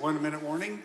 1-minute warning.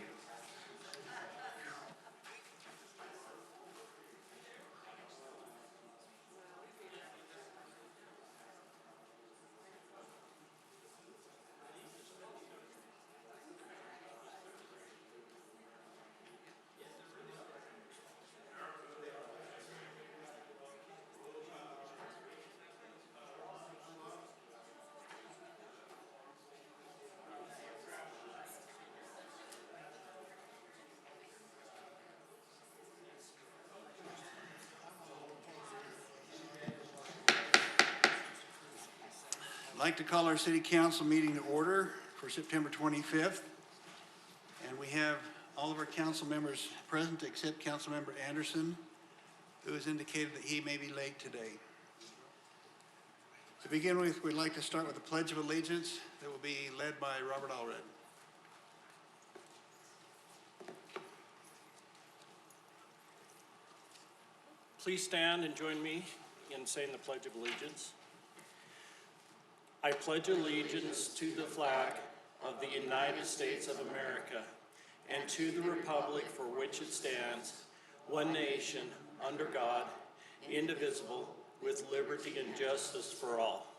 I'd like to call our city council meeting to order for September 25th. And we have all of our council members present except Councilmember Anderson, who has indicated that he may be late today. To begin with, we'd like to start with the Pledge of Allegiance that will be led by Robert Allred. Please stand and join me in saying the Pledge of Allegiance. I pledge allegiance to the flag of the United States of America and to the republic for which it stands, one nation, under God, indivisible, with liberty and justice for all.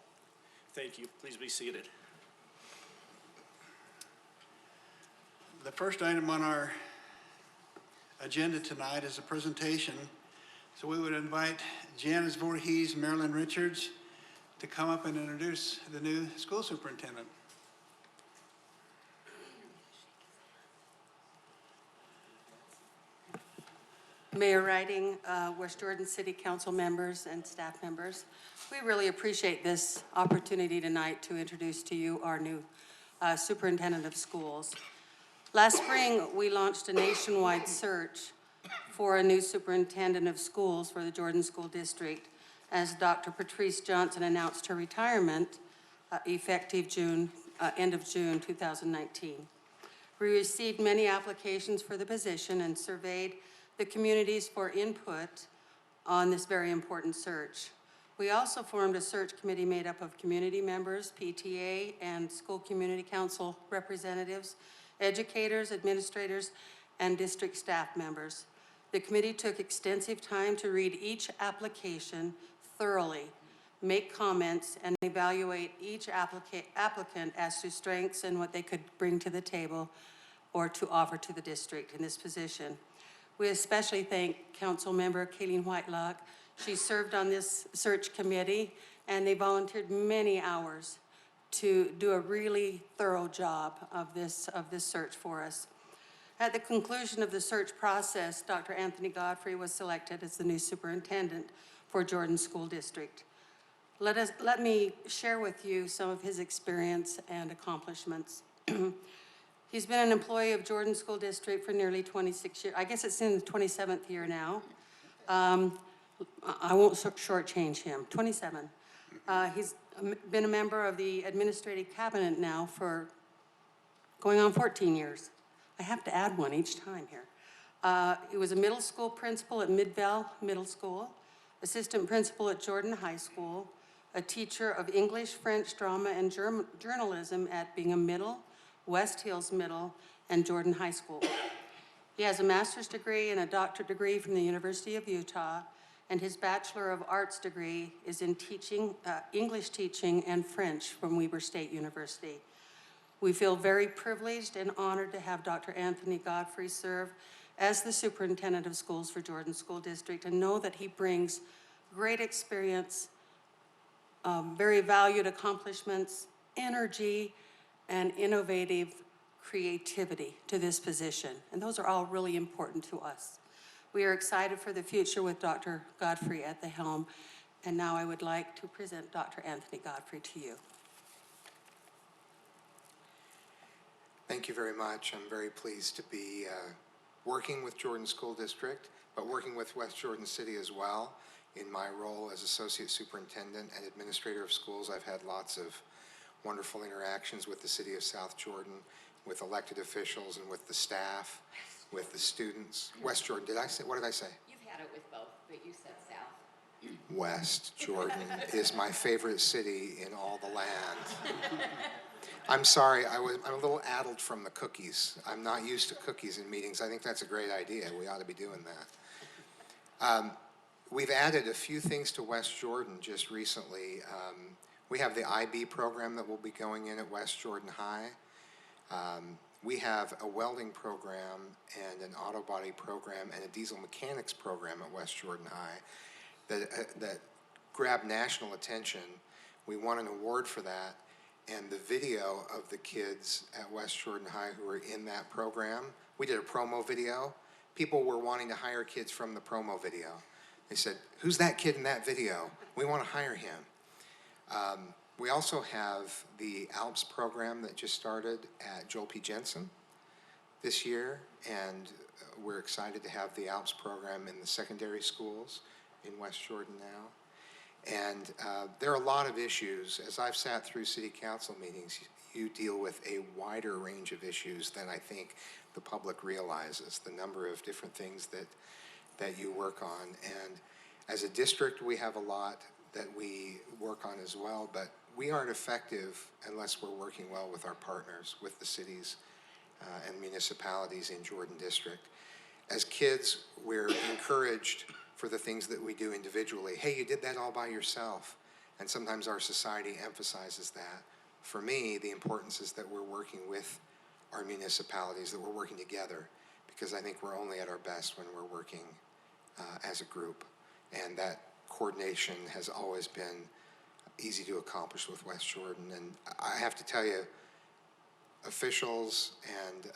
Thank you. Please be seated. The first item on our agenda tonight is a presentation. So we would invite Janice Voorhees, Marilyn Richards to come up and introduce the new school superintendent. Mayor Riding, West Jordan City Council members and staff members, we really appreciate this opportunity tonight to introduce to you our new superintendent of schools. Last spring, we launched a nationwide search for a new superintendent of schools for the Jordan School District, as Dr. Patrice Johnson announced her retirement effective end of June 2019. We received many applications for the position and surveyed the communities for input on this very important search. We also formed a search committee made up of community members, PTA, and school community council representatives, educators, administrators, and district staff members. The committee took extensive time to read each application thoroughly, make comments, and evaluate each applicant as to strengths and what they could bring to the table or to offer to the district in this position. We especially thank Council Member Kayleen Whitelock. She served on this search committee, and they volunteered many hours to do a really thorough job of this search for us. At the conclusion of the search process, Dr. Anthony Godfrey was selected as the new superintendent for Jordan School District. Let me share with you some of his experience and accomplishments. He's been an employee of Jordan School District for nearly 26 years. I guess it's in the 27th year now. I won't shortchange him, 27. He's been a member of the administrative cabinet now for going on 14 years. I have to add one each time here. He was a middle school principal at Midvale Middle School, assistant principal at Jordan High School, a teacher of English, French, drama, and journalism at Bingham Middle, West Hills Middle, and Jordan High School. He has a master's degree and a doctorate degree from the University of Utah, and his Bachelor of Arts degree is in teaching, English teaching and French from Weber State University. We feel very privileged and honored to have Dr. Anthony Godfrey serve as the superintendent of schools for Jordan School District, and know that he brings great experience, very valued accomplishments, energy, and innovative creativity to this position. And those are all really important to us. We are excited for the future with Dr. Godfrey at the helm. And now I would like to present Dr. Anthony Godfrey to you. Thank you very much. I'm very pleased to be working with Jordan School District, but working with West Jordan City as well. In my role as Associate Superintendent and Administrator of Schools, I've had lots of wonderful interactions with the City of South Jordan, with elected officials and with the staff, with the students. West Jordan, what did I say? You've had it with both, but you said South. West Jordan is my favorite city in all the land. I'm sorry, I'm a little addled from the cookies. I'm not used to cookies in meetings. I think that's a great idea. We ought to be doing that. We've added a few things to West Jordan just recently. We have the IB program that will be going in at West Jordan High. We have a welding program and an auto body program and a diesel mechanics program at West Jordan High that grabbed national attention. We won an award for that, and the video of the kids at West Jordan High who were in that program, we did a promo video. People were wanting to hire kids from the promo video. They said, "Who's that kid in that video? We want to hire him." We also have the ALPS program that just started at Joel P. Jensen this year, and we're excited to have the ALPS program in the secondary schools in West Jordan now. And there are a lot of issues. As I've sat through city council meetings, you deal with a wider range of issues than I think the public realizes, the number of different things that you work on. And as a district, we have a lot that we work on as well, but we aren't effective unless we're working well with our partners, with the cities and municipalities in Jordan District. As kids, we're encouraged for the things that we do individually. Hey, you did that all by yourself. And sometimes our society emphasizes that. For me, the importance is that we're working with our municipalities, that we're working together, because I think we're only at our best when we're working as a group. And that coordination has always been easy to accomplish with West Jordan. And I have to tell you, officials and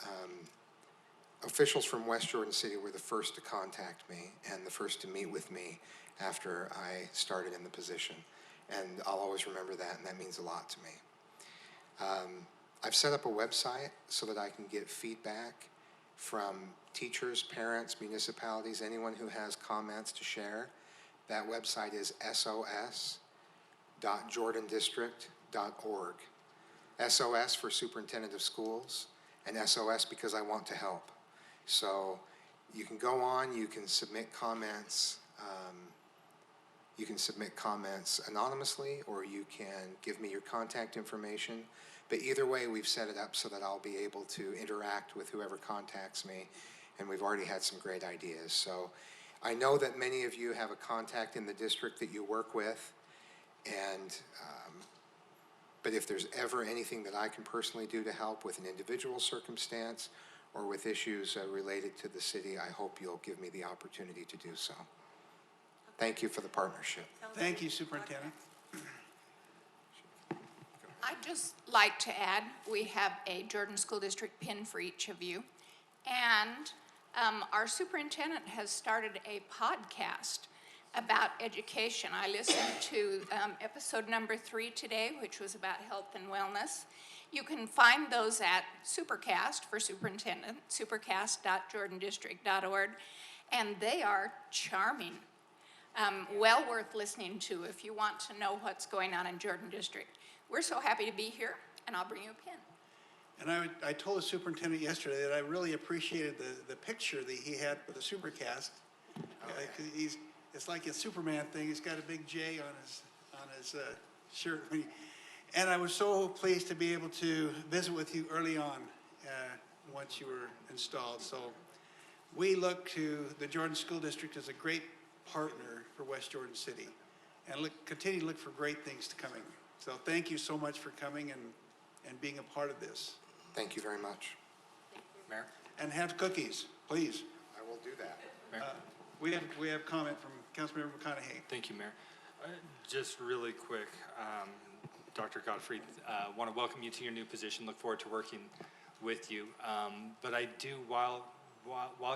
officials from West Jordan City were the first to contact me and the first to meet with me after I started in the position. And I'll always remember that, and that means a lot to me. I've set up a website so that I can get feedback from teachers, parents, municipalities, anyone who has comments to share. That website is sos.jordandistrict.org. SOS for Superintendent of Schools, and SOS because I want to help. So you can go on, you can submit comments. You can submit comments anonymously, or you can give me your contact information. But either way, we've set it up so that I'll be able to interact with whoever contacts me, and we've already had some great ideas. So I know that many of you have a contact in the district that you work with, and but if there's ever anything that I can personally do to help with an individual circumstance or with issues related to the city, I hope you'll give me the opportunity to do so. Thank you for the partnership. Thank you, Superintendent. I'd just like to add, we have a Jordan School District pin for each of you. And our superintendent has started a podcast about education. I listened to episode number 3 today, which was about health and wellness. You can find those at Supercast for superintendent, supercast.jordandistrict.org, and they are charming. Well worth listening to if you want to know what's going on in Jordan District. We're so happy to be here, and I'll bring you a pin. And I told the superintendent yesterday that I really appreciated the picture that he had for the Supercast. It's like a Superman thing. He's got a big J on his shirt. And I was so pleased to be able to visit with you early on once you were installed. So we look to the Jordan School District as a great partner for West Jordan City, and continue to look for great things to coming. So thank you so much for coming and being a part of this. Thank you very much. Mayor? And have cookies, please. I will do that. Mayor? We have comment from Councilmember McConaughey. Thank you, Mayor. Just really quick, Dr. Gottfried, want to welcome you to your new position. Look forward to working with you. But I do, while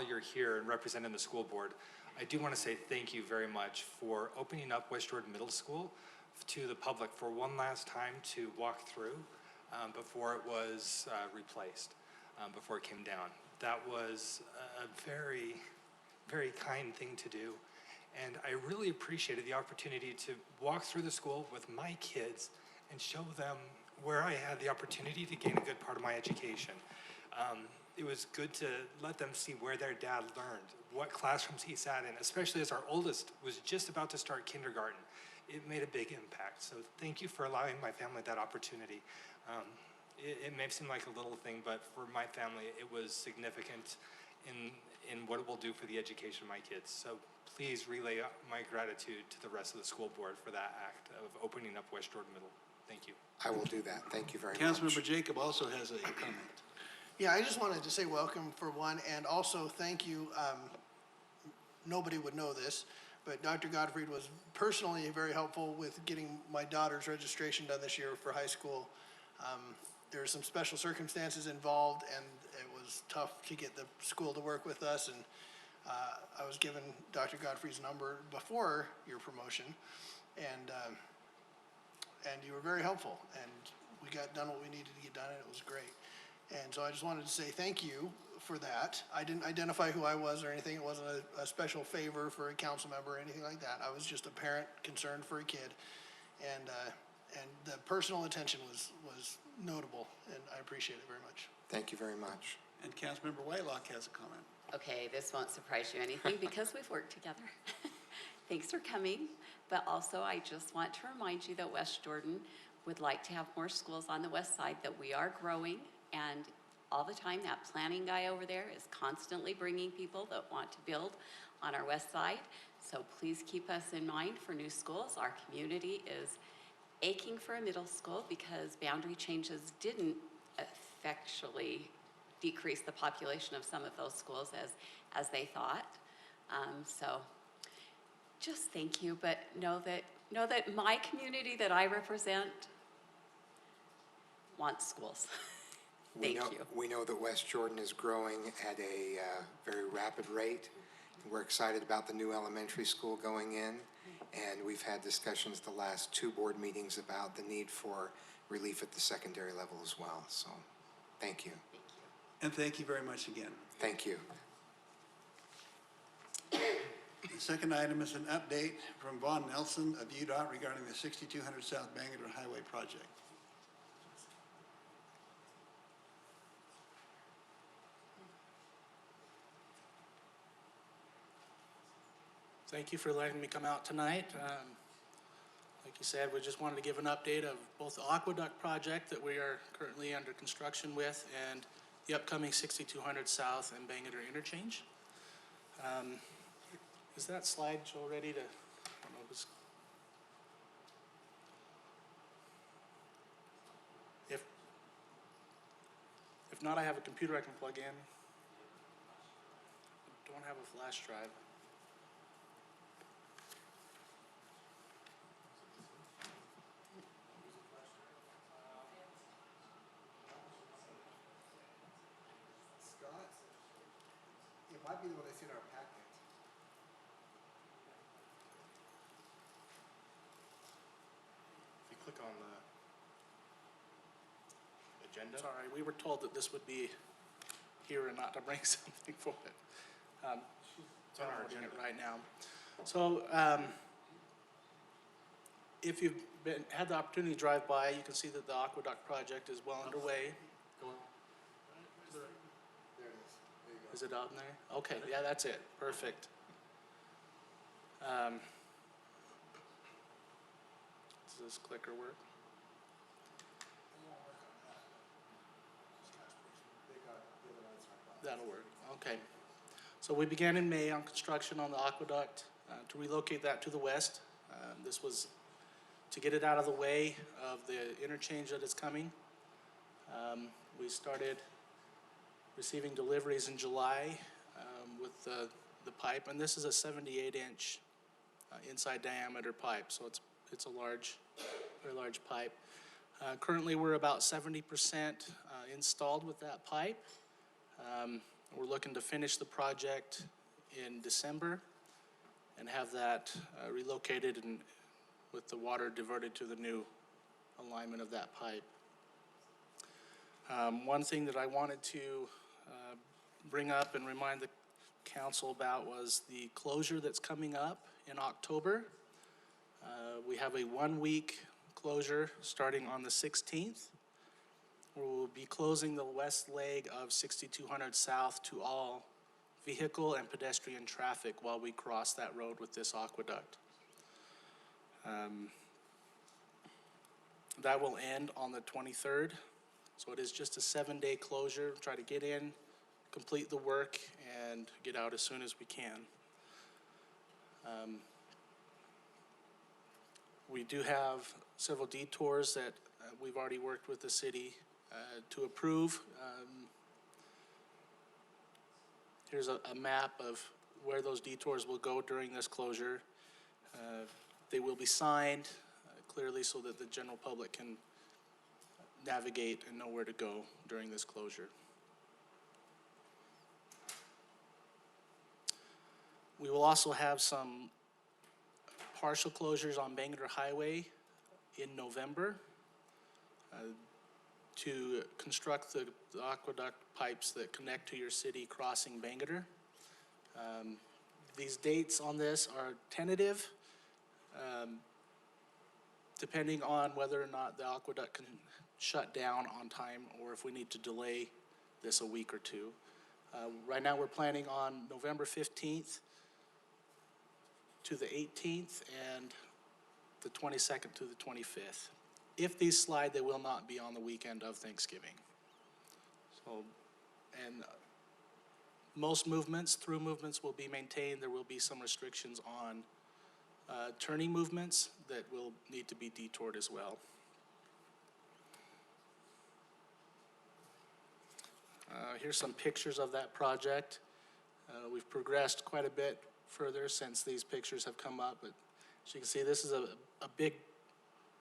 you're here and representing the school board, I do want to say thank you very much for opening up West Jordan Middle School to the public for one last time to walk through before it was replaced, before it came down. That was a very, very kind thing to do. And I really appreciated the opportunity to walk through the school with my kids and show them where I had the opportunity to gain a good part of my education. it was good to let them see where their dad learned, what classrooms he sat in, especially as our oldest was just about to start kindergarten. It made a big impact. So thank you for allowing my family that opportunity. It may seem like a little thing, but for my family, it was significant in what it will do for the education of my kids. So please relay my gratitude to the rest of the school board for that act of opening up West Jordan Middle. Thank you. I will do that. Thank you very much. Councilmember Jacob also has a comment. Yeah, I just wanted to say welcome for one, and also thank you. Nobody would know this, but Dr. Gottfried was personally very helpful with getting my daughter's registration done this year for high school. There were some special circumstances involved, and it was tough to get the school to work with us, and I was given Dr. Gottfried's number before your promotion, and you were very helpful, and we got done what we needed to get done, and it was great. And so I just wanted to say thank you for that. I didn't identify who I was or anything. It wasn't a special favor for a council member or anything like that. I was just a parent concerned for a kid, and the personal attention was notable, and I appreciate it very much. Thank you very much. And Councilmember Whitelock has a comment. Okay, this won't surprise you anything because we've worked together. Thanks for coming, but also I just want to remind you that West Jordan would like to have more schools on the west side, that we are growing, and all the time that planning guy over there is constantly bringing people that want to build on our west side. So please keep us in mind for new schools. Our community is aching for a middle school because boundary changes didn't effectually decrease the population of some of those schools as they thought. So just thank you, but know that my community that I represent wants schools. Thank you. We know that West Jordan is growing at a very rapid rate. We're excited about the new elementary school going in, and we've had discussions the last 2 board meetings about the need for relief at the secondary level as well. So, thank you. And thank you very much again. Thank you. The second item is an update from Vaughn Nelson of UDOT regarding the 6200 South Bangor Highway project. Thank you for letting me come out tonight. Like you said, we just wanted to give an update of both the aqueduct project that we are currently under construction with and the upcoming 6200 South and Bangor interchange. Is that slide show ready to? I don't know, if not, I have a computer I can plug in. I don't have a flash drive. It might be what I see in our packet. If you click on the agenda. Sorry, we were told that this would be here and not to bring something for it. It's on our agenda right now. So, if you've had the opportunity to drive by, you can see that the aqueduct project is well underway. Is it on there? Okay, yeah, that's it. Perfect. Does this clicker work? That'll work. Okay. So we began in May on construction on the aqueduct to relocate that to the west. This was to get it out of the way of the interchange that is coming. We started receiving deliveries in July with the pipe, and this is a 78-inch inside diameter pipe, so it's a large, very large pipe. Currently, we're about 70% installed with that pipe. We're looking to finish the project in December and have that relocated and with the water diverted to the new alignment of that pipe. One thing that I wanted to bring up and remind the council about was the closure that's coming up in October. We have a 1-week closure starting on the 16th. we'll be closing the west leg of 6200 South to all vehicle and pedestrian traffic while we cross that road with this aqueduct. That will end on the 23rd, so it is just a 7-day closure. Try to get in, complete the work, and get out as soon as we can. We do have several detours that we've already worked with the city to approve. Here's a map of where those detours will go during this closure. They will be signed clearly so that the general public can navigate and know where to go during this closure. We will also have some partial closures on Bangor Highway in November to construct the aqueduct pipes that connect to your city crossing Bangor. These dates on this are tentative, depending on whether or not the aqueduct can shut down on time or if we need to delay this a week or two. Right now we're planning on November 15th to the 18th and the 22nd to the 25th. If these slide, they will not be on the weekend of Thanksgiving. So, and most movements, through movements will be maintained. There will be some restrictions on turning movements that will need to be detoured as well. Here's some pictures of that project. We've progressed quite a bit further since these pictures have come up, but as you can see, this is a big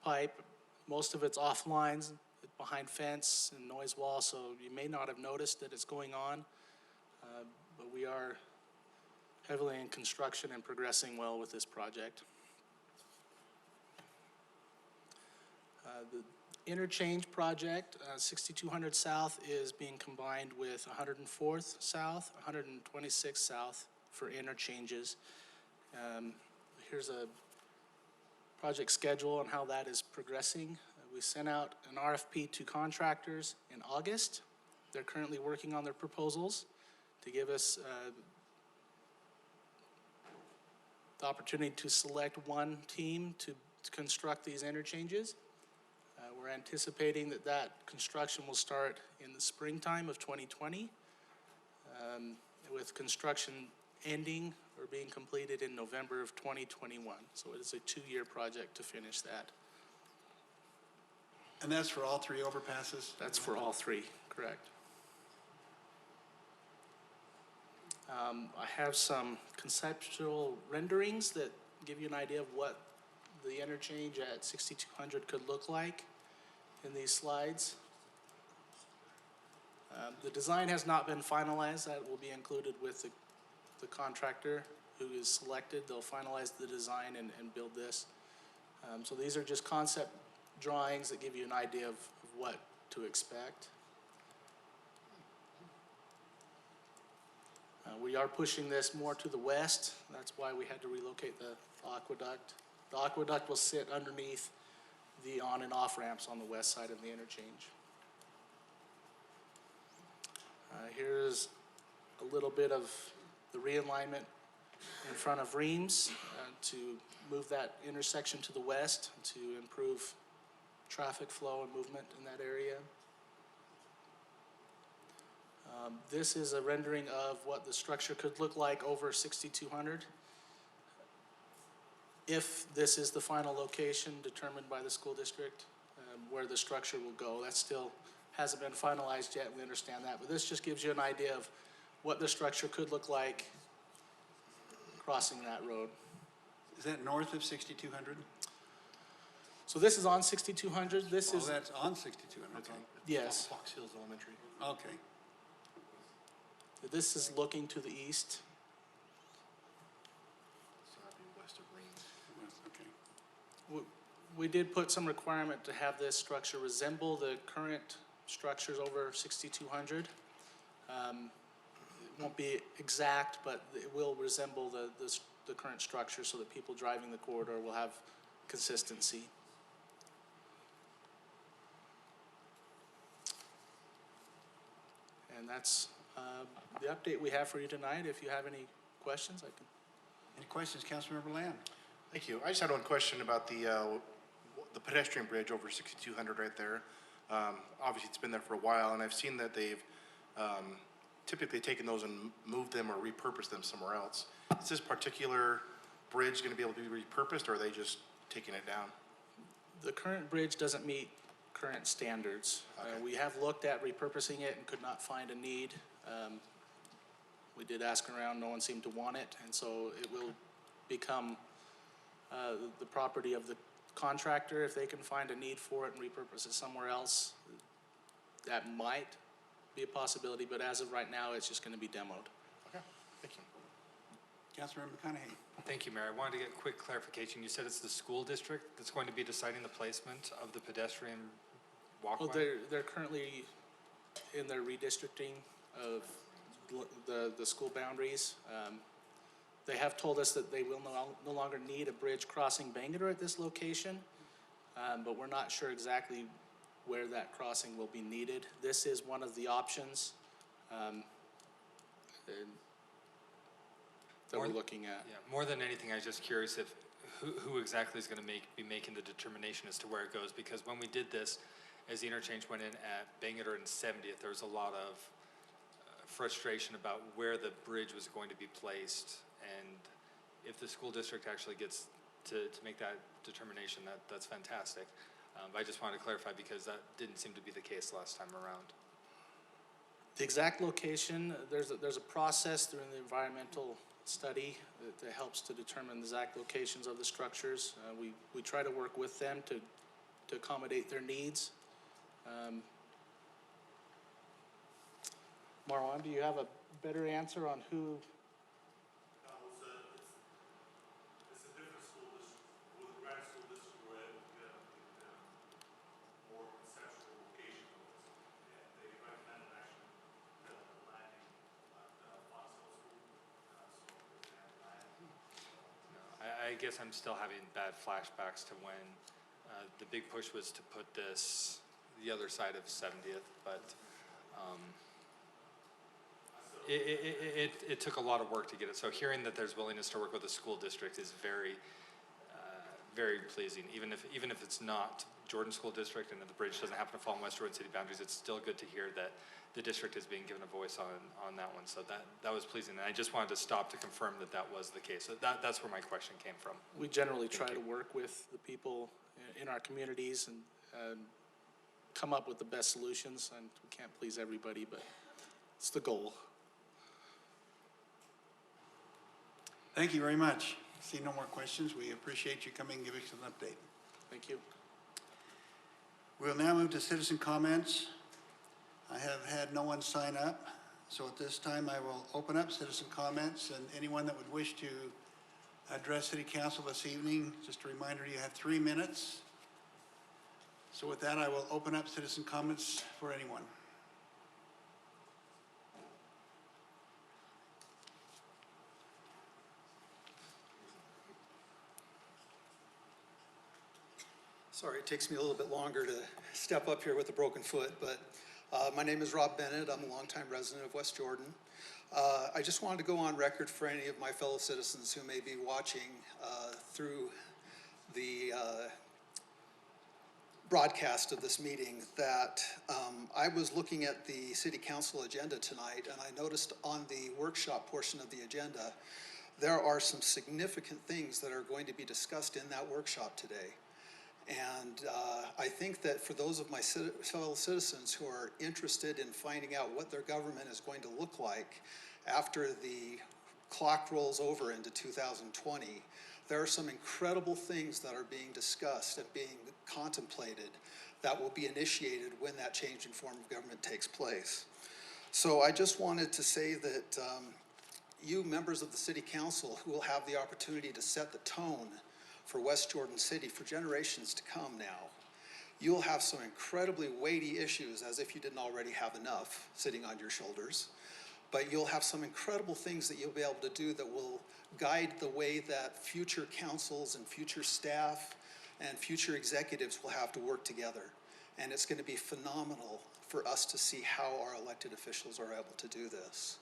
pipe. Most of it's off lines, behind fence and noise wall, so you may not have noticed that it's going on, but we are heavily in construction and progressing well with this project. The interchange project, 6200 South, is being combined with 104th South, 126th South for interchanges. Here's a project schedule on how that is progressing. We sent out an RFP to contractors in August. They're currently working on their proposals to give us the opportunity to select one team to construct these interchanges. We're anticipating that construction will start in the springtime of 2020, with construction ending or being completed in November of 2021. So it is a 2-year project to finish that. And that's for all 3 overpasses? That's for all 3, correct. I have some conceptual renderings that give you an idea of what the interchange at 6200 could look like in these slides. The design has not been finalized. That will be included with the contractor who is selected. They'll finalize the design and build this. So these are just concept drawings that give you an idea of what to expect. We are pushing this more to the west. That's why we had to relocate the aqueduct. The aqueduct will sit underneath the on and off ramps on the west side of the interchange. Here's a little bit of the realignment in front of Reams to move that intersection to the west to improve traffic flow and movement in that area. This is a rendering of what the structure could look like over 6200. If this is the final location determined by the school district, where the structure will go, that still hasn't been finalized yet. We understand that, but this just gives you an idea of what the structure could look like crossing that road. Is that north of 6200? So this is on 6200. This Oh, is, that's on 6200, okay. yes. Fox Hills Elementary. Okay. This is looking to the east. So that'd be west of Reams. Okay. We did put some requirement to have this structure resemble the current structures over 6200. It won't be exact, but it will resemble the current structure so that people driving the corridor will have consistency. And that's the update we have for you tonight. If you have any questions, I can. Any questions, Councilmember Lamb? Thank you. I just had one question about the pedestrian bridge over 6200 right there. Obviously, it's been there for a while, and I've seen that they've typically taken those and moved them or repurposed them somewhere else. Is this particular bridge going to be able to be repurposed, or are they just taking it down? The current bridge doesn't meet current standards. Okay. We have looked at repurposing it and could not find a need. We did ask around, no one seemed to want it, and so it will become the property of the contractor. If they can find a need for it and repurpose it somewhere else, that might be a possibility, but as of right now, it's just gonna be demoed. Okay, thank you. Councilmember McConaughey? Thank you, Mayor. I wanted to get quick clarification. You said it's the school district that's going to be deciding the placement of the pedestrian walkway? Well, they're currently in their redistricting of the school boundaries. They have told us that they will no longer need a bridge crossing Bangalore at this location, but we're not sure exactly where that crossing will be needed. This is one of the options that we're looking at. Yeah, more than anything, I was just curious if, who exactly is gonna be making the determination as to where it goes, because when we did this, as the interchange went in at Bangalore and 70th, there was a lot of frustration about where the bridge was going to be placed, and if the school district actually gets to make that determination, that's fantastic. But I just wanted to clarify because that didn't seem to be the case last time around. The exact location, there's a process through the environmental study that helps to determine the exact locations of the structures. We try to work with them to accommodate their needs. Marwan, do you have a better answer on who? It's a different school district. With the Grand School District, we're able to get a more conceptual location of this. And they recommended actually the landing at Fox Hill School. So they have landing. I guess I'm still having bad flashbacks to when the big push was to put this the other side of 70th, but it took a lot of work to get it. So hearing that there's willingness to work with the school district is very, very pleasing. Even if it's not Jordan School District and the bridge doesn't happen to fall in West Jordan City boundaries, it's still good to hear that the district is being given a voice on that one. So that was pleasing. And I just wanted to stop to confirm that was the case. So that's where my question came from. We generally try to work with the people in our communities and come up with the best solutions, and we can't please everybody, but it's the goal. Thank you very much. See no more questions. We appreciate you coming and giving us an update. Thank you. We'll now move to citizen comments. I have had no one sign up, so at this time I will open up citizen comments, and anyone that would wish to address City Council this evening, just a reminder, you have 3 minutes. So with that, I will open up citizen comments for anyone. Sorry, it takes me a little bit longer to step up here with a broken foot, but my name is Rob Bennett. I'm a longtime resident of West Jordan. I just wanted to go on record for any of my fellow citizens who may be watching through the broadcast of this meeting that I was looking at the City Council agenda tonight, and I noticed on the workshop portion of the agenda, there are some significant things that are going to be discussed in that workshop today. And I think that for those of my fellow citizens who are interested in finding out what their government is going to look like after the clock rolls over into 2020, there are some incredible things that are being discussed and being contemplated that will be initiated when that change in form of government takes place. So I just wanted to say that you members of the City Council who will have the opportunity to set the tone for West Jordan City for generations to come now, you'll have some incredibly weighty issues, as if you didn't already have enough sitting on your shoulders, but you'll have some incredible things that you'll be able to do that will guide the way that future councils and future staff and future executives will have to work together. And it's going to be phenomenal for us to see how our elected officials are able to do this.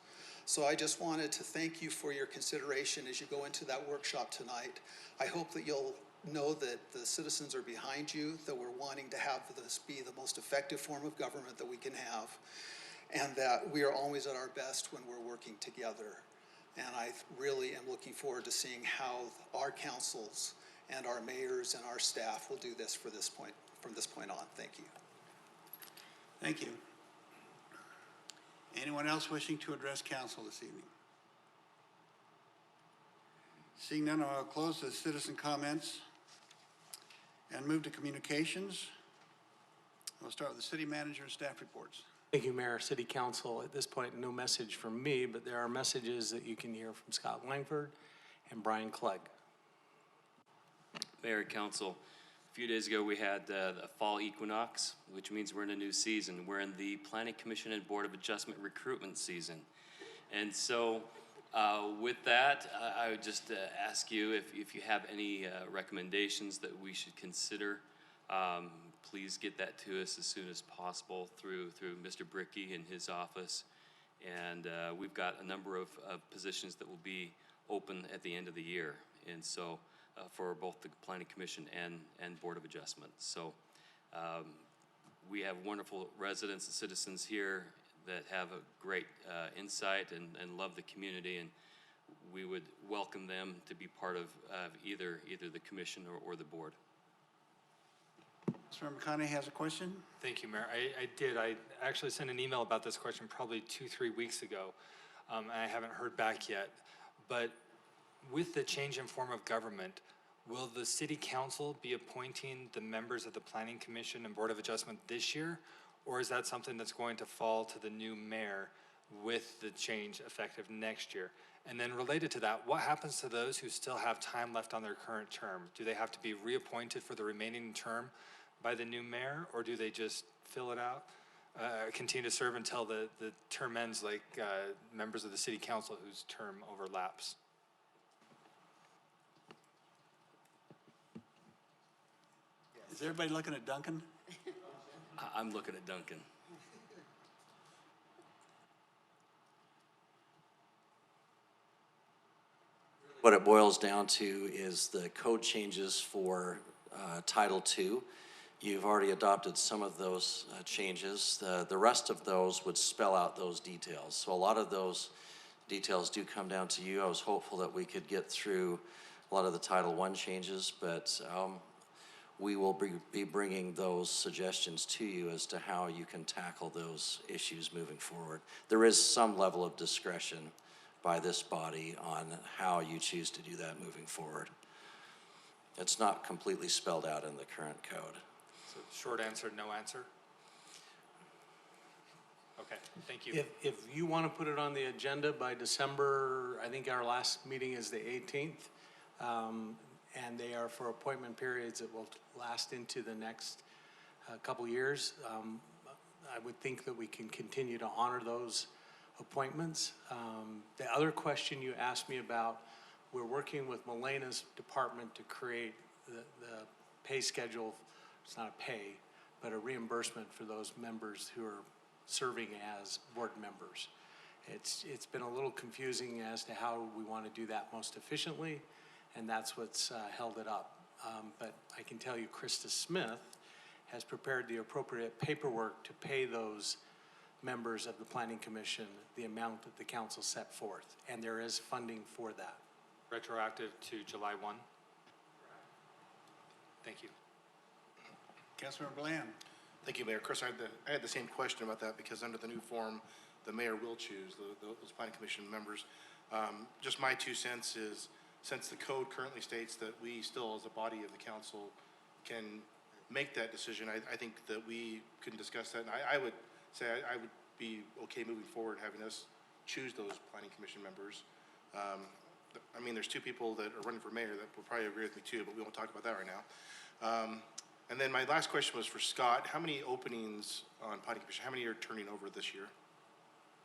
So I just wanted to thank you for your consideration as you go into that workshop tonight. I hope that you'll know that the citizens are behind you, that we're wanting to have this be the most effective form of government that we can have, and that we are always at our best when we're working together. And I really am looking forward to seeing how our councils and our mayors and our staff will do this from this point on. Thank you. Thank you. Anyone else wishing to address council this evening? Seeing none, I'll close the citizen comments and move to communications. We'll start with the city manager and staff reports. Thank you, Mayor, City Council. At this point, no message from me, but there are messages that you can hear from Scott Langford and Brian Clegg. Mayor, Council, a few days ago we had the fall equinox, which means we're in a new season. We're in the Planning Commission and Board of Adjustment recruitment season. And so with that, I would just ask you if you have any recommendations that we should consider. Please get that to us as soon as possible through Mr. Bricky and his office. And we've got a number of positions that will be open at the end of the year. And so for both the Planning Commission and Board of Adjustment. So we have wonderful residents and citizens here that have a great insight and love the community, and we would welcome them to be part of either the commission or the board. Mr. McConaughey has a question. Thank you, Mayor. I did. I actually sent an email about this question probably 2-3 weeks ago, and I haven't heard back yet. But with the change in form of government, will the City Council be appointing the members of the Planning Commission and Board of Adjustment this year? Or is that something that's going to fall to the new mayor with the change effective next year? And then related to that, what happens to those who still have time left on their current term? Do they have to be reappointed for the remaining term by the new mayor, or do they just fill it out, continue to serve until the term ends, like members of the City Council whose term overlaps? Is everybody looking at Duncan? I'm looking at Duncan. What it boils down to is the code changes for Title II. You've already adopted some of those changes. The rest of those would spell out those details. So a lot of those details do come down to you. I was hopeful that we could get through a lot of the Title I changes, but we will be bringing those suggestions to you as to how you can tackle those issues moving forward. There is some level of discretion by this body on how you choose to do that moving forward. It's not completely spelled out in the current code. So short answer, no answer? Okay, thank you. If you want to put it on the agenda by December, I think our last meeting is the 18th, and they are for appointment periods that will last into the next couple years. I would think that we can continue to honor those appointments. The other question you asked me about, we're working with Melena's department to create the pay schedule. It's not a pay, but a reimbursement for those members who are serving as board members. It's been a little confusing as to how we want to do that most efficiently, and that's what's held it up. But I can tell you Krista Smith has prepared the appropriate paperwork to pay those members of the Planning Commission the amount that the council set forth, and there is funding for that. Retroactive to July 1? Thank you. Councilmember Bland. Thank you, Mayor. Chris, I had the same question about that, because under the new form, the mayor will choose those planning commission members. Just my 2 cents is, since the code currently states that we still, as a body of the council, can make that decision, I think that we can discuss that. And I would say I would be okay moving forward, having us choose those planning commission members. I mean, there's 2 people that are running for mayor that will probably agree with me too, but we won't talk about that right now. And then my last question was for Scott. How many openings on planning commission, how many are turning over this year?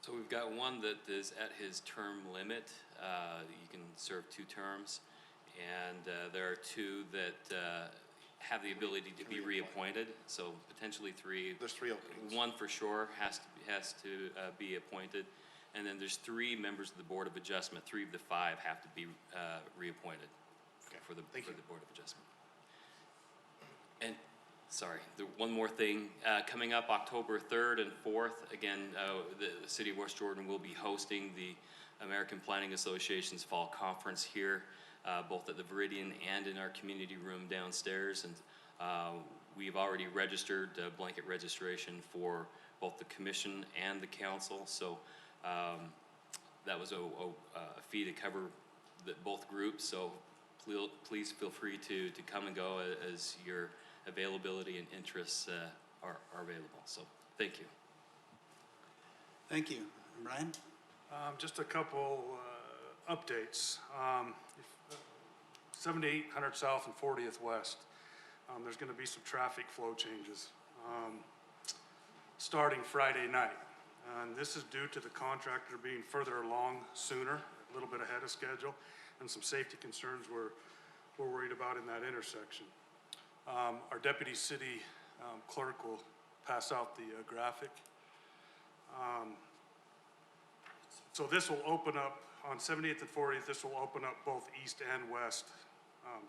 So we've got one that is at his term limit. You can serve 2 terms. And there are 2 that have the ability to be reappointed, so potentially three. There's 3 openings. One for sure has to be appointed, and then there's 3 members of the Board of Adjustment. 3 of the 5 have to be reappointed for the Board of Adjustment. And, sorry, one more thing, coming up October 3rd and 4th, again, the City of West Jordan will be hosting the American Planning Association's Fall Conference here, both at the Viridian and in our community room downstairs. And we've already registered blanket registration for both the commission and the council. So that was a fee to cover both groups. So please feel free to come and go as your availability and interests are available. So thank you. Thank you. Brian? Just a couple updates. 7800 South and 40th West, there's going to be some traffic flow changes starting Friday night. And this is due to the contractor being further along sooner, a little bit ahead of schedule, and some safety concerns we're worried about in that intersection. Our deputy city clerk will pass out the graphic. So this will open up on 70th and 40th. This will open up both east and west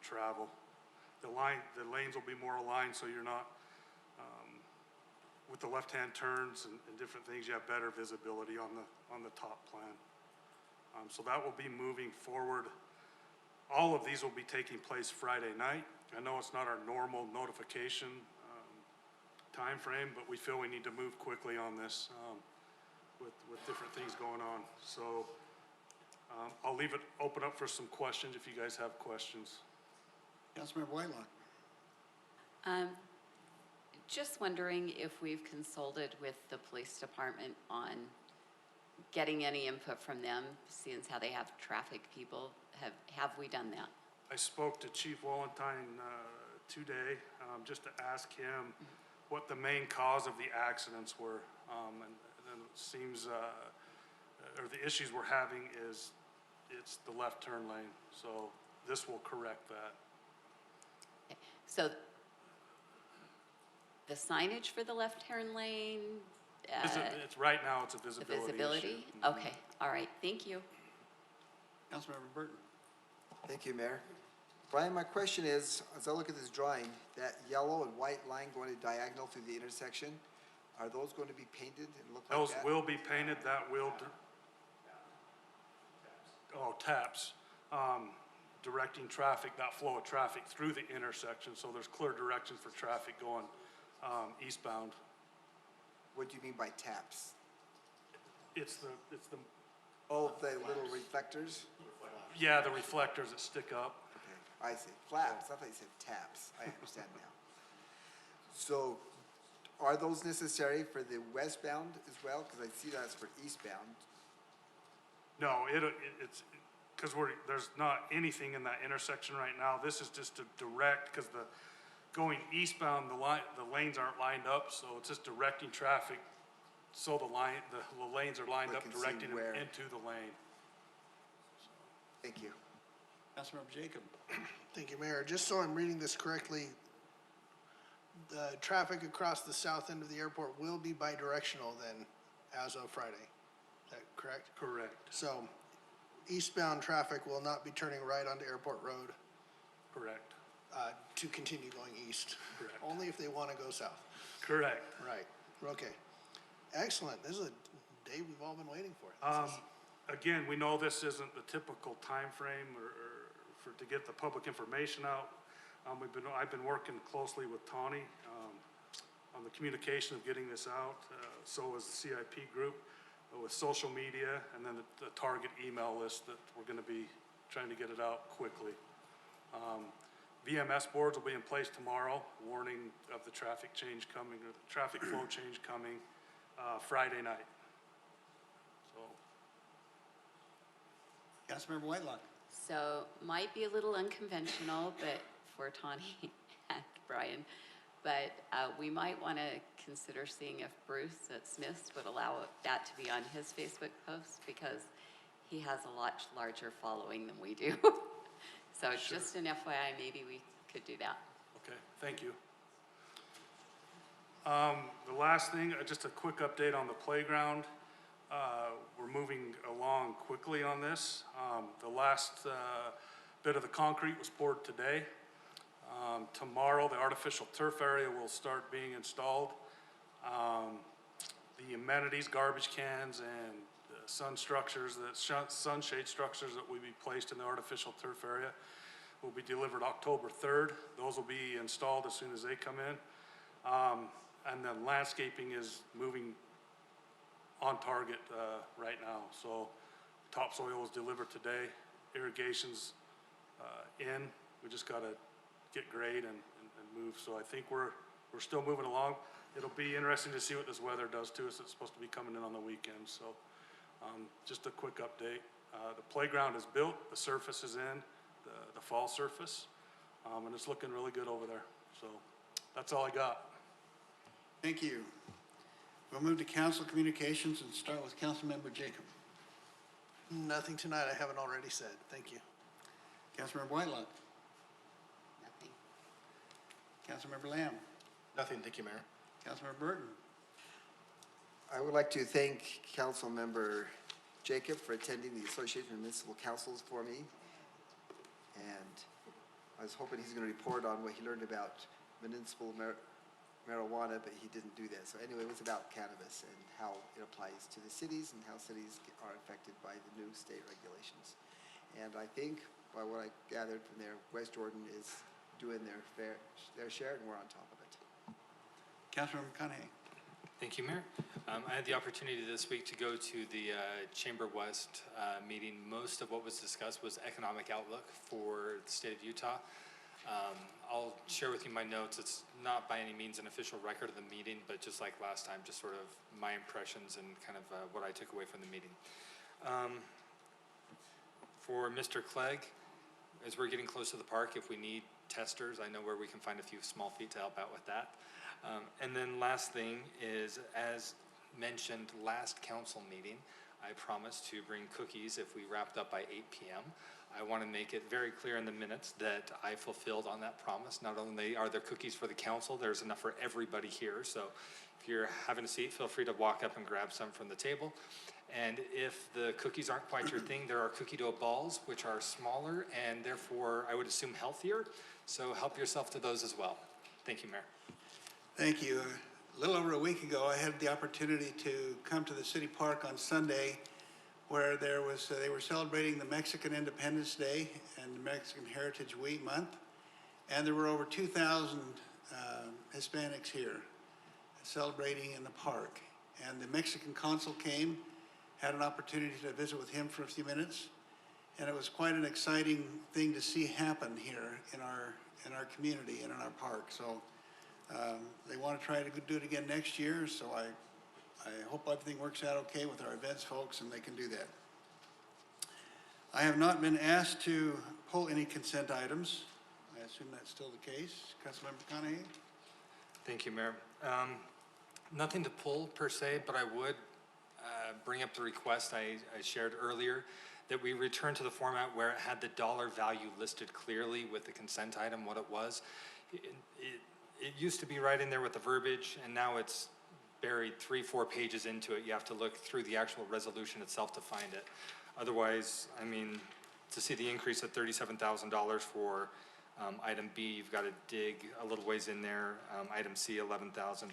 travel. The lanes will be more aligned, so you're not with the left-hand turns and different things. You have better visibility on the top plan. So that will be moving forward. All of these will be taking place Friday night. I know it's not our normal notification time frame, but we feel we need to move quickly on this with different things going on. So I'll leave it open up for some questions if you guys have questions. Councilmember Whitelock. Just wondering if we've consulted with the police department on getting any input from them, seeing as how they have traffic people. Have we done that? I spoke to Chief Wallentyne today just to ask him what the main cause of the accidents were. And it seems, or the issues we're having is it's the left turn lane. So this will correct that. Okay. So the signage for the left turn lane? It's right now, it's a The visibility visibility? issue. Okay, all right, thank you. Councilmember Burton. Thank you, Mayor. Brian, my question is, as I look at this drawing, that yellow and white line going diagonal through the intersection, are those going to be painted and look like Those that? will be painted, that will, taps, directing traffic, that flow of traffic through the intersection, so there's clear direction for traffic going eastbound. What do you mean by taps? It's the, Oh, the little reflectors? yeah, the reflectors that stick up. Okay, I see. Flaps, I thought you said taps. I understand now. So are those necessary for the westbound as well? Because I see that's for eastbound. No, it's, because there's not anything in that intersection right now. This is just to direct, because going eastbound, the lanes aren't lined up, so it's just directing traffic so the lanes are lined We up, can see directing them where. into the lane. Thank you. Councilmember Jacob. Thank you, Mayor. Just so I'm reading this correctly, the traffic across the south end of the airport will be bidirectional then, as of Friday. Is that correct? Correct. So eastbound traffic will not be turning right onto Airport Road Correct. to continue going east. Correct. Only if they want to go south. Correct. Right, okay. Excellent. This is a day we've all been waiting for. Again, we know this isn't the typical time frame to get the public information out. I've been working closely with Tawny on the communication of getting this out. So is the CIP group with social media, and then the target email list that we're going to be trying to get it out quickly. VMS boards will be in place tomorrow, warning of the traffic change coming, or the traffic flow change coming Friday night. So. Councilmember Whitelock. So might be a little unconventional, but for Tawny and Brian, but we might want to consider seeing if Bruce at Smith's would allow that to be on his Facebook post, because he has a lot larger following than we do. So Sure. just an FYI, maybe we could do that. Okay, thank you. The last thing, just a quick update on the playground. We're moving along quickly on this. The last bit of the concrete was poured today. Tomorrow, the artificial turf area will start being installed. The amenities, garbage cans, and sun structures, sunshade structures that will be placed in the artificial turf area will be delivered October 3rd. Those will be installed as soon as they come in. And then landscaping is moving on target right now. So topsoil was delivered today, irrigation's in. We just gotta get grade and move. So I think we're still moving along. It'll be interesting to see what this weather does to us. It's supposed to be coming in on the weekend. So just a quick update. The playground is built, the surface is in, the fall surface, and it's looking really good over there. So that's all I got. Thank you. We'll move to council communications and start with Councilmember Jacob. Nothing tonight I haven't already said. Thank you. Councilmember Whitelock. Nothing. Councilmember Lamb. Nothing, thank you, Mayor. Councilmember Burton. I would like to thank Councilmember Jacob for attending the Association of Municipal Councils for me. And I was hoping he's going to report on what he learned about municipal marijuana, but he didn't do that. So anyway, it was about cannabis and how it applies to the cities and how cities are affected by the new state regulations. And I think, by what I gathered from there, West Jordan is doing their share, and we're on top of it. Councilmember McConaughey. Thank you, Mayor. I had the opportunity this week to go to the Chamber West meeting. Most of what was discussed was economic outlook for the state of Utah. I'll share with you my notes. It's not by any means an official record of the meeting, but just like last time, just sort of my impressions and kind of what I took away from the meeting. For Mr. Clegg, as we're getting close to the park, if we need testers, I know where we can find a few small feet to help out with that. And then last thing is, as mentioned last council meeting, I promised to bring cookies if we wrapped up by 8 p.m. I want to make it very clear in the minutes that I fulfilled on that promise. Not only are there cookies for the council, there's enough for everybody here. So if you're having a seat, feel free to walk up and grab some from the table. And if the cookies aren't quite your thing, there are cookie dough balls, which are smaller and therefore, I would assume, healthier. So help yourself to those as well. Thank you, Mayor. Thank you. A little over a week ago, I had the opportunity to come to the city park on Sunday, where they were celebrating the Mexican Independence Day and the Mexican Heritage Week month, and there were over 2,000 Hispanics here celebrating in the park. And the Mexican consul came, had an opportunity to visit with him for a few minutes, and it was quite an exciting thing to see happen here in our community and in our park. So they want to try to do it again next year, so I hope everything works out okay with our events folks and they can do that. I have not been asked to pull any consent items. I assume that's still the case. Councilmember McConaughey? Thank you, Mayor. Nothing to pull per se, but I would bring up the request I shared earlier that we return to the format where it had the dollar value listed clearly with the consent item, what it was. It used to be right in there with the verbiage, and now it's buried 3-4 pages into it. You have to look through the actual resolution itself to find it. Otherwise, I mean, to see the increase of $37,000 for item B, you've got to dig a little ways in there. Item C, $11,000.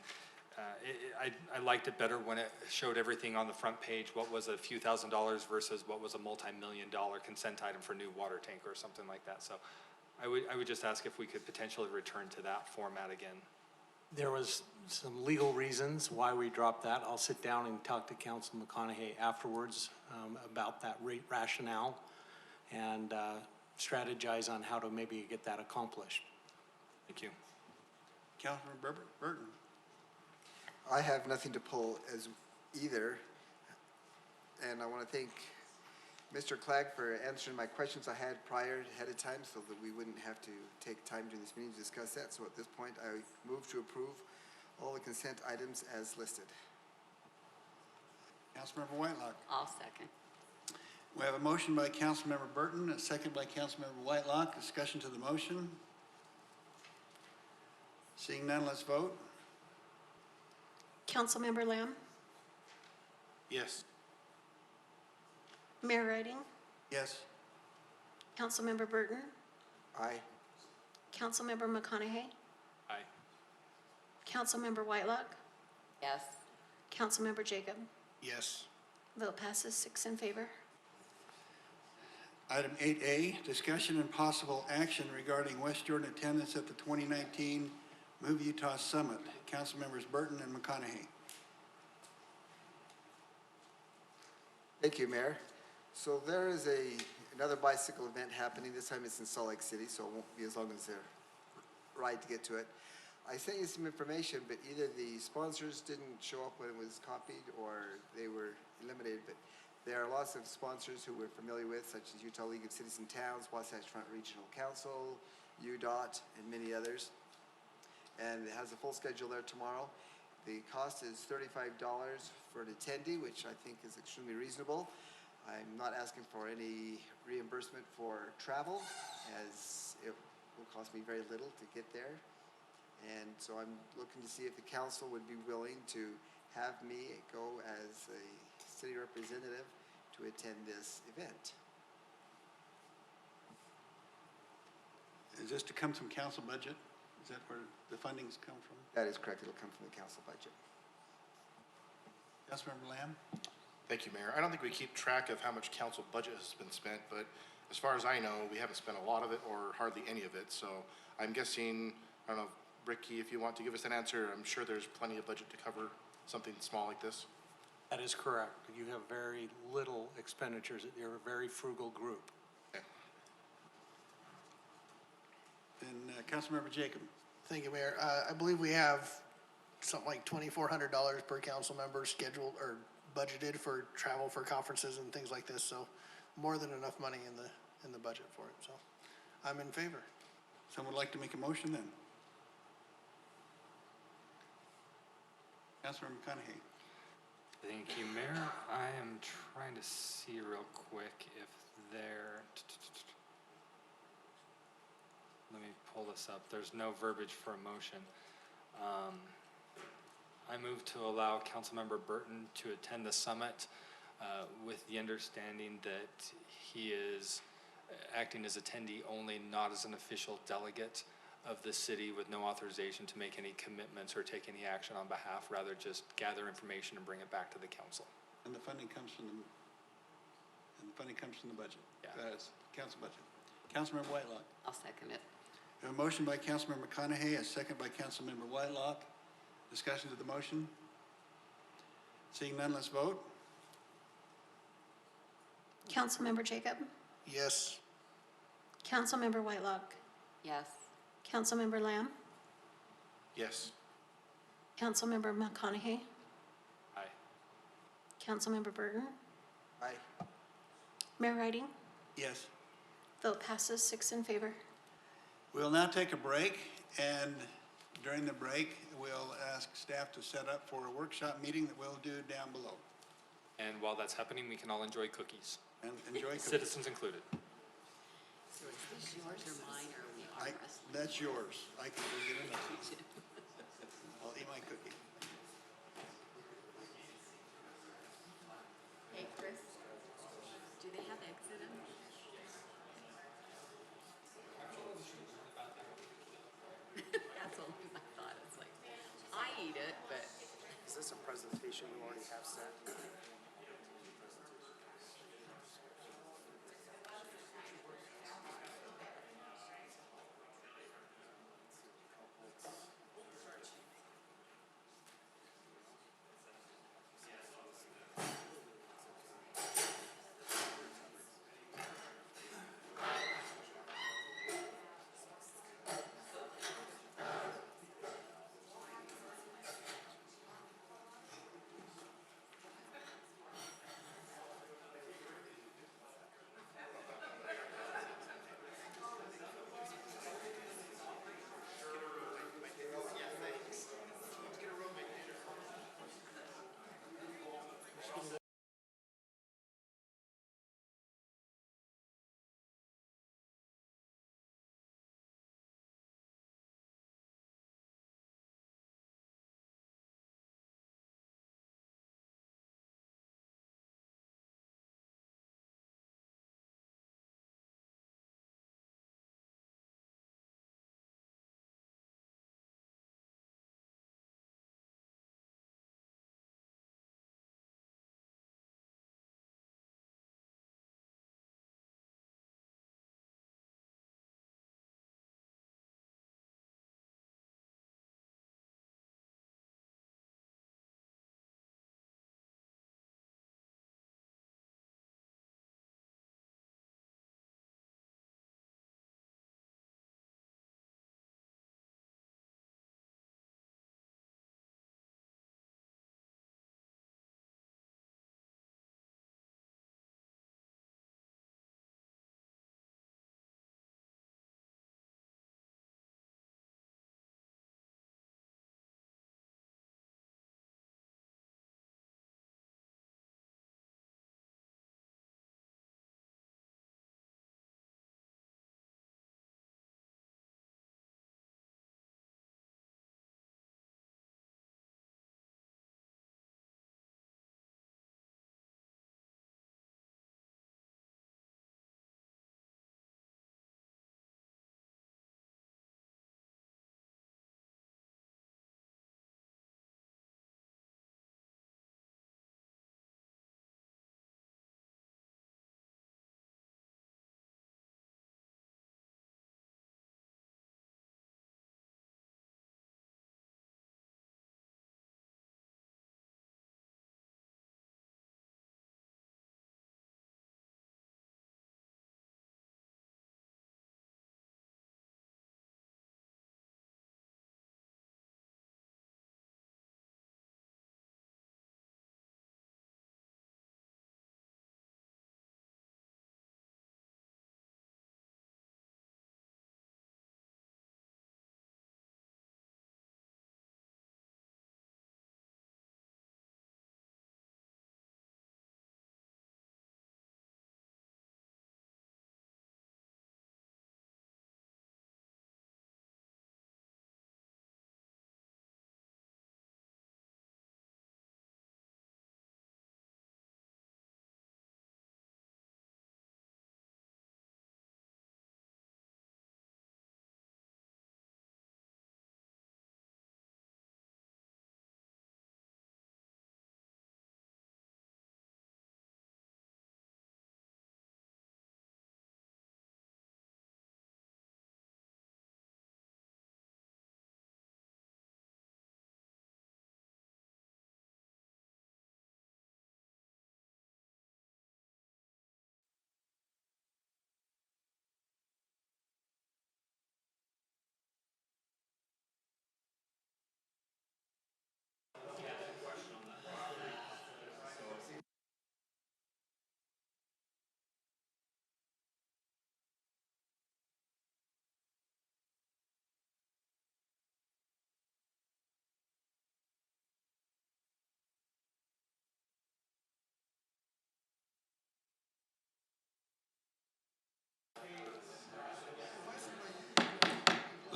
I liked it better when it showed everything on the front page, what was a few $1,000s versus what was a multi-million-dollar consent item for new water tank or something like that. So I would just ask if we could potentially return to that format again. There was some legal reasons why we dropped that. I'll sit down and talk to Council McConaughey afterwards about that rationale and strategize on how to maybe get that accomplished. Thank you. Councilmember Burton? I have nothing to pull as either. And I want to thank Mr. Clegg for answering my questions I had ahead of time so that we wouldn't have to take time during this meeting to discuss that. So at this point, I move to approve all the consent items as listed. Councilmember Whitelock? I'll second. We have a motion by Councilmember Burton, a second by Councilmember Whitelock. Discussion to the motion. Seeing none, let's vote. Councilmember Lamb, Yes. Mayor Riding, Yes. Councilmember Burton, Aye. Councilmember McConaughey, Aye. Councilmember Whitelock, Yes. Councilmember Jacob. Yes. Vote passes 6 in favor. Item 8A, discussion and possible action regarding West Jordan attendance at the 2019 Move Utah Summit. Council members Burton and McConaughey. Thank you, Mayor. So there is another bicycle event happening. This time it's in Salt Lake City, so it won't be as long as a ride to get to it. I sent you some information, but either the sponsors didn't show up when it was copied or they were eliminated, but there are lots of sponsors who we're familiar with, such as Utah League of Cities and Towns, Wasatch Front Regional Council, UDOT, and many others. And it has a full schedule there tomorrow. The cost is $35 for an attendee, which I think is extremely reasonable. I'm not asking for any reimbursement for travel, as it will cost me very little to get there. And so I'm looking to see if the council would be willing to have me go as a city representative to attend this event. Is this to come from council budget? Is that where the fundings come from? That is correct. It'll come from the council budget. Councilmember Lamb? Thank you, Mayor. I don't think we keep track of how much council budget has been spent, but as far as I know, we haven't spent a lot of it or hardly any of it. So I'm guessing, I don't know, Ricky, if you want to give us an answer, I'm sure there's plenty of budget to cover something small like this. That is correct. You have very little expenditures. You're a very frugal group. Okay. And Councilmember Jacob? Thank you, Mayor. I believe we have something like $2,400 per council member scheduled or budgeted for travel for conferences and things like this. So more than enough money in the budget for it. So I'm in favor. Someone would like to make a motion then? Councilmember McConaughey. Thank you, Mayor. I am trying to see real quick if there. Let me pull this up. There's no verbiage for a motion. I move to allow Councilmember Burton to attend the summit with the understanding that he is acting as attendee only, not as an official delegate of the city, with no authorization to make any commitments or take any action on behalf, rather just gather information and bring it back to the council. And the funding comes from the budget. Yeah. That's council budget. Councilmember Whitelock. I'll second it. We have a motion by Councilmember McConaughey, a second by Councilmember Whitelock. Discussion to the motion? Seeing none, let's vote. Councilmember Jacob, Yes. Councilmember Whitelock, Yes. Councilmember Lamb, Yes. Councilmember McConaughey, Aye. Councilmember Burton, Aye. Mayor Riding. Yes. Vote passes 6 in favor. We'll now take a break, and during the break, we'll ask staff to set up for a workshop meeting that we'll do down below. And while that's happening, we can all enjoy cookies, And enjoy cookies. citizens included. So is this yours or mine, or are we arm wrestling? That's yours. I can go get another. I'll eat my cookie. Hey, Chris, do they have eggs in them? That's only my thought. It's like, I eat it, but. Is this a presentation you already have set?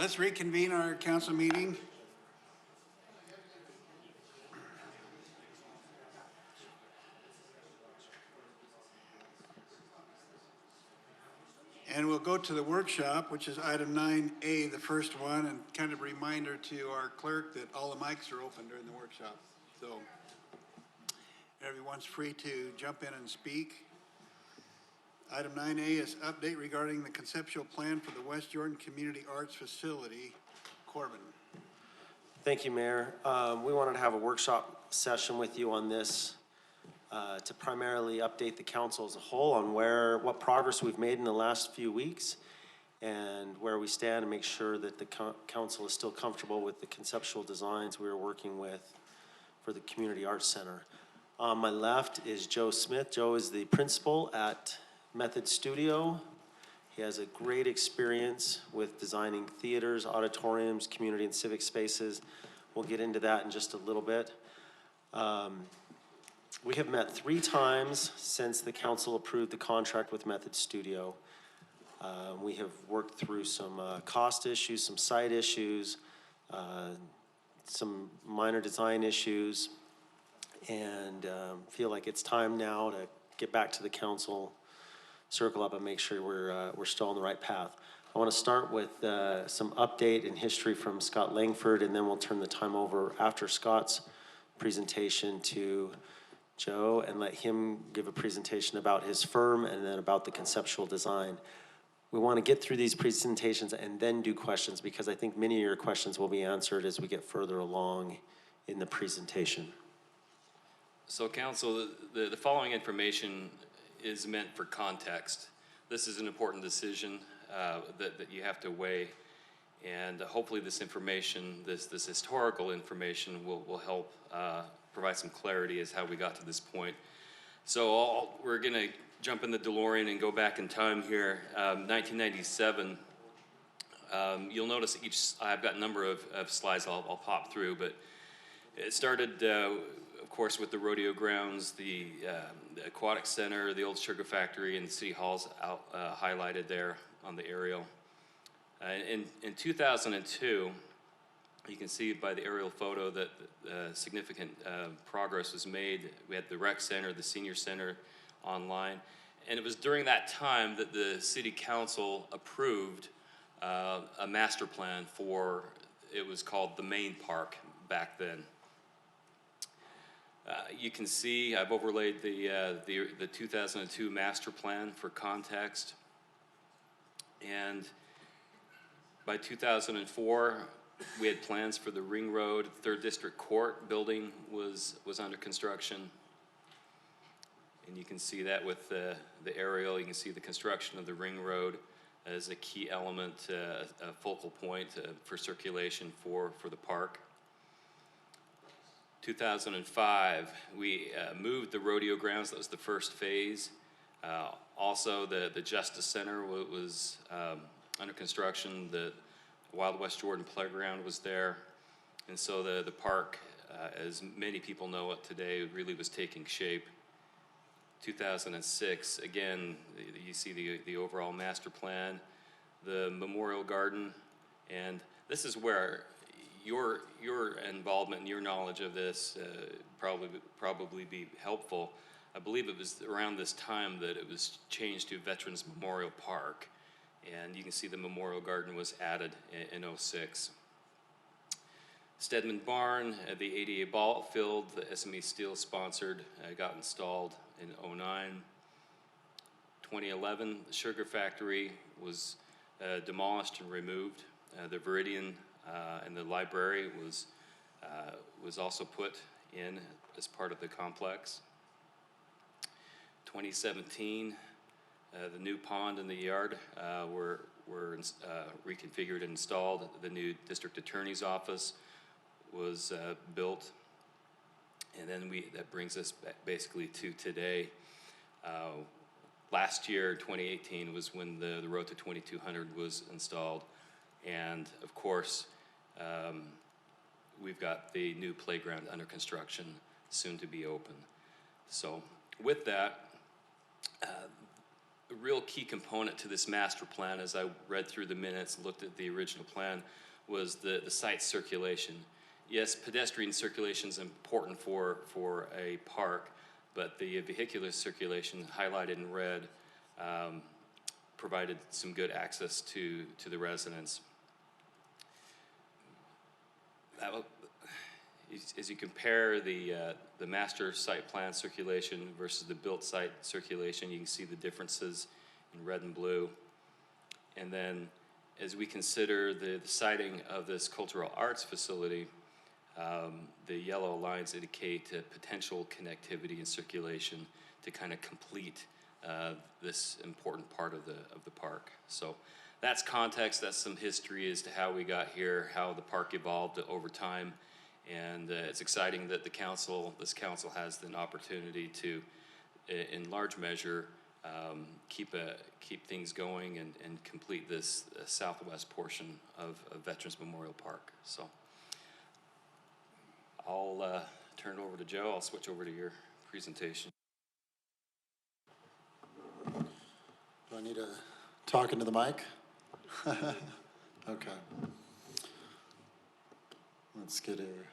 Let's reconvene our council meeting. And we'll go to the workshop, which is item 9A, the first one, and kind of a reminder to our clerk that all the mics are open during the workshop. So everyone's free to jump in and speak. Item 9A is update regarding the conceptual plan for the West Jordan Community Arts Facility. Corbin. Thank you, Mayor. We wanted to have a workshop session with you on this to primarily update the council as a whole on what progress we've made in the last few weeks and where we stand, and make sure that the council is still comfortable with the conceptual designs we were working with for the Community Arts Center. On my left is Joe Smith. Joe is the principal at Method Studio. He has a great experience with designing theaters, auditoriums, community and civic spaces. We'll get into that in just a little bit. We have met 3 times since the council approved the contract with Method Studio. We have worked through some cost issues, some site issues, some minor design issues, and feel like it's time now to get back to the council, circle up and make sure we're still on the right path. I want to start with some update and history from Scott Langford, and then we'll turn the time over after Scott's presentation to Joe and let him give a presentation about his firm and then about the conceptual design. We want to get through these presentations and then do questions, because I think many of your questions will be answered as we get further along in the presentation. So council, the following information is meant for context. This is an important decision that you have to weigh, and hopefully this information, this historical information will help provide some clarity as how we got to this point. So we're gonna jump in the DeLorean and go back in time here. 1997, you'll notice I've got a number of slides I'll pop through, but it started of course with the rodeo grounds, the aquatic center, the old sugar factory, and the city hall's out highlighted there on the aerial. In 2002, you can see by the aerial photo that significant progress was made. We had the rec center, the senior center online, and it was during that time that the city council approved a master plan for, it was called the main park back then. You can see I've overlaid the 2002 master plan for context, and by 2004 we had plans for the Ring Road 3rd District Court building was under construction, and you can see that with the aerial. You can see the construction of the Ring Road as a key element, a focal point for circulation for the park. 2005, we moved the rodeo grounds. That was the first phase. Also, the Justice Center was under construction. The Wild West Jordan Playground was there. And so the park, as many people know it today, really was taking shape. 2006, again, you see the overall master plan, the Memorial Garden, and this is where your involvement and your knowledge of this probably be helpful. I believe it was around this time that it was changed to Veterans Memorial Park, and you can see the Memorial Garden was added in 06. Stedman Barn, the ADA ball field, the SME Steel sponsored, got installed in 09. 2011, the sugar factory was demolished and removed. The Viridian and the library was also put in as part of the complex. 2017, the new pond in the yard were reconfigured and installed. The new district attorney's office was built, and then that brings us basically to today. Last year, 2018, was when the road to 2200 was installed, and of course, we've got the new playground under construction, soon to be open. So with that, a real key component to this master plan, as I read through the minutes and looked at the original plan, was the site circulation. Yes, pedestrian circulation is important for a park, but the vehicular circulation highlighted in red provided some good access to the residents. As you compare the master site plan circulation versus the built site circulation, you can see the differences in red and blue. And then as we consider the siting of this cultural arts facility, the yellow lines indicate potential connectivity and circulation to kind of complete this important part of the park. So that's context, that's some history as to how we got here, how the park evolved over time. And it's exciting that this council has an opportunity to, in large measure, keep things going and complete this southwest portion of Veterans Memorial Park. So I'll turn it over to Joe. I'll switch over to your presentation. Do I need to talk into the mic? Okay. Let's get it.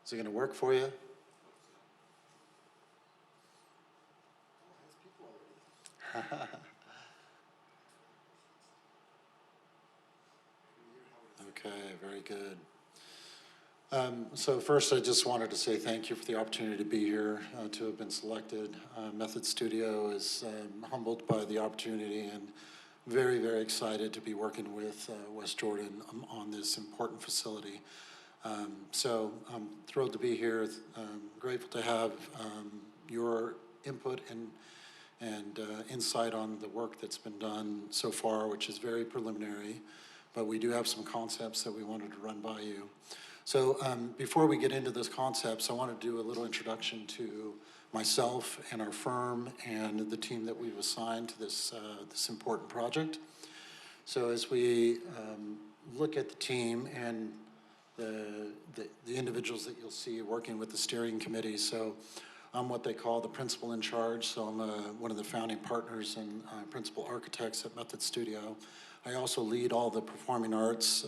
Is it going to work for you? Okay, very good. So first, I just wanted to say thank you for the opportunity to be here, to have been selected. Method Studio is humbled by the opportunity and very, very excited to be working with West Jordan on this important facility. So I'm thrilled to be here, grateful to have your input and insight on the work that's been done so far, which is very preliminary, but we do have some concepts that we wanted to run by you. So before we get into those concepts, I want to do a little introduction to myself and our firm and the team that we've assigned to this important project. So as we look at the team and the individuals that you'll see working with the steering committee, so I'm what they call the principal in charge, so I'm one of the founding partners and principal architects at Method Studio. I also lead all the performing arts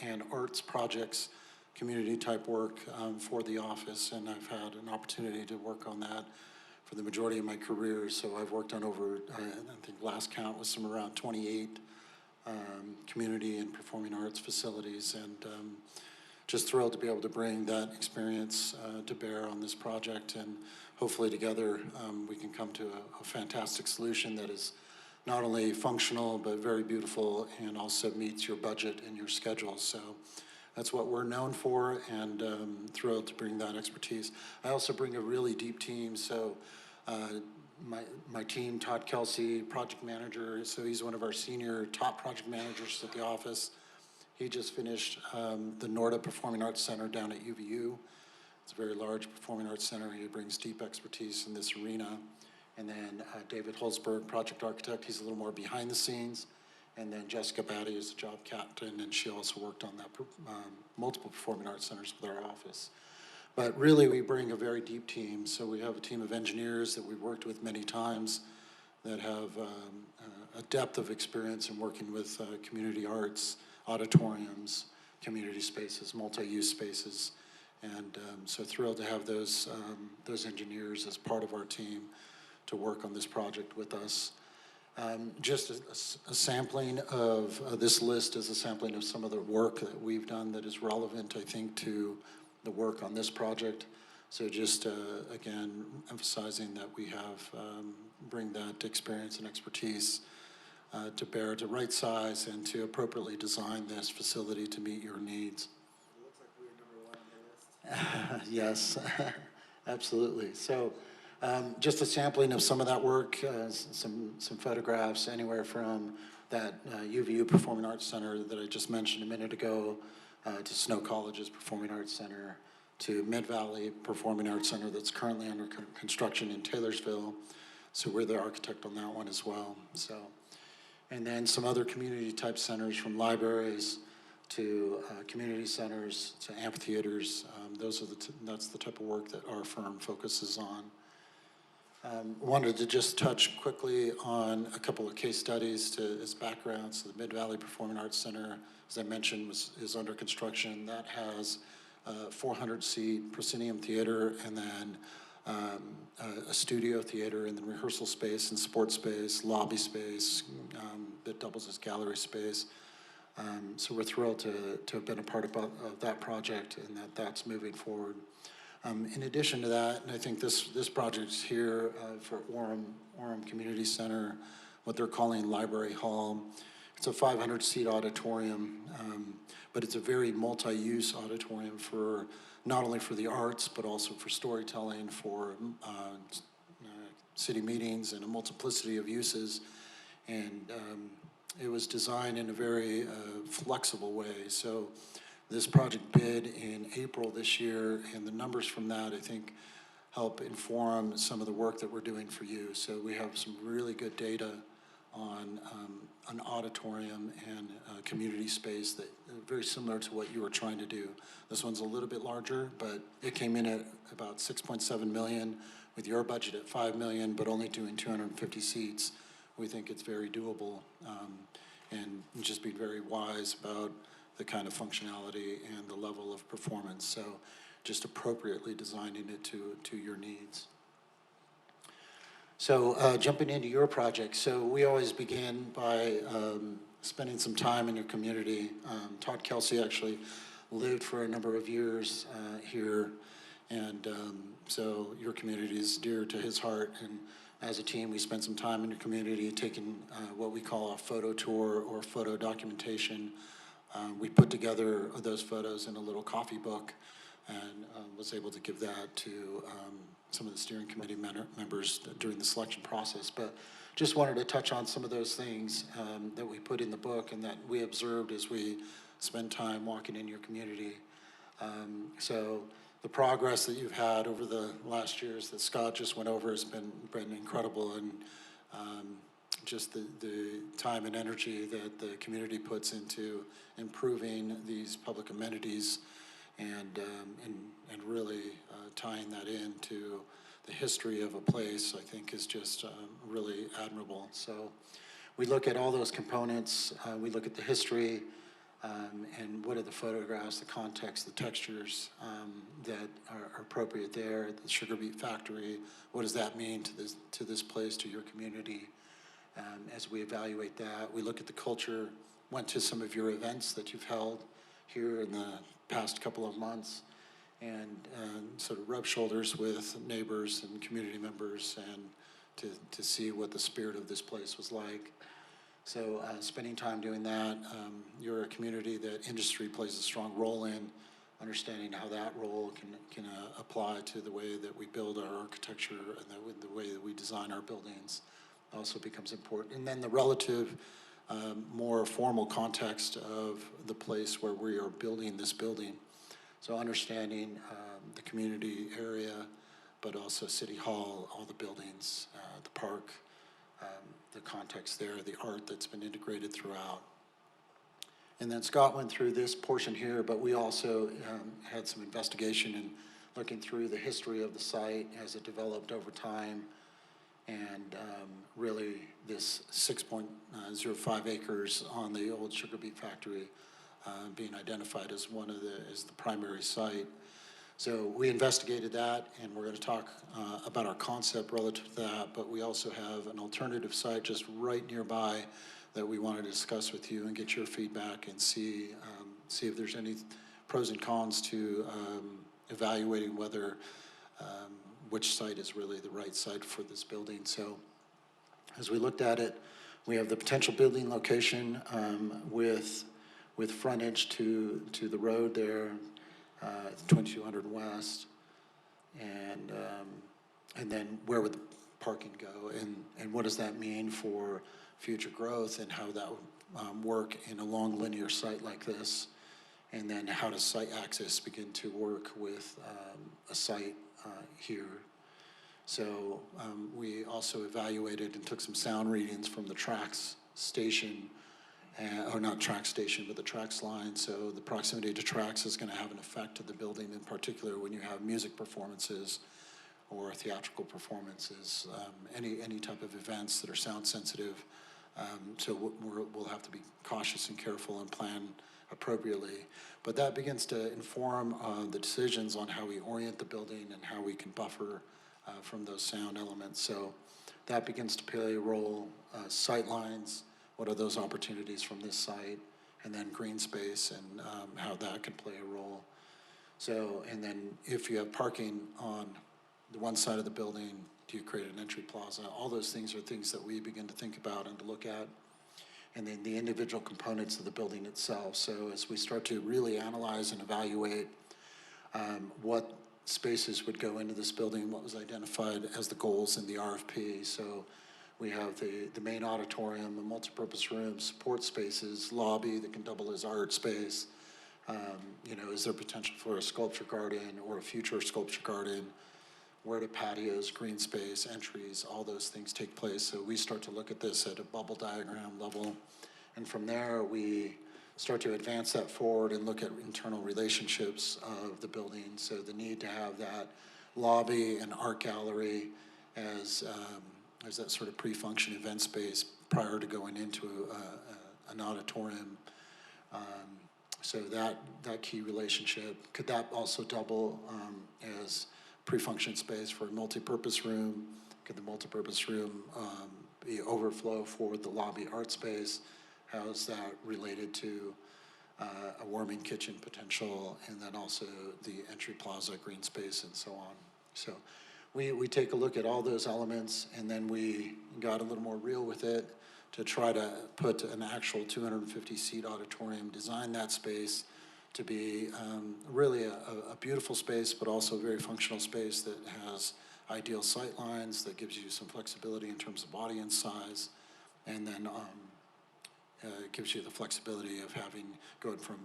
and arts projects, community type work for the office, and I've had an opportunity to work on that for the majority of my career. So I've worked on over, I think last count was some around 28 community and performing arts facilities, and just thrilled to be able to bring that experience to bear on this project, and hopefully together we can come to a fantastic solution that is not only functional but very beautiful and also meets your budget and your schedule. So that's what we're known for, and thrilled to bring that expertise. I also bring a really deep team. So my team, Todd Kelsey, project manager, so he's one of our senior top project managers at the office. He just finished the NORDA Performing Arts Center down at UVU. It's a very large performing arts center. He brings deep expertise in this arena. And then David Holzberg, project architect, he's a little more behind the scenes. And then Jessica Batty is the job captain, and she also worked on that multiple performing arts centers with our office. But really, we bring a very deep team. So we have a team of engineers that we've worked with many times that have a depth of experience in working with community arts, auditoriums, community spaces, multi-use spaces. And so thrilled to have those engineers as part of our team to work on this project with us. Just a sampling of this list is a sampling of some of the work that we've done that is relevant, I think, to the work on this project. So just, again, emphasizing that we have, bring that experience and expertise to bear, to right size and to appropriately design this facility to meet your needs. It looks like we're number 1 on the list. Yes, absolutely. So just a sampling of some of that work, some photographs, anywhere from that UVU Performing Arts Center that I just mentioned a minute ago, to Snow College's Performing Arts Center, to Mid-Valley Performing Arts Center that's currently under construction in Taylorsville. So we're the architect on that one as well. So, and then some other community type centers, from libraries to community centers to amphitheaters. Those are that's the type of work that our firm focuses on. Wanted to just touch quickly on a couple of case studies as background. So the Mid-Valley Performing Arts Center, as I mentioned, is under construction. That has a 400-seat proscenium theater and then a studio theater and then rehearsal space and sports space, lobby space that doubles as gallery space. So we're thrilled to have been a part of that project and that's moving forward. In addition to that, and I think this project's here for Orem Community Center, what they're calling Library Hall. It's a 500-seat auditorium, but it's a very multi-use auditorium for not only for the arts, but also for storytelling, for city meetings, and a multiplicity of uses. And it was designed in a very flexible way. So this project bid in April this year, and the numbers from that, I think, help inform some of the work that we're doing for you. So we have some really good data on an auditorium and community space that very similar to what you were trying to do. This one's a little bit larger, but it came in at about 6.7 million with your budget at 5 million, but only doing 250 seats. We think it's very doable, and just be very wise about the kind of functionality and the level of performance. So just appropriately designing it to your needs. So jumping into your project, so we always begin by spending some time in your community. Todd Kelsey actually lived for a number of years here, and so your community is dear to his heart. And as a team, we spent some time in your community taking what we call a photo tour or photo documentation. We put together those photos in a little coffee book and was able to give that to some of the steering committee members during the selection process. But just wanted to touch on some of those things that we put in the book and that we observed as we spend time walking in your community. So the progress that you've had over the last years that Scott just went over has been incredible, and just the time and energy that the community puts into improving these public amenities and really tying that into the history of a place, I think is just really admirable. So we look at all those components, we look at the history, and what are the photographs, the context, the textures that are appropriate there at the Sugar Beet Factory. What does that mean to this place, to your community? As we evaluate that, we look at the culture, went to some of your events that you've held here in the past couple of months, and sort of rub shoulders with neighbors and community members and to see what the spirit of this place was like. So spending time doing that, you're a community that industry plays a strong role in, understanding how that role can apply to the way that we build our architecture and the way that we design our buildings also becomes important. And then the relative, more formal context of the place where we are building this building. So understanding the community area, but also City Hall, all the buildings, the park, the context there, the art that's been integrated throughout. And then Scott went through this portion here, but we also had some investigation in looking through the history of the site as it developed over time, and really this 6.05 acres on the old Sugar Beet Factory being identified as as the primary site. So we investigated that, and we're going to talk about our concept relative to that, but we also have an alternative site just right nearby that we want to discuss with you and get your feedback and see if there's any pros and cons to evaluating whether which site is really the right site for this building. So as we looked at it, we have the potential building location with frontage to the road there, 2200 West, and then where would the parking go, and what does that mean for future growth, and how that would work in a long linear site like this, and then how does site access begin to work with a site here. So we also evaluated and took some sound readings from the TRAX station, or not TRAX station, but the TRAX line. So the proximity to TRAX is going to have an effect to the building, in particular when you have music performances or theatrical performances, any type of events that are sound sensitive. So we'll have to be cautious and careful and plan appropriately. But that begins to inform the decisions on how we orient the building and how we can buffer from those sound elements. So that begins to play a role. Sight lines, what are those opportunities from this site? And then green space and how that can play a role. So, and then if you have parking on the one side of the building, do you create an entry plaza? All those things are things that we begin to think about and to look at. And then the individual components of the building itself. So as we start to really analyze and evaluate what spaces would go into this building, what was identified as the goals in the RFP. So we have the main auditorium, a multipurpose room, support spaces, lobby that can double as art space. You know, is there potential for a sculpture garden or a future sculpture garden? Where do patios, green space, entries, all those things take place? So we start to look at this at a bubble diagram level. And from there, we start to advance that forward and look at internal relationships of the building. So the need to have that lobby and art gallery as that sort of pre-function event space prior to going into an auditorium. So that key relationship, could that also double as pre-function space for a multi-purpose room? Could the multi-purpose room be overflow for the lobby art space? How is that related to a warming kitchen potential, and then also the entry plaza, green space, and so on? So we take a look at all those elements, and then we got a little more real with it to try to put an actual 250-seat auditorium, design that space to be really a beautiful space, but also a very functional space that has ideal sight lines, that gives you some flexibility in terms of audience size, and then gives you the flexibility of going from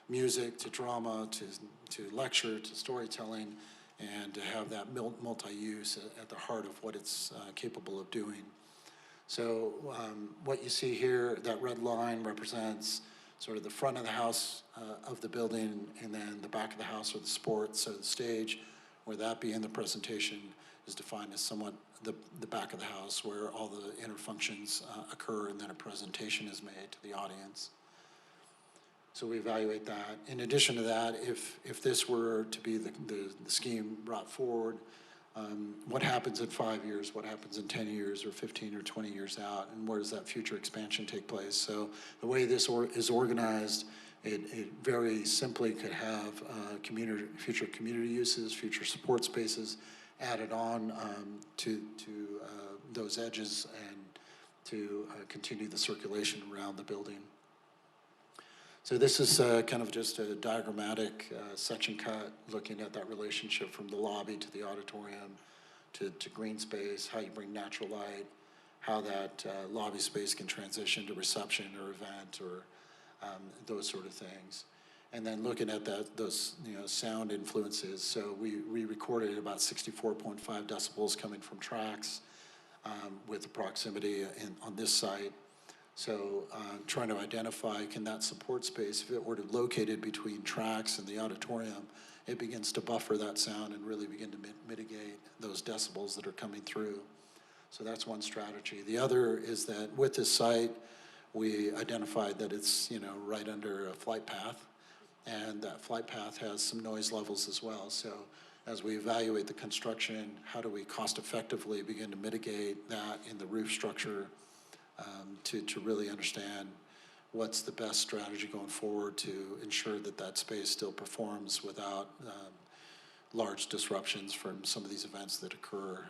music to drama to lecture to storytelling, and to have that multi-use at the heart of what it's capable of doing. So what you see here, that red line represents sort of the front of the house of the building, and then the back of the house or the sports, so the stage, where that be in the presentation, is defined as somewhat the back of the house where all the inner functions occur, and then a presentation is made to the audience. So we evaluate that. In addition to that, if this were to be the scheme brought forward, what happens in 5 years, what happens in 10 years or 15 or 20 years out, and where does that future expansion take place? So the way this is organized, it very simply could have future community uses, future support spaces added on to those edges, and to continue the circulation around the building. So this is kind of just a diagrammatic section cut looking at that relationship from the lobby to the auditorium to green space, how you bring natural light, how that lobby space can transition to reception or event or those sort of things. And then looking at those sound influences. So we recorded about 64.5 decibels coming from tracks with the proximity on this site. So trying to identify, can that support space, if it were to located between tracks and the auditorium, it begins to buffer that sound and really begin to mitigate those decibels that are coming through. So that's one strategy. The other is that with this site, we identified that it's right under a flight path, and that flight path has some noise levels as well. So as we evaluate the construction, how do we cost effectively begin to mitigate that in the roof structure, to really understand what's the best strategy going forward to ensure that that space still performs without large disruptions from some of these events that occur,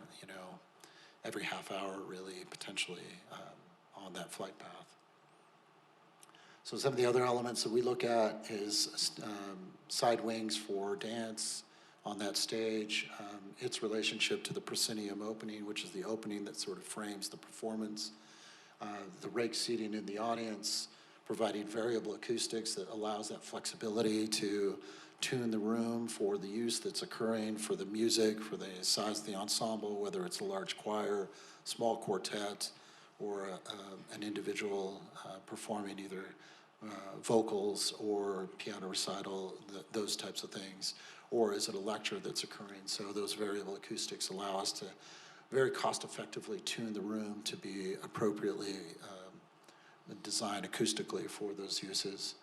every half hour, really, potentially, on that flight path. So some of the other elements that we look at is side wings for dance on that stage, its relationship to the proscenium opening, which is the opening that sort of frames the performance. The rake seating in the audience, providing variable acoustics that allows that flexibility to tune the room for the use that's occurring, for the music, for the size of the ensemble, whether it's a large choir, small quartet, or an individual performing either vocals or piano recital, those types of things, or is it a lecture that's occurring? So those variable acoustics allow us to very cost-effectively tune the room to be appropriately designed acoustically for those uses.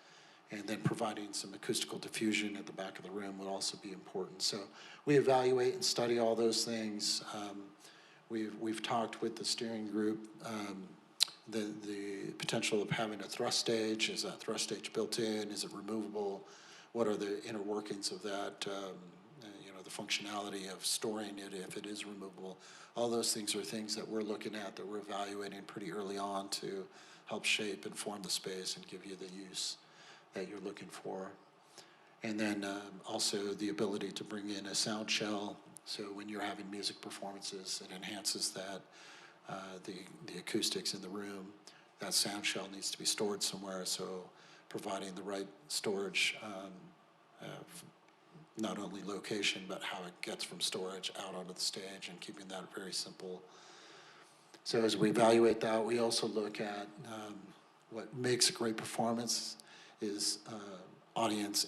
And then providing some acoustical diffusion at the back of the room would also be important. So we evaluate and study all those things. We've talked with the steering group, the potential of having a thrust stage. Is that thrust stage built in? Is it removable? What are the inner workings of that? The functionality of storing it if it is removable. All those things are things that we're looking at, that we're evaluating pretty early on to help shape and form the space and give you the use that you're looking for. And then also the ability to bring in a sound shell. So when you're having music performances, it enhances that, the acoustics in the room. That sound shell needs to be stored somewhere, so providing the right storage, not only location, but how it gets from storage out onto the stage, and keeping that very simple. So as we evaluate that, we also look at what makes a great performance is audience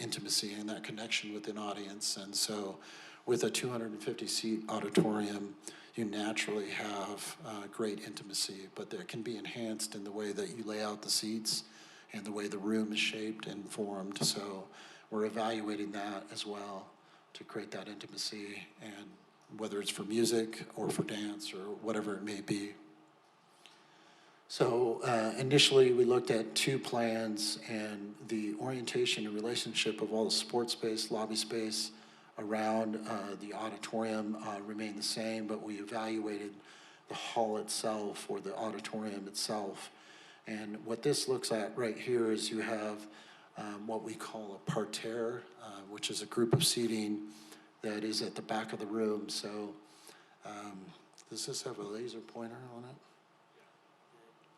intimacy and that connection with an audience. And so with a 250-seat auditorium, you naturally have great intimacy, but that can be enhanced in the way that you lay out the seats and the way the room is shaped and formed. So we're evaluating that as well to create that intimacy, and whether it's for music or for dance or whatever it may be. So initially we looked at 2 plans, and the orientation and relationship of all the sports space, lobby space around the auditorium remained the same, but we evaluated the hall itself or the auditorium itself. And what this looks at right here is you have what we call a parterre, which is a group of seating that is at the back of the room. So does this have a laser pointer on it?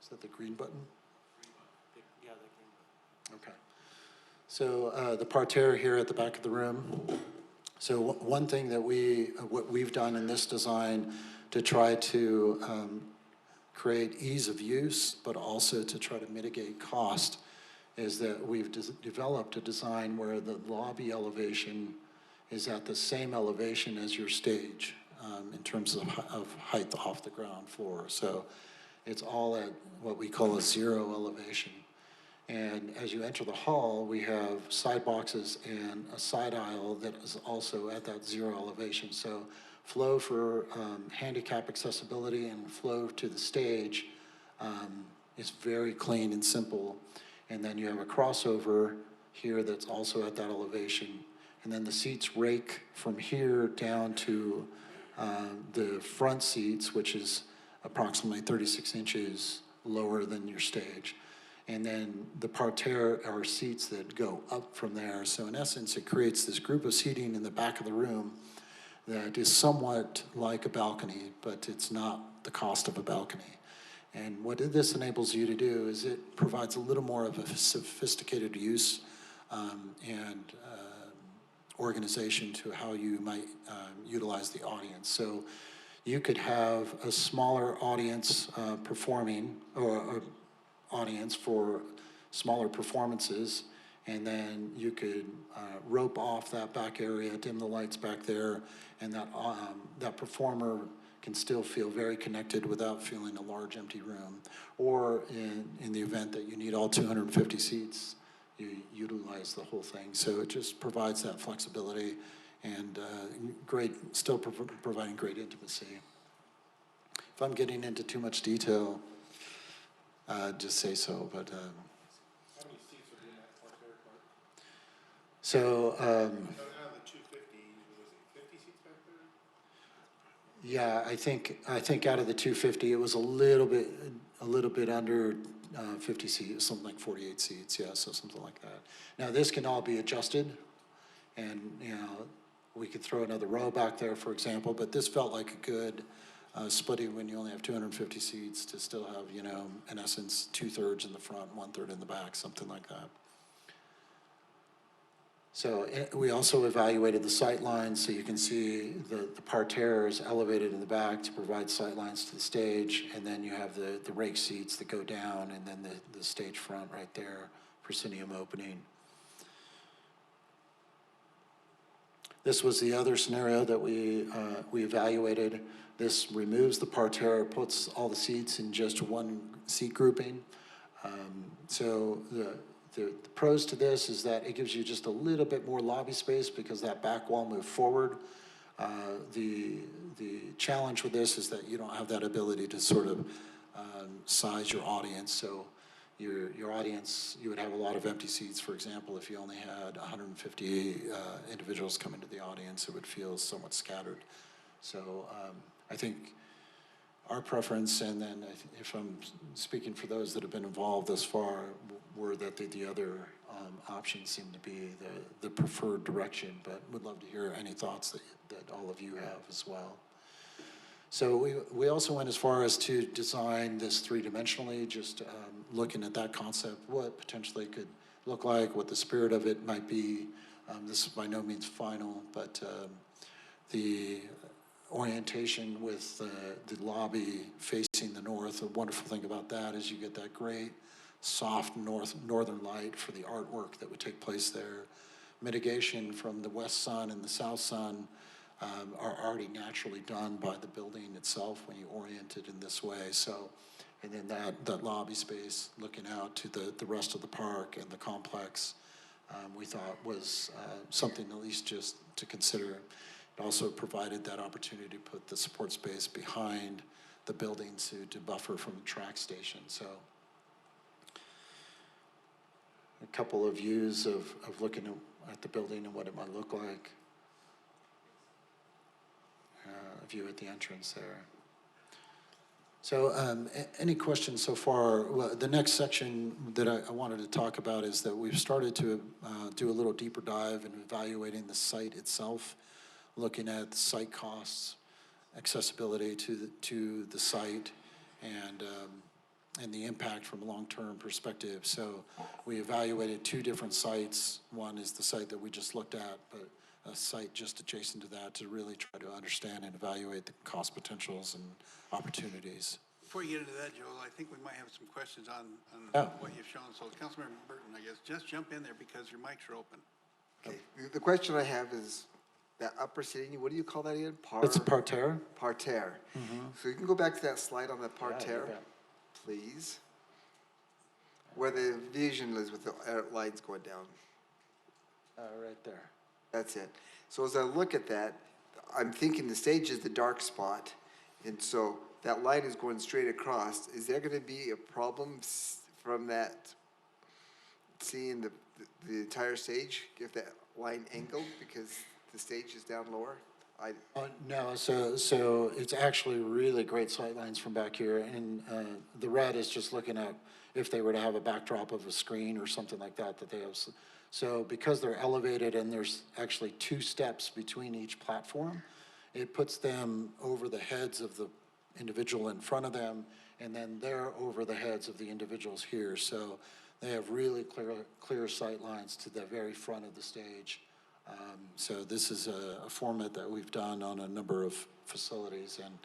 Is that the green button? Yeah, the green button. Okay. So the parterre here at the back of the room. So one thing that what we've done in this design to try to create ease of use, but also to try to mitigate cost, is that we've developed a design where the lobby elevation is at the same elevation as your stage in terms of height off the ground floor. So it's all at what we call a 0 elevation. And as you enter the hall, we have side boxes and a side aisle that is also at that 0 elevation. So flow for handicap accessibility and flow to the stage is very clean and simple. And then you have a crossover here that's also at that elevation. And then the seats rake from here down to the front seats, which is approximately 36 inches lower than your stage. And then the parterre are seats that go up from there. So in essence, it creates this group of seating in the back of the room that is somewhat like a balcony, but it's not the cost of a balcony. And what this enables you to do is it provides a little more of a sophisticated use and organization to how you might utilize the audience. So you could have a smaller audience performing, or audience for smaller performances, and then you could rope off that back area, dim the lights back there, and that performer can still feel very connected without feeling a large empty room. Or in the event that you need all 250 seats, you utilize the whole thing. So it just provides that flexibility and still providing great intimacy. If I'm getting into too much detail, just say so, but. How many seats are in that parterre part? So. Out of the 250, was it 50 seats back there? Yeah, I think out of the 250, it was a little bit under 50 seats, something like 48 seats, yeah, so something like that. Now this can all be adjusted, and we could throw another row back there, for example, but this felt like a good splitting when you only have 250 seats to still have, in essence, 2/3 in the front, 1/3 in the back, something like that. So we also evaluated the sight lines, so you can see the parterre is elevated in the back to provide sight lines to the stage, and then you have the rake seats that go down, and then the stage front right there, proscenium opening. This was the other scenario that we evaluated. This removes the parterre, puts all the seats in just one seat grouping. So the pros to this is that it gives you just a little bit more lobby space because that back wall moved forward. The challenge with this is that you don't have that ability to sort of size your audience. So your audience, you would have a lot of empty seats, for example. If you only had 150 individuals come into the audience, it would feel somewhat scattered. So I think our preference, and then if I'm speaking for those that have been involved thus far, were that the other options seem to be the preferred direction, but would love to hear any thoughts that all of you have as well. So we also went as far as to design this three-dimensionally, just looking at that concept, what potentially could look like, what the spirit of it might be. This is by no means final, but the orientation with the lobby facing the north, a wonderful thing about that is you get that great soft northern light for the artwork that would take place there. Mitigation from the west sun and the south sun are already naturally done by the building itself when you orient it in this way. So, and then that lobby space looking out to the rest of the park and the complex, we thought was something at least just to consider. It also provided that opportunity to put the support space behind the building to buffer from the track station. So a couple of views of looking at the building and what it might look like. A view at the entrance there. So any questions so far? Well, the next section that I wanted to talk about is that we've started to do a little deeper dive in evaluating the site itself, looking at the site costs, accessibility to the site, and the impact from a long-term perspective. So we evaluated two different sites. One is the site that we just looked at, but a site just adjacent to that to really try to understand and evaluate the cost potentials and opportunities. Before you get into that, Joel, I think we might have some questions on what you've shown. So Councilmember Burton, I guess, just jump in there because your mics are open. Okay, the question I have is that upper seating, what do you call that again? It's a parterre. Parterre. Mm-hmm. So you can go back to that slide on the parterre, please. Where the vision is with the lines going down. Right there. That's it. So as I look at that, I'm thinking the stage is the dark spot. And so that line is going straight across. Is there going to be a problem from that, seeing the entire stage, if that line angled because the stage is down lower? No, so it's actually really great sight lines from back here, and the red is just looking at if they were to have a backdrop of a screen or something like that they have. So because they're elevated and there's actually two steps between each platform, it puts them over the heads of the individual in front of them, and then they're over the heads of the individuals here. So they have really clear sight lines to the very front of the stage. So this is a format that we've done on a number of facilities, and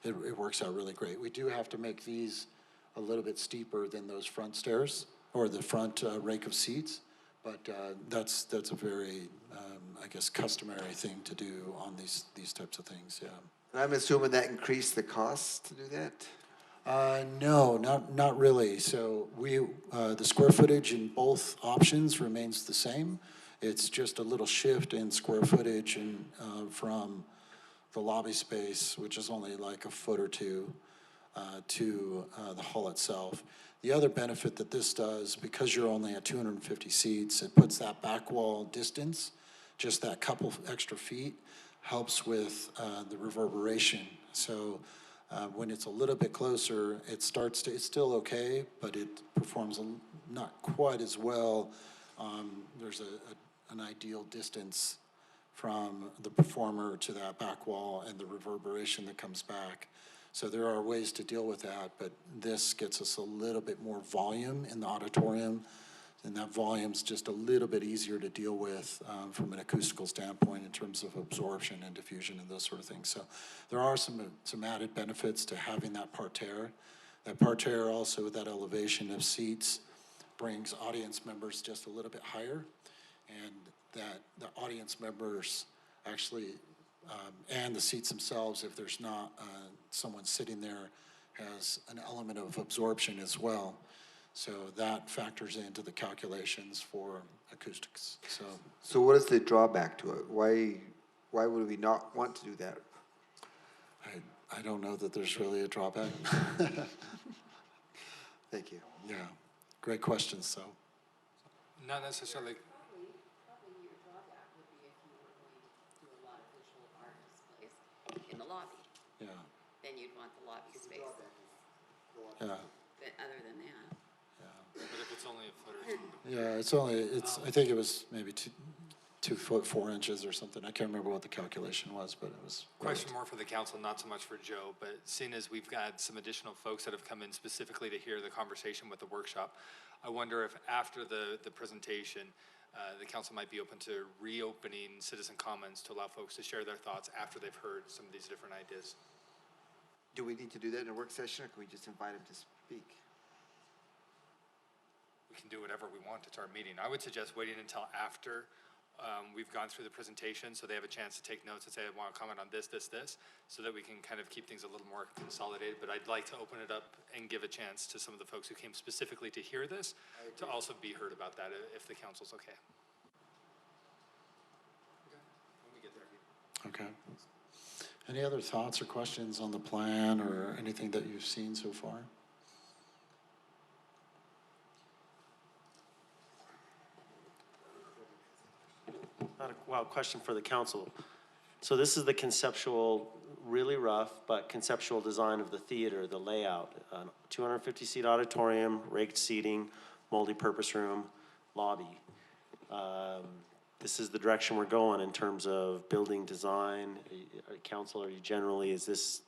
it works out really great. We do have to make these a little bit steeper than those front stairs or the front rake of seats, but that's a very, I guess, customary thing to do on these types of things, yeah. And I'm assuming that increased the cost to do that? No, not really. So the square footage in both options remains the same. It's just a little shift in square footage and from the lobby space, which is only like a foot or two, to the hall itself. The other benefit that this does, because you're only at 250 seats, it puts that back wall distance, just that couple extra feet, helps with the reverberation. So when it's a little bit closer, it's still okay, but it performs not quite as well. There's an ideal distance from the performer to that back wall and the reverberation that comes back. So there are ways to deal with that, but this gets us a little bit more volume in the auditorium, and that volume's just a little bit easier to deal with from an acoustical standpoint in terms of absorption and diffusion and those sort of things. So there are some added benefits to having that parterre. That parterre also, with that elevation of seats, brings audience members just a little bit higher, and that the audience members actually, and the seats themselves, if there's not someone sitting there, has an element of absorption as well. So that factors into the calculations for acoustics, so. So what is the drawback to it? Why would we not want to do that? I don't know that there's really a drawback. Thank you. Yeah, great question, so. Not necessarily. Probably your drawback would be if you were going to do a lot of visual art displays in the lobby. Yeah, Then you'd want the lobby space. yeah, But other than that. But if it's only a foot or two. yeah, I think it was maybe 2 foot 4 inches or something. I can't remember what the calculation was, but it was. Question more for the council, not so much for Joe, but seeing as we've got some additional folks that have come in specifically to hear the conversation with the workshop, I wonder if after the presentation, the council might be open to reopening citizen comments to allow folks to share their thoughts after they've heard some of these different ideas. Do we need to do that in a work session, or can we just invite them to speak? We can do whatever we want. It's our meeting. I would suggest waiting until after we've gone through the presentation, so they have a chance to take notes and say, I want to comment on this, so that we can kind of keep things a little more consolidated. But I'd like to open it up and give a chance to some of the folks who came specifically to hear this to also be heard about that, if the council's okay. When we get there. Okay. Any other thoughts or questions on the plan or anything that you've seen so far? Well, question for the council. So this is the conceptual, really rough, but conceptual design of the theater, the layout. 250-seat auditorium, raked seating, multi-purpose room, lobby. This is the direction we're going in terms of building design. Council, are you generally, is this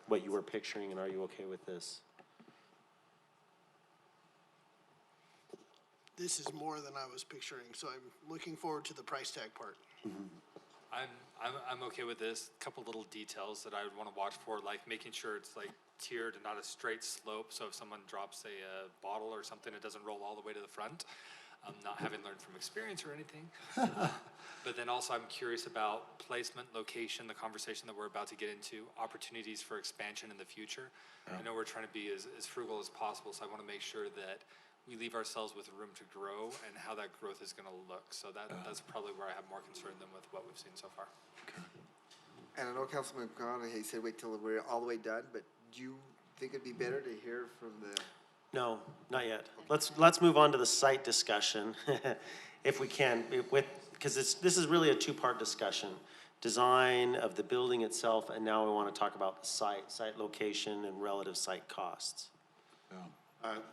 what you were picturing, and are you okay with this? This is more than I was picturing, so I'm looking forward to the price tag part. I'm okay with this. Couple little details that I would want to watch for, like making sure it's like tiered and not a straight slope. So if someone drops a bottle or something, it doesn't roll all the way to the front. Not having learned from experience or anything. But then also I'm curious about placement, location, the conversation that we're about to get into, opportunities for expansion in the future. I know we're trying to be as frugal as possible, so I want to make sure that we leave ourselves with room to grow and how that growth is going to look. So that's probably where I have more concern than with what we've seen so far. And I know Councilman McConaughey said wait till we're all the way done, but do you think it'd be better to hear from the? No, not yet. Let's move on to the site discussion, if we can, because this is really a two-part discussion. Design of the building itself, and now we want to talk about the site location and relative site costs.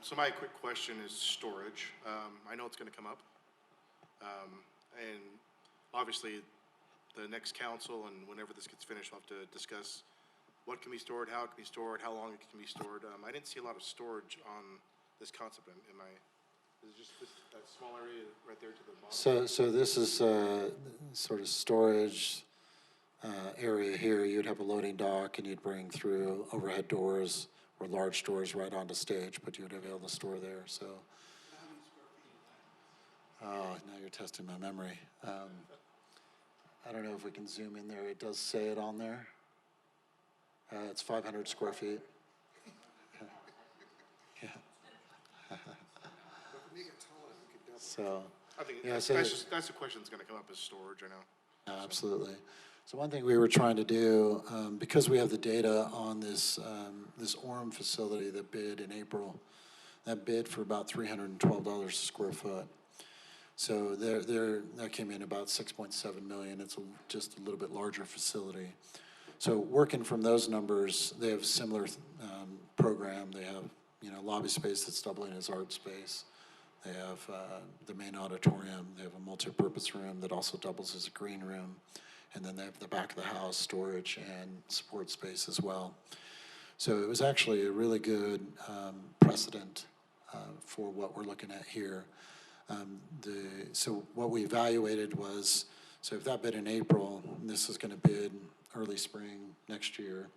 So my quick question is storage. I know it's going to come up. And obviously, the next council and whenever this gets finished, we'll have to discuss what can be stored, how it can be stored, how long it can be stored. I didn't see a lot of storage on this concept. Is it just that small area right there to the bottom? So this is sort of storage area here. You'd have a loading dock and you'd bring through overhead doors or large doors right onto stage, but you would be able to store there, so. Oh, now you're testing my memory. I don't know if we can zoom in there. It does say it on there. It's 500 square feet. Yeah. So, I think yeah, that's the question that's going to come up is storage, I know. absolutely. So one thing we were trying to do, because we have the data on this this Orem facility that bid in April, that bid for about $312 a square foot. So that came in about 6.7 million. It's just a little bit larger facility. So working from those numbers, they have a similar program. They have lobby space that's doubling as art space. They have the main auditorium. They have a multi-purpose room that also doubles as a green room. And then they have the back of the house storage and support space as well. So it was actually a really good precedent for what we're looking at here. So what we evaluated was, so if that bid in April, this is going to bid early spring next year,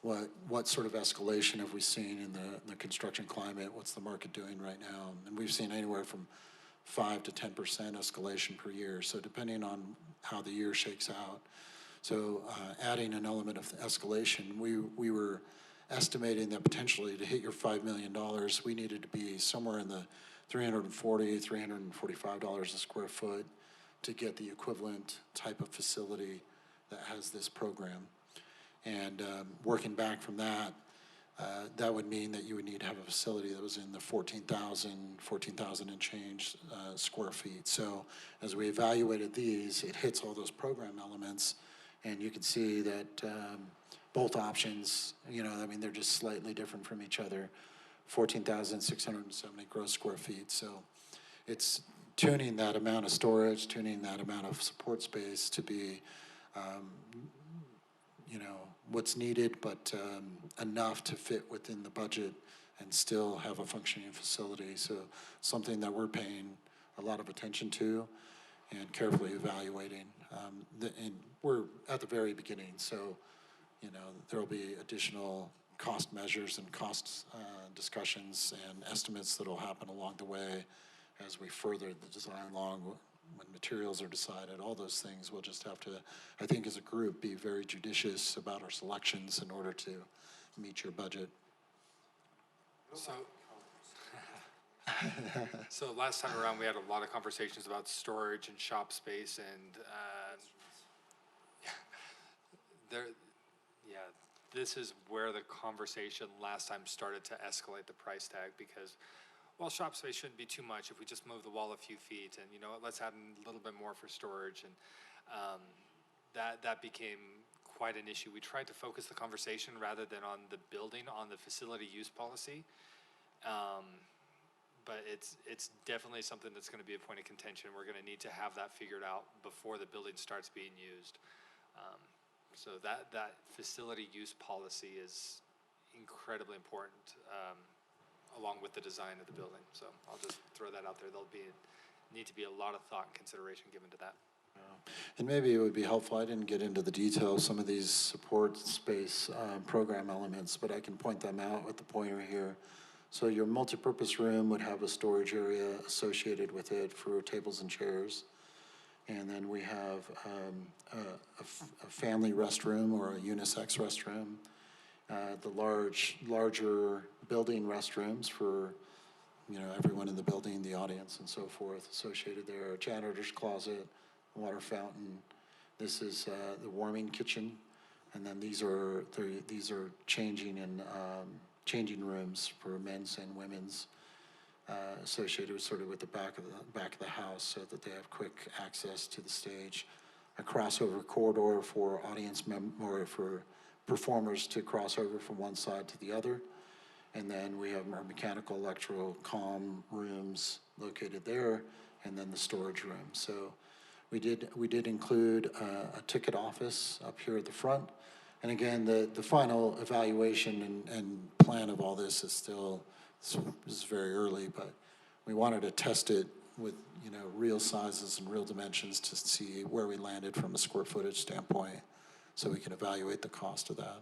what sort of escalation have we seen in the construction climate? What's the market doing right now? And we've seen anywhere from 5 to 10% escalation per year. So depending on how the year shakes out. So adding an element of escalation, we were estimating that potentially to hit your $5 million, we needed to be somewhere in the $340, $345 a square foot to get the equivalent type of facility that has this program. And working back from that, that would mean that you would need to have a facility that was in the 14,000 and change square feet. So as we evaluated these, it hits all those program elements, and you can see that both options, you know, I mean, they're just slightly different from each other. 14,670 gross square feet. So it's tuning that amount of storage, tuning that amount of support space to be, you know, what's needed, but enough to fit within the budget and still have a functioning facility. So something that we're paying a lot of attention to and carefully evaluating. And we're at the very beginning, so you know there will be additional cost measures and cost discussions and estimates that will happen along the way as we further the design along when materials are decided. All those things we'll just have to, I think as a group, be very judicious about our selections in order to meet your budget. So, so last time around, we had a lot of conversations about storage and shop space, and this is where the conversation last time started to escalate the price tag, because, well, shop space shouldn't be too much if we just move the wall a few feet, and you know what, let's add a little bit more for storage, and that became quite an issue. We tried to focus the conversation rather than on the building, on the facility use policy. But it's definitely something that's going to be a point of contention. We're going to need to have that figured out before the building starts being used. So that facility use policy is incredibly important, along with the design of the building. So I'll just throw that out there. Need to be a lot of thought and consideration given to that. And maybe it would be helpful, I didn't get into the detail of some of these support space program elements, but I can point them out with the pointer here. So your multipurpose room would have a storage area associated with it for tables and chairs. And then we have a family restroom or a unisex restroom. The larger building restrooms for, you know, everyone in the building, the audience and so forth associated there. A janitor's closet, water fountain. This is the warming kitchen. And then these are changing and changing rooms for men's and women's, associated with sort of with the back of the house, so that they have quick access to the stage. A crossover corridor for or for performers to cross over from one side to the other. And then we have our mechanical, electrical, comm rooms located there, and then the storage room. So we did include a ticket office up here at the front. And again, the final evaluation and plan of all this is still, this is very early, but we wanted to test it with, you know, real sizes and real dimensions to see where we landed from a square footage standpoint, so we can evaluate the cost of that.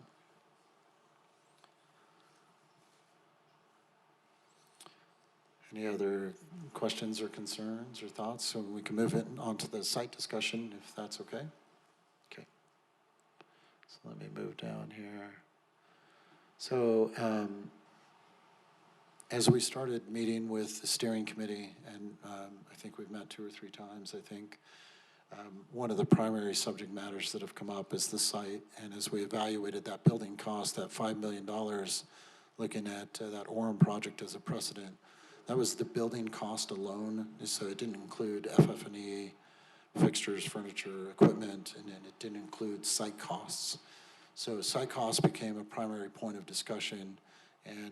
Any other questions or concerns or thoughts? So we can move it on to the site discussion, if that's okay. Okay. So let me move down here. So as we started meeting with the steering committee, and I think we've met 2 or 3 times, I think, one of the primary subject matters that have come up is the site. And as we evaluated that building cost, that $5 million, looking at that Orem project as a precedent, that was the building cost alone. So it didn't include FF&E, fixtures, furniture, equipment, and then it didn't include site costs. So site costs became a primary point of discussion, and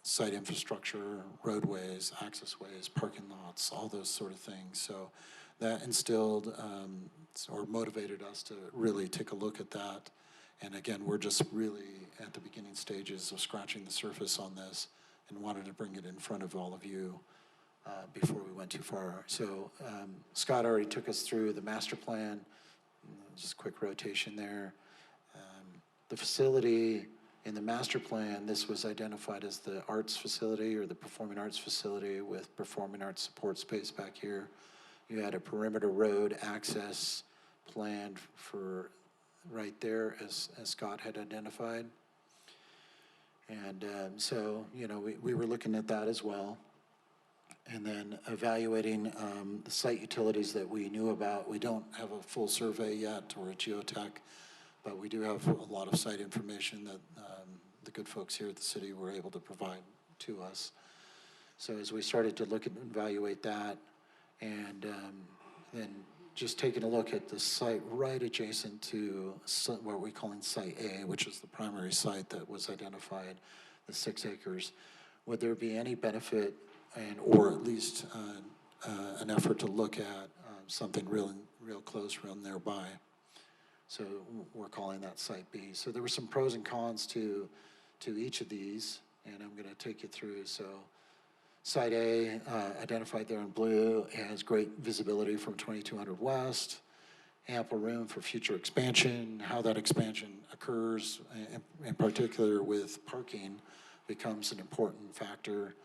site infrastructure, roadways, access ways, parking lots, all those sort of things. So that instilled or motivated us to really take a look at that. And again, we're just really at the beginning stages of scratching the surface on this, and wanted to bring it in front of all of you before we went too far. So Scott already took us through the master plan, just a quick rotation there. The facility In the master plan, this was identified as the arts facility or the performing arts facility with performing arts support space back here. You had a perimeter road access planned for right there as Scott had identified. And so, you know, we were looking at that as well. And then evaluating the site utilities that we knew about. We don't have a full survey yet or a geotech, but we do have a lot of site information that the good folks here at the city were able to provide to us. So as we started to look at and evaluate that, and then just taking a look at the site right adjacent to what we're calling Site A, which is the primary site that was identified, the 6 acres, would there be any benefit or at least an effort to look at something real close, real nearby? So we're calling that Site B. So there were some pros and cons to each of these, and I'm going to take you through. So Site A, identified there in blue, has great visibility from 2200 West, ample room for future expansion. How that expansion occurs, in particular with parking, becomes an important factor.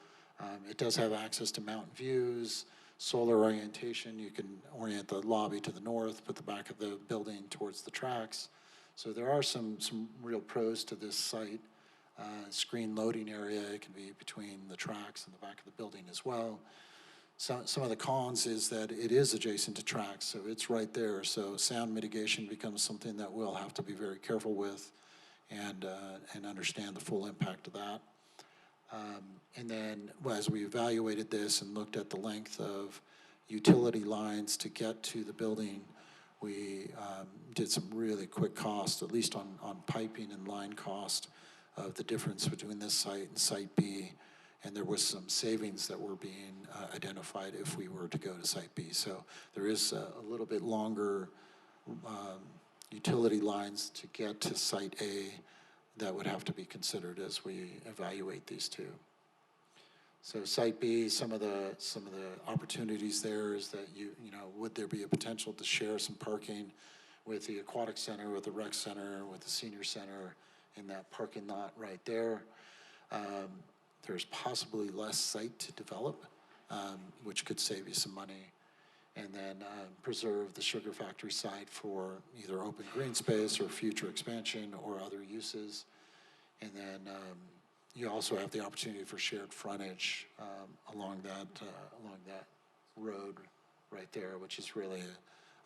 It does have access to mountain views, solar orientation. You can orient the lobby to the north, put the back of the building towards the tracks. So there are some real pros to this site. Screen loading area, it can be between the tracks and the back of the building as well. Some of the cons is that it is adjacent to tracks, so it's right there. So sound mitigation becomes something that we'll have to be very careful with and understand the full impact of that. And then as we evaluated this and looked at the length of utility lines to get to the building, we did some really quick cost, at least on piping and line cost, of the difference between this site and Site B, and there was some savings that were being identified if we were to go to Site B. So there is a little bit longer utility lines to get to Site A that would have to be considered as we evaluate these two. So Site B, some of the opportunities there is that you know, would there be a potential to share some parking with the aquatic center, with the rec center, with the senior center in that parking lot right there. There's possibly less site to develop, which could save you some money. And then preserve the sugar factory site for either open green space or future expansion or other uses. And then you also have the opportunity for shared frontage along that road right there, which is really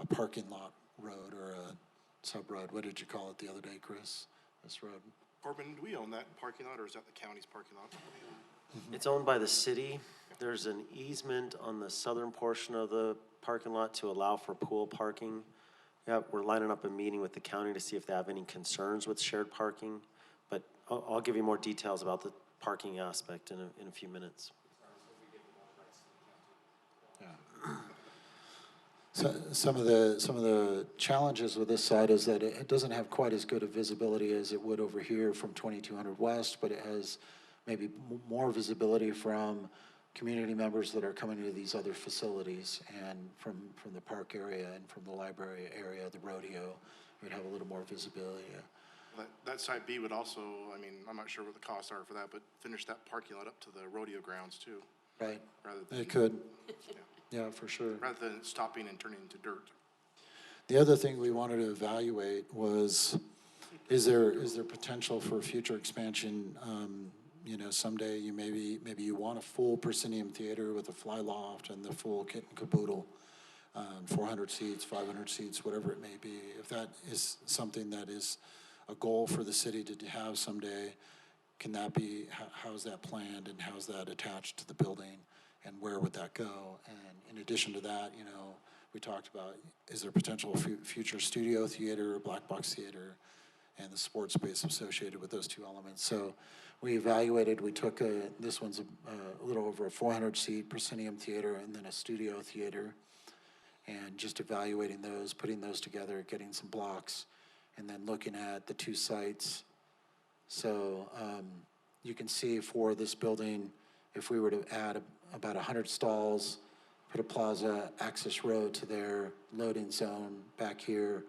a parking lot road or a sub-road. What did you call it the other day, Chris? This road. Corbin, do we own that parking lot, or is that the county's parking lot? It's owned by the city. There's an easement on the southern portion of the parking lot to allow for pool parking. Yeah, we're lining up a meeting with the county to see if they have any concerns with shared parking, but I'll give you more details about the parking aspect in a few minutes. So some of the challenges with this site is that it doesn't have quite as good a visibility as it would over here from 2200 West, but it has maybe more visibility from community members that are coming to these other facilities, and from the park area and from the library area, the rodeo, we'd have a little more visibility. That Site B would also, I mean, I'm not sure what the costs are for that, but finish that parking lot up to the rodeo grounds too. Right. Rather than, It could. Yeah, for sure. rather than stopping and turning into dirt. The other thing we wanted to evaluate was, is there potential for future expansion? You know, someday maybe you want a full proscenium theater with a fly loft and the full kit and caboodle, 400 seats, 500 seats, whatever it may be. If that is something that is a goal for the city to have someday, can that be, how's that planned and how's that attached to the building? And where would that go? And in addition to that, you know, we talked about, is there potential future studio theater or black box theater and the sports space associated with those two elements? So we evaluated, we took this one's a little over a 400 seat proscenium theater and then a studio theater, and just evaluating those, putting those together, getting some blocks, and then looking at the two sites. So you can see for this building, if we were to add about 100 stalls, put a plaza access road to their loading zone back here,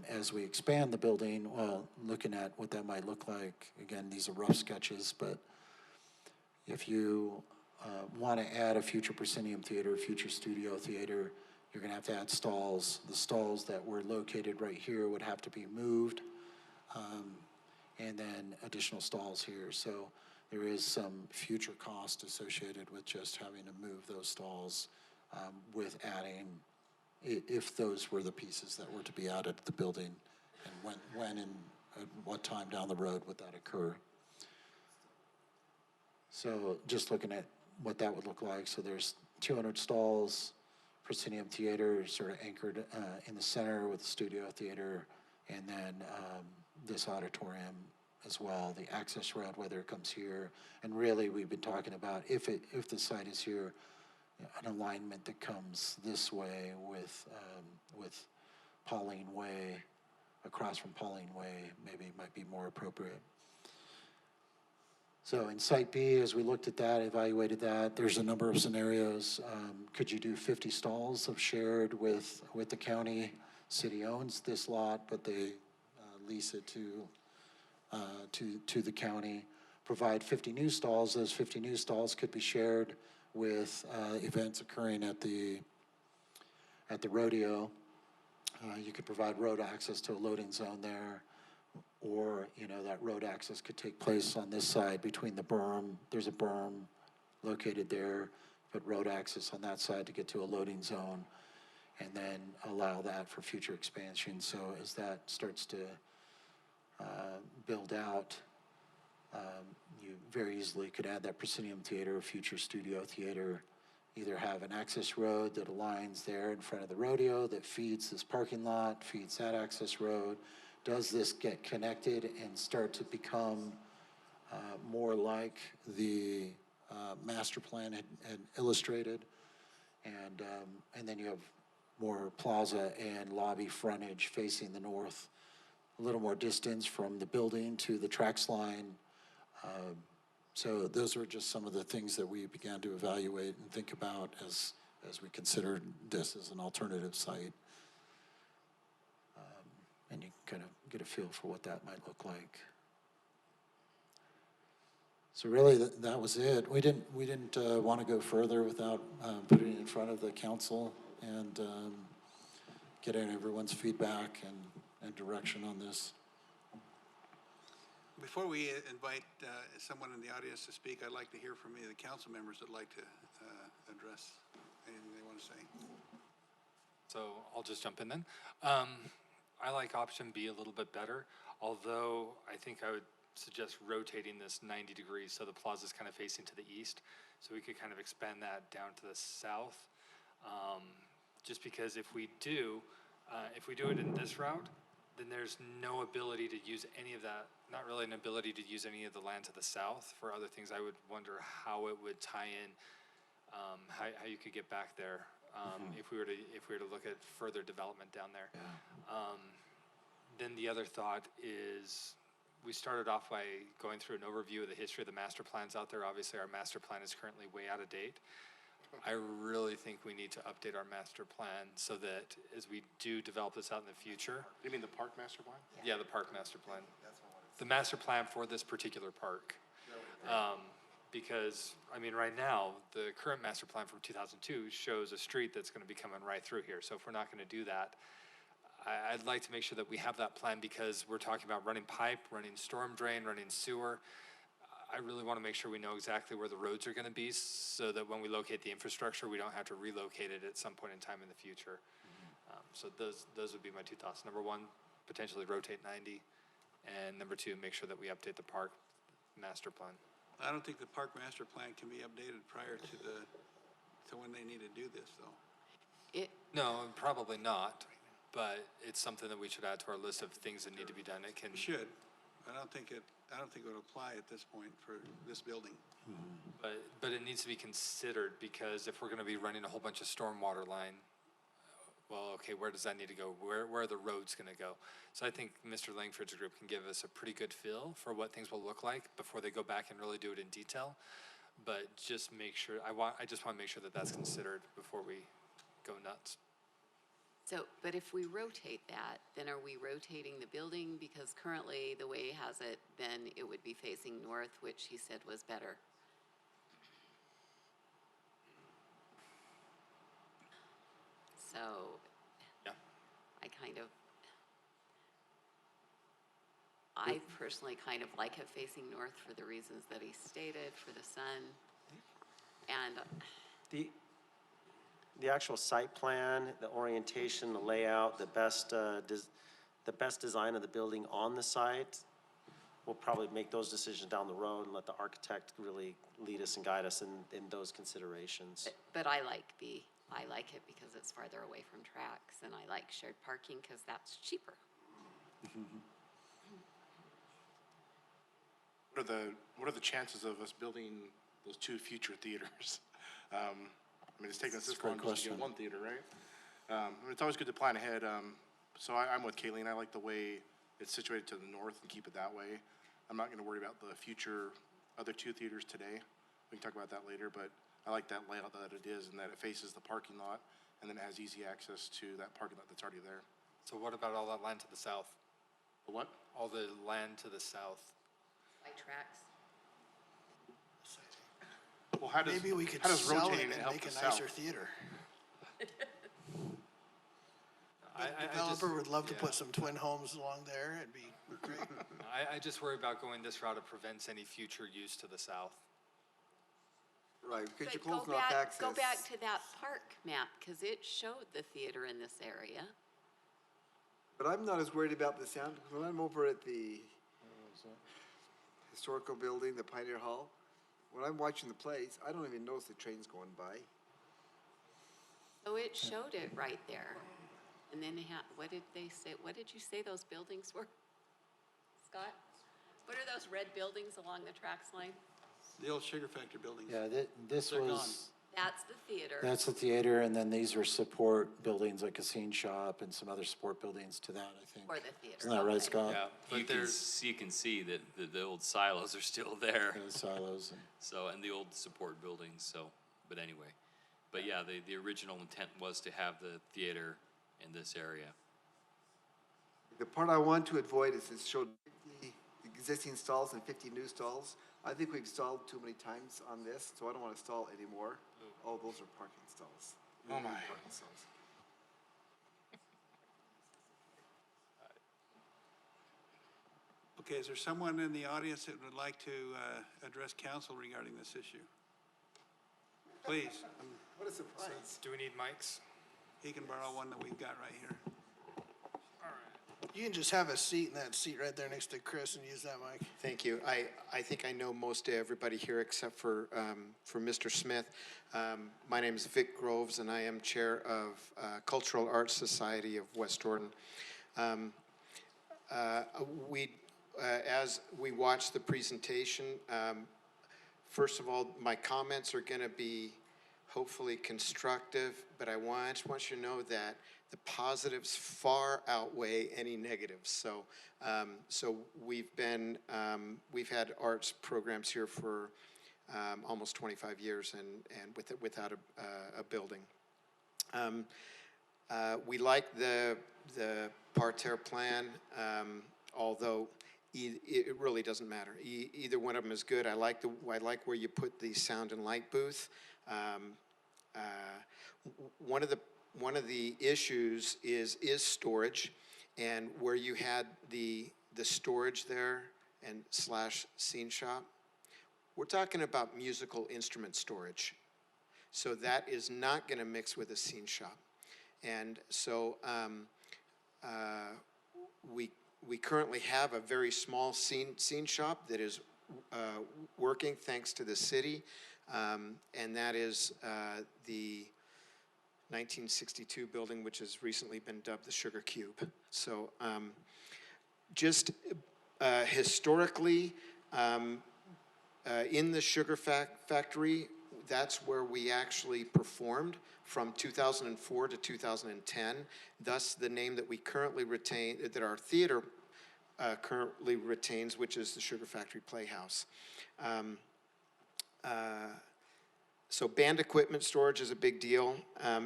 As we expand the building, well, looking at what that might look like, again, these are rough sketches, but if you want to add a future proscenium theater, future studio theater, you're going to add stalls. The stalls that were located right here would have to be moved, and then additional stalls here. So there is some future cost associated with just having to move those stalls with adding, if those were the pieces that were to be added to the building, and when and at what time down the road would that occur. So just looking at what that would look like. So there's 200 stalls, proscenium theater sort of anchored in the center with the studio theater, and then this auditorium as well, the access road, whether it comes here. And really, we've been talking about if the site is here, an alignment that comes this way with Pauline Way, across from Pauline Way, maybe might be more appropriate. So in Site B, as we looked at that, evaluated that, there's a number of scenarios. Could you do 50 stalls of shared with the county? City owns this lot, but they lease it to the county. Provide 50 new stalls. Those 50 new stalls could be shared with events occurring at the rodeo. You could provide road access to a loading zone there, or that road access could take place on this side between the berm. There's a berm located there, but road access on that side to get to a loading zone, and then allow that for future expansion. So as that starts to build out, you very easily could add that proscenium theater, future studio theater, either have an access road that aligns there in front of the rodeo that feeds this parking lot, feeds that access road. Does this get connected and start to become more like the master plan had illustrated? And then you have more plaza and lobby frontage facing the north, a little more distance from the building to the tracks line. So those are just some of the things that we began to evaluate and think about as we considered this as an alternative site. And you kind of get a feel for what that might look like. So really, that was it. We didn't want to go further without putting it in front of the council and getting everyone's feedback and direction on this. Before we invite someone in the audience to speak, I'd like to hear from any of the council members that'd like to address anything they want to say. So I'll just jump in then. I like option B a little bit better, although I think I would suggest rotating this 90 degrees so the plaza is kind of facing to the east, so we could kind of expand that down to the south. Just because if we do it in this route, then there's no ability to use any of that, not really an ability to use any of the land to the south for other things. I would wonder how it would tie in, how you could get back there if we were to look at further development down there. Yeah. Then the other thought is, we started off by going through an overview of the history of the master plans out there. Obviously, our master plan is currently way out of date. I really think we need to update our master plan so that as we do develop this out in the future. You mean the park master plan? Yeah, the park master plan. The master plan for this particular park. Because, I mean, right now, the current master plan from 2002 shows a street that's going to be coming right through here. So if we're not going to do that, I'd like to make sure that we have that plan, because we're talking about running pipe, running storm drain, running sewer. I really want to make sure we know exactly where the roads are going to be, so that when we locate the infrastructure, we don't have to relocate it at some point in time in the future. So those would be my two thoughts. Number one, potentially rotate 90, and number two, make sure that we update the park master plan. I don't think the park master plan can be updated prior to when they need to do this, though. No, probably not. But it's something that we should add to our list of things that need to be done. It can. It should. I don't think it would apply at this point for this building. But it needs to be considered, because if we're going to be running a whole bunch of stormwater line, well, okay, where does that need to go? Where are the roads going to go? So I think Mr. Langford's group can give us a pretty good feel for what things will look like before they go back and really do it in detail. But just make sure, I just want to make sure that that's considered before we go nuts. So, but if we rotate that, then are we rotating the building? Because currently, the way he has it, then it would be facing north, which he said was better. So, Yeah. I personally kind of like it facing north for the reasons that he stated, for the sun. And The actual site plan, the orientation, the layout, the best design of the building on the site, we'll probably make those decisions down the road and let the architect really lead us and guide us in those considerations. But I like it because it's farther away from tracks, and I like shared parking because that's cheaper. What are the chances of us building those 2 future theaters? I mean, it's taken us this long just to get 1 theater, right? It's always good to plan ahead. So I'm with Kayleen. I like the way it's situated to the north and keep it that way. I'm not gonna worry about the future other 2 theaters today. We can talk about that later, but I like that layout that it is and that it faces the parking lot and then it has easy access to that parking lot that's already there. So what about all that land to the south? The what? All the land to the south? Like tracks. Well, maybe we could sell it and make a nicer theater. The developer would love to put some twin homes along there. It'd be great. I just worry about going this route. It prevents any future use to the south. Right, because you're But closing off access. go back to that park map, because it showed the theater in this area. But I'm not as worried about the sound, because when I'm over at the historical building, the Pioneer Hall, when I'm watching the plays, I don't even notice the trains going by. So it showed it right there. And then what did they say? What did you say those buildings were? Scott? What are those red buildings along the tracks line? The old Sugar Factory buildings. Yeah, this They're was, That's the theater. that's the theater, and then these are support buildings like a scene shop and some other support buildings to that, I think. Or the theater. Isn't that right, Okay. Scott? Yeah, you can see that the old silos are still there. The silos and. So, and the old support buildings, so, but anyway. But yeah, the original intent was to have the theater in this area. The part I want to avoid is it showed 50 existing stalls and 50 new stalls. I think we've stalled too many times on this, so I don't want to stall anymore. Oh, those are parking stalls. Oh, my. Parking stalls. Okay, is there someone in the audience that would like to address council regarding this issue? Please, What a surprise. Do we need mics? he can borrow one that we've got right here. You can just have a seat in that seat right there next to Chris and use that mic. Thank you. I think I know most everybody here except for Mr. Smith. My name is Vic Groves, and I am Chair of Cultural Arts Society of West Jordan. As we watch the presentation, first of all, my comments are going to be hopefully constructive, but I just want you to know that the positives far outweigh any negatives. So, we've had arts programs here for almost 25 years, and without a building. We like the parterre plan, although it really doesn't matter. Either one of them is good. I like where you put the sound and light booth. One of the issues is storage, and where you had the storage there and / scene shop, we're talking about musical instrument storage. So that is not going to mix with a scene shop. And so we currently have a very small scene shop that is working thanks to the city, and that is the 1962 building, which has recently been dubbed the Sugar Cube. So just historically, in the Sugar Factory, that's where we actually performed from 2004 to 2010. Thus, the name that we currently retain, that our theater currently retains, which is the Sugar Factory Playhouse. So band equipment storage is a big deal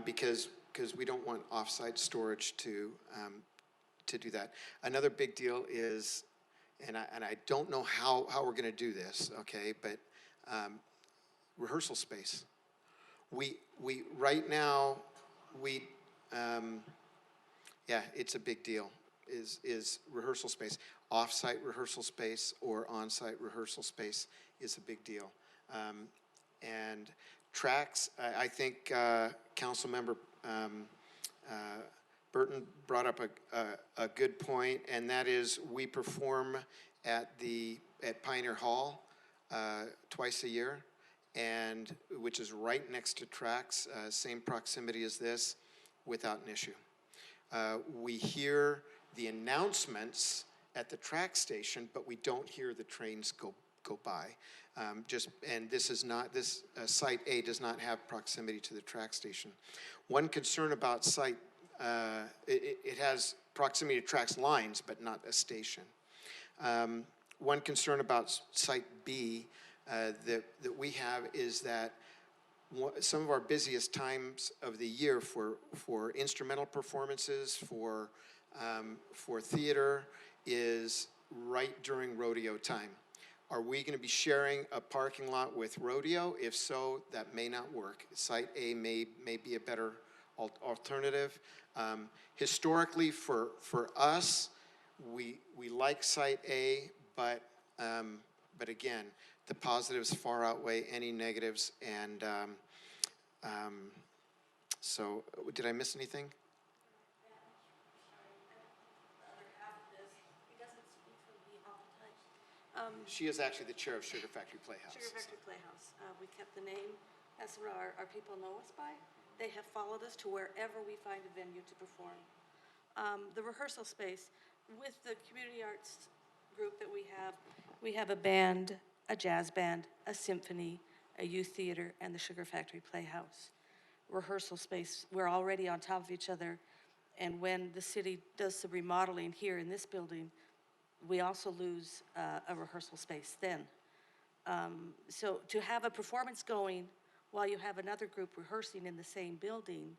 because because we don't want off-site storage to do that. Another big deal is, and I don't know how we're going to do this, okay, but rehearsal space. We right now, yeah, it's a big deal, is rehearsal space. Off-site rehearsal space or on-site rehearsal space is a big deal. And tracks, I think Councilmember Burton brought up a good point, and that is we perform at Pioneer Hall twice a year, and which is right next to tracks, same proximity as this, without an issue. We hear the announcements at the track station, but we don't hear the trains go by. And this is not, Site A does not have proximity to the track station. One concern about Site, it has proximity to tracks lines, but not a station. One concern about Site B that we have is that some of our busiest times of the year for instrumental performances, for theater, is right during rodeo time. Are we going to be sharing a parking lot with rodeo? If so, that may not work. Site A may be a better alternative. Historically, for us, we like Site A, but again, the positives far outweigh any negatives, and so did I miss anything? She is actually the chair of Sugar Factory Playhouse. Sugar Factory Playhouse. We kept the name. That's what our people know us by. They have followed us to wherever we find a venue to perform. The rehearsal space, with the community arts group that we have a band, a jazz band, a symphony, a youth theater, and the Sugar Factory Playhouse. Rehearsal space, we're already on top of each other, and when the city does the remodeling here in this building, we also lose a rehearsal space then. So to have a performance going while you have another group rehearsing in the same building,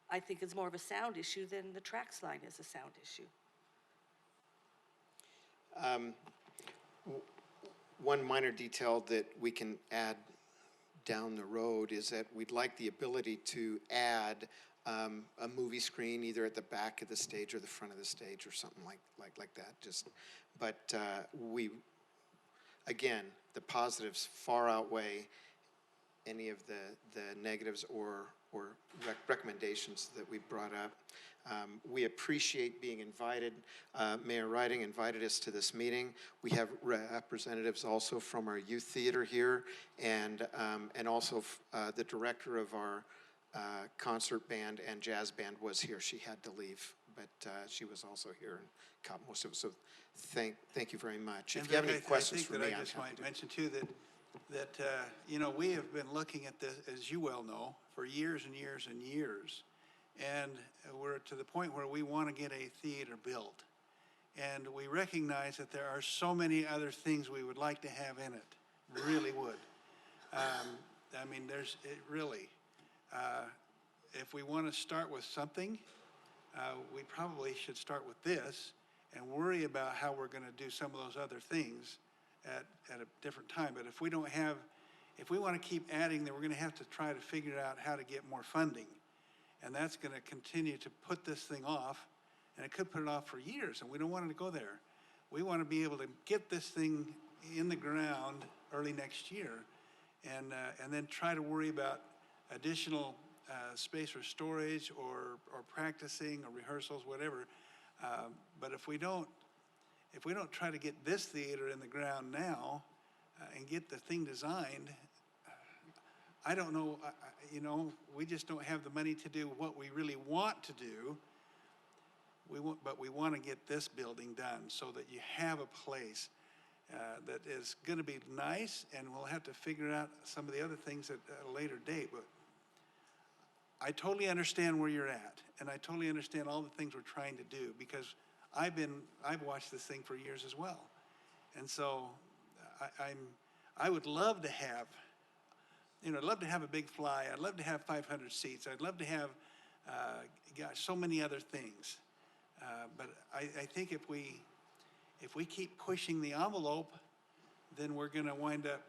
I think is more of a sound issue than the tracks line is a sound issue. One minor detail that we can add down the road is that we'd like the ability to add a movie screen either at the back of the stage or the front of the stage or something like that. But again, the positives far outweigh any of the negatives or recommendations that we brought up. We appreciate being invited. Mayor Riding invited us to this meeting. We have representatives also from our youth theater here, and also the director of our concert band and jazz band was here. She had to leave, but she was also here and caught most of it. So thank you very much. If you have any questions for me, I just might mention too that you know, we have been looking at this, as you well know, for years and years and years, and we're to the point where we want to get a theater built, and we recognize that there are so many other things we would like to have in it. Really would. I mean, if we want to start with something, we probably should start with this and worry about how we're going to do some of those other things at a different time. But if we want to keep adding, then we're going to have to try to figure out how to get more funding. And that's going to continue to put this thing off, and it could put it off for years, and we don't want it to go there. We want to be able to get this thing in the ground early next year, and then try to worry about additional space for storage or practicing or rehearsals, whatever. But if we don't try to get this theater in the ground now and get the thing designed, I don't know, you know, we just don't have the money to do what we really want to do. But we want to get this building done so that you have a place that is going to be nice, and we'll have to figure out some of the other things at a later date. But I totally understand where you're at, and I totally understand all the things we're trying to do, because I've watched this thing for years as well. And so I would love to have, you know, I'd love to have a big fly. I'd love to have 500 seats. I'd love to have gosh, so many other things. But I think if we keep pushing the envelope, then we're going to wind up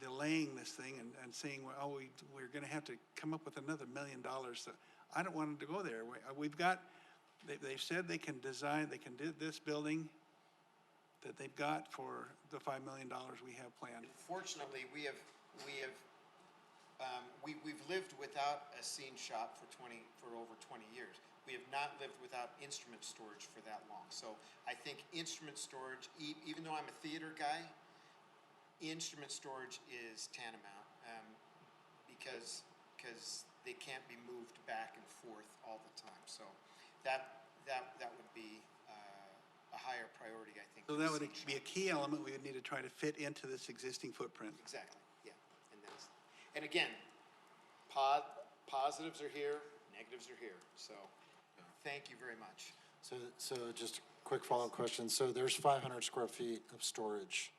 delaying this thing and saying, well, oh, we're going to have to come up with another $1 million. So I don't want them to go there. We've got, they've said they can design, they can do this building that they've got for the $5 million we have planned. Fortunately, we've lived without a scene shop for over 20 years. We have not lived without instrument storage for that long. So I think instrument storage, even though I'm a theater guy, instrument storage is tantamount because they can't be moved back and forth all the time. So that would be a higher priority, I think. So that would be a key element we would need to try to fit into this existing footprint. Exactly, yeah. And again, positives are here, negatives are here. So thank you very much. So just a quick follow-up question. So there's 500 square feet of storage,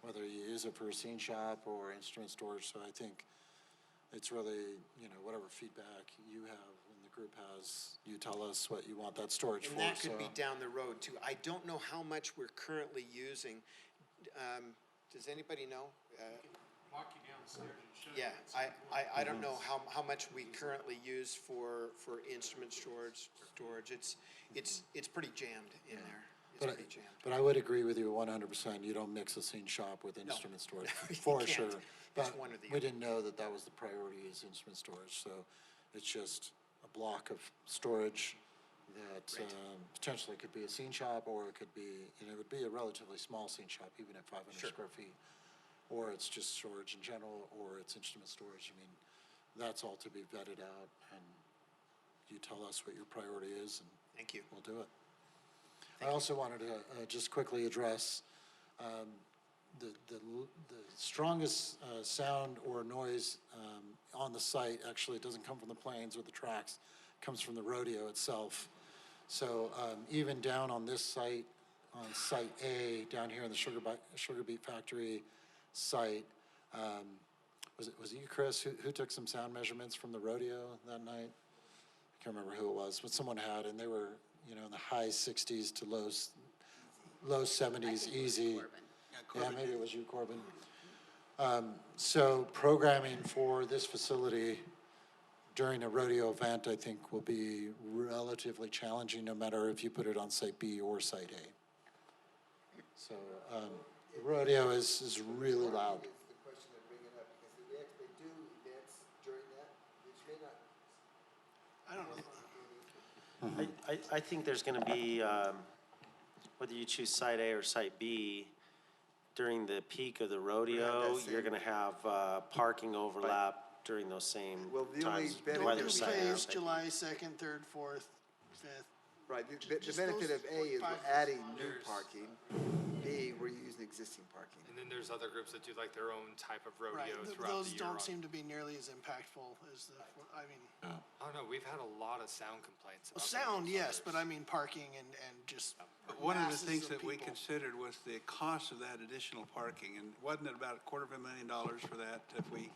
whether you use it for a scene shop or instrument storage. So I think it's really, whatever feedback you have and the group has, you tell us what you want that storage for. And that could be down the road too. I don't know how much we're currently using. Does anybody know? Walk you down the stairs and show Yeah, I don't know how much we currently use for instrument storage. It's pretty jammed in there. It's pretty jammed. But I would agree with you 100%. You don't mix a scene shop with instrument storage, for can't. sure. It's But one or the we other. didn't know that was the priority is instrument storage. So it's just a block of storage that potentially could be a scene shop, or it could be, it would be a relatively small scene shop, even at 500 square feet. Or it's just storage in general, or it's instrument storage. I mean, that's all to be vetted out, and you tell us what your priority is, and Thank you. we'll do it. I also wanted to just quickly address the strongest sound or noise on the site. Actually, it doesn't come from the planes or the tracks, it comes from the rodeo itself. So even down on this site, on Site A, down here in the Sugar Beet Factory site, was it you, Chris, who took some sound measurements from the rodeo that night? I can't remember who it was, but someone had, and they were, in the high 60s to low 70s, easy. Yeah, maybe it was you, Corbin. So programming for this facility during a rodeo event, I think, will be relatively challenging, no matter if you put it on Site B or Site A. So rodeo is really loud. It's the question of bringing it up, because they actually do events during that, which may not. I don't know. I think there's going to be, whether you choose Site A or Site B, during the peak of the rodeo, you're going to have parking overlap during those same Well, the only times. benefit whether we Site A or Phase Site B. July 2nd, 3rd, 4th, 5th. Right, the Just benefit those of A is 45 we're adding new There's- parking. B, we're using existing parking. And then there's other groups that do like their own type of rodeo Right, throughout those the year. don't seem to be nearly as impactful as Oh, no, we've had a lot of sound complaints. well, about some of sound, those yes, but others. I mean parking and just But one of the masses things that we people. considered was the cost of that additional parking, and wasn't it about $250,000 for that if we,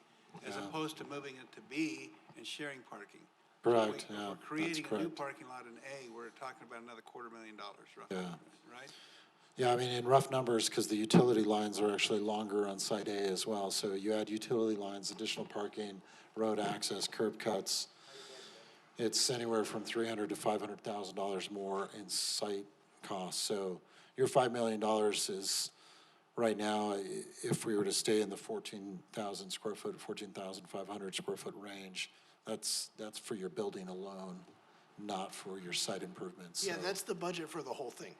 as opposed to moving it to B and sharing parking? Correct, So yeah, we're that's creating a new correct. parking lot in A, we're talking about another $250,000 roughly, Yeah. right? Yeah, I mean, in rough numbers, because the utility lines are actually longer on Site A as well. So you add utility lines, additional parking, road access, curb cuts. It's anywhere from $300,000 to $500,000 more in site costs. So your $5 million is, right now, if we were to stay in the 14,000 square foot, 14,500 square foot range, that's for your building alone, not for your site improvements. Yeah, So- that's the budget for the whole thing.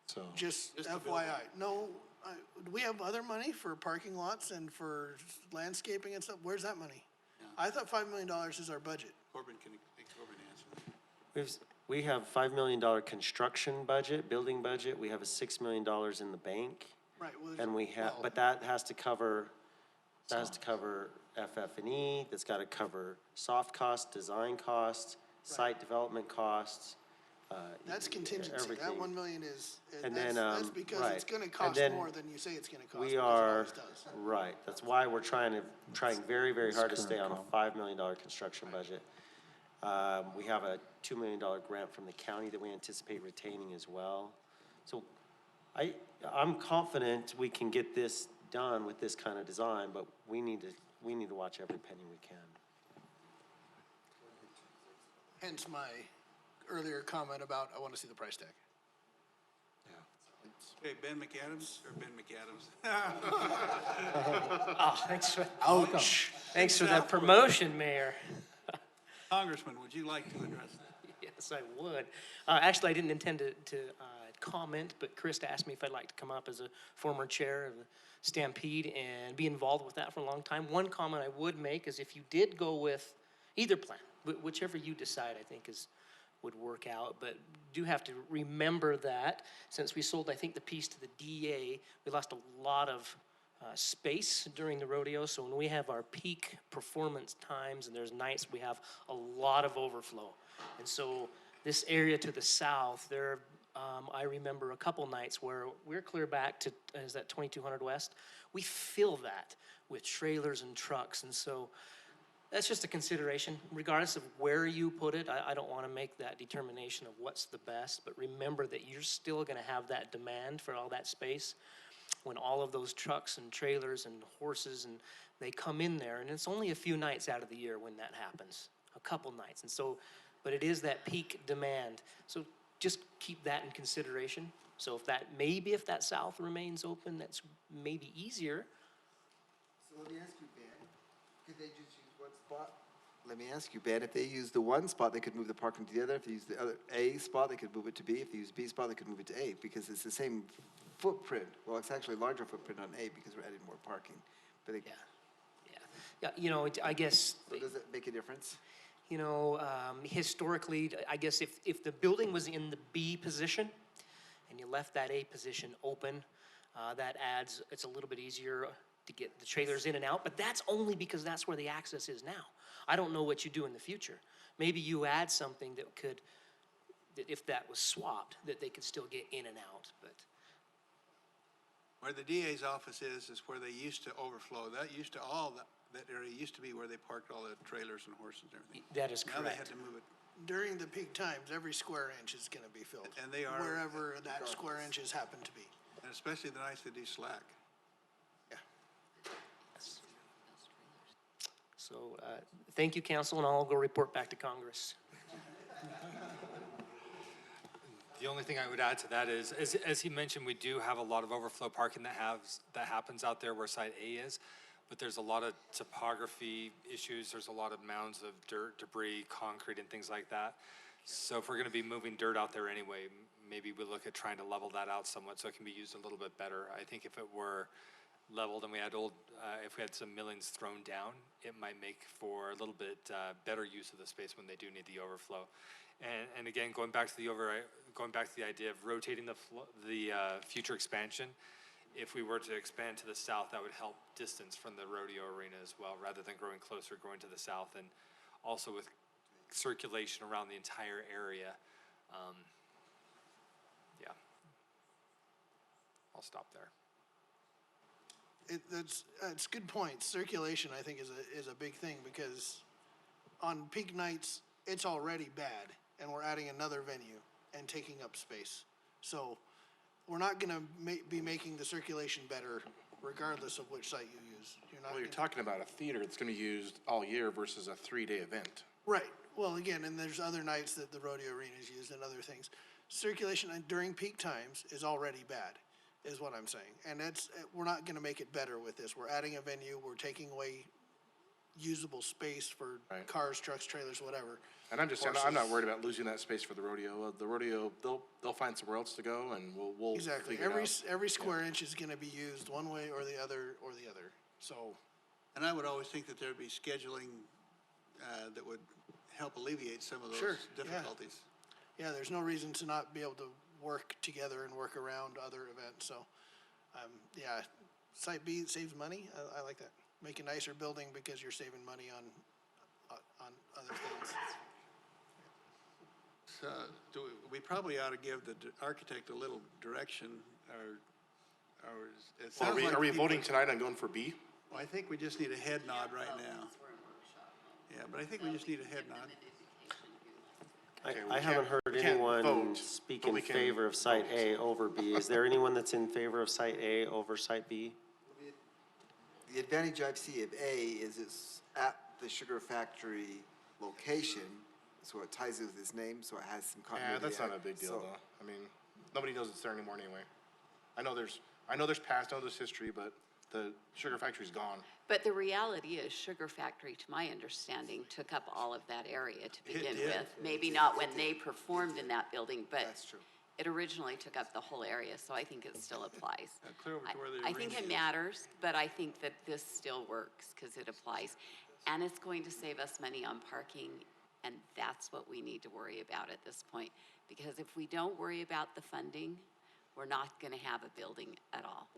So. Just Just the FYI. No, do we have other money for parking lots and for landscaping and stuff? Where's that money? I thought $5 million is our budget. Corbin, can Corbin answer that? We have $5 million construction budget, building budget. We have a $6 million in the bank. Right, well, And we have, well, but that has to cover FF&E, that's got to cover soft costs, design costs, site development costs. that's contingency. That everything. 1 million is, And that's then, because right. it's gonna And cost then more than you say it's gonna cost. We because it are, always does. right, that's why we're trying very, very hard to stay on a $5 million construction budget. We have a $2 million grant from the county that we anticipate retaining as well. So I'm confident we can get this done with this kind of design, but we need to watch every penny we can. Hence my earlier comment about, I want to see the price tag. Okay, Ben McAdams, or Ben McAdams? Oh, thanks for, Ouch. thanks for that promotion, Mayor. Congressman, would you like to address that? Yes, I would. Actually, I didn't intend to comment, but Chris asked me if I'd like to come up as a former chair of the Stampede and be involved with that for a long time. One comment I would make is if you did go with either plan, whichever you decide, I think would work out, but do have to remember that since we sold, I think, the piece to the DA, we lost a lot of space during the rodeo. So when we have our peak performance times and there's nights we have a lot of overflow. And so this area to the south, I remember a couple nights where we're clear back to, is that 2200 West? We fill that with trailers and trucks. And so that's just a consideration. Regardless of where you put it, I don't want to make that determination of what's the best, but remember that you're still going to have that demand for all that space when all of those trucks and trailers and horses and they come in there, and it's only a few nights out of the year when that happens, a couple nights. And so, but it is that peak demand. So just keep that in consideration. So if that south remains open, that's maybe easier. So let me ask you, Ben, could they just use one spot? Let me ask you, Ben, if they use the one spot, they could move the parking to the other. If they use the other A spot, they could move it to B. If they use B spot, they could move it to A, because it's the same footprint. Well, it's actually a larger footprint on A because we're adding more parking. But it, Yeah, you know, I guess, so does it make a difference? you know, historically, I guess if the building was in the B position and you left that A position open, that adds, it's a little bit easier to get the trailers in and out, but that's only because that's where the access is now. I don't know what you do in the future. Maybe you add something that could, that if that was swapped, that they could still get in and out, but. Where the DA's office is where they used to overflow. That used to that area used to be where they parked all the trailers and horses and everything. That is Now they had correct. to move it. During the peak times, every square inch is going to be filled. And they are. Wherever that square inches happen to be. And especially the nights they do slack. So, thank you, council, and I'll go report back to Congress. The only thing I would add to that is, as he mentioned, we do have a lot of overflow parking that happens out there where site A is, but there's a lot of topography issues. There's a lot of mounds of dirt, debris, concrete, and things like that. So if we're going to be moving dirt out there anyway, maybe we look at trying to level that out somewhat so it can be used a little bit better. I think if it were leveled and we had if we had some millings thrown down, it might make for a little bit better use of the space when they do need the overflow. And again, going back to the idea of rotating the future expansion, if we were to expand to the south, that would help distance from the rodeo arena as well, rather than growing closer, going to the south, and also with circulation around the entire area. Yeah, I'll stop there. It's good point. Circulation, I think, is a big thing because on peak nights, it's already bad, and we're adding another venue and taking up space. So we're not going to be making the circulation better regardless of which site you use. Well, you're talking about a theater that's going to be used all year versus a 3-day event. Right. Well, again, and there's other nights that the rodeo arena is used and other things. Circulation during peak times is already bad, is what I'm saying. And we're not going to make it better with this. We're adding a venue. We're taking away usable space for cars, trucks, trailers, whatever. And I'm not worried about losing that space for the rodeo. The rodeo, they'll find somewhere else to go, and we'll exactly. figure it out. Every square inch is going to be used one way or the other So. And I would always think that there'd be scheduling that would help alleviate some of those difficulties. Yeah, there's no reason to not be able to work together and work around other events. So, yeah, Site B saves money. I like that. Make a nicer building because you're saving money on other things. So we probably ought to give the architect a little direction, or it sounds like Are we people- voting tonight on going for B? Well, I think we just need a head nod right now. Yeah, but I think we just need a head nod. Okay, we I haven't can't- heard we can't anyone vote, speak but in we can favor of site vote. A over B. Is there anyone that's in favor of site A over site B? The advantage I see of A is it's at the sugar factory location, so it ties it with his name, so it has some continuity. Yeah, that's not a big deal So- though. I mean, nobody knows it's there anymore anyway. I know there's past, I know there's history, but the sugar factory's gone. But the reality is Sugar Factory, to my understanding, took up all of that area to begin did. with. Maybe not when they performed in that building, but That's true. it originally took up the whole area, so I think it still applies. Clear over to where the I think arena it is. matters, but I think that this still works because it applies. And it's going to save us money on parking, and that's what we need to worry about at this point. Because if we don't worry about the funding, we're not going to have a building at all.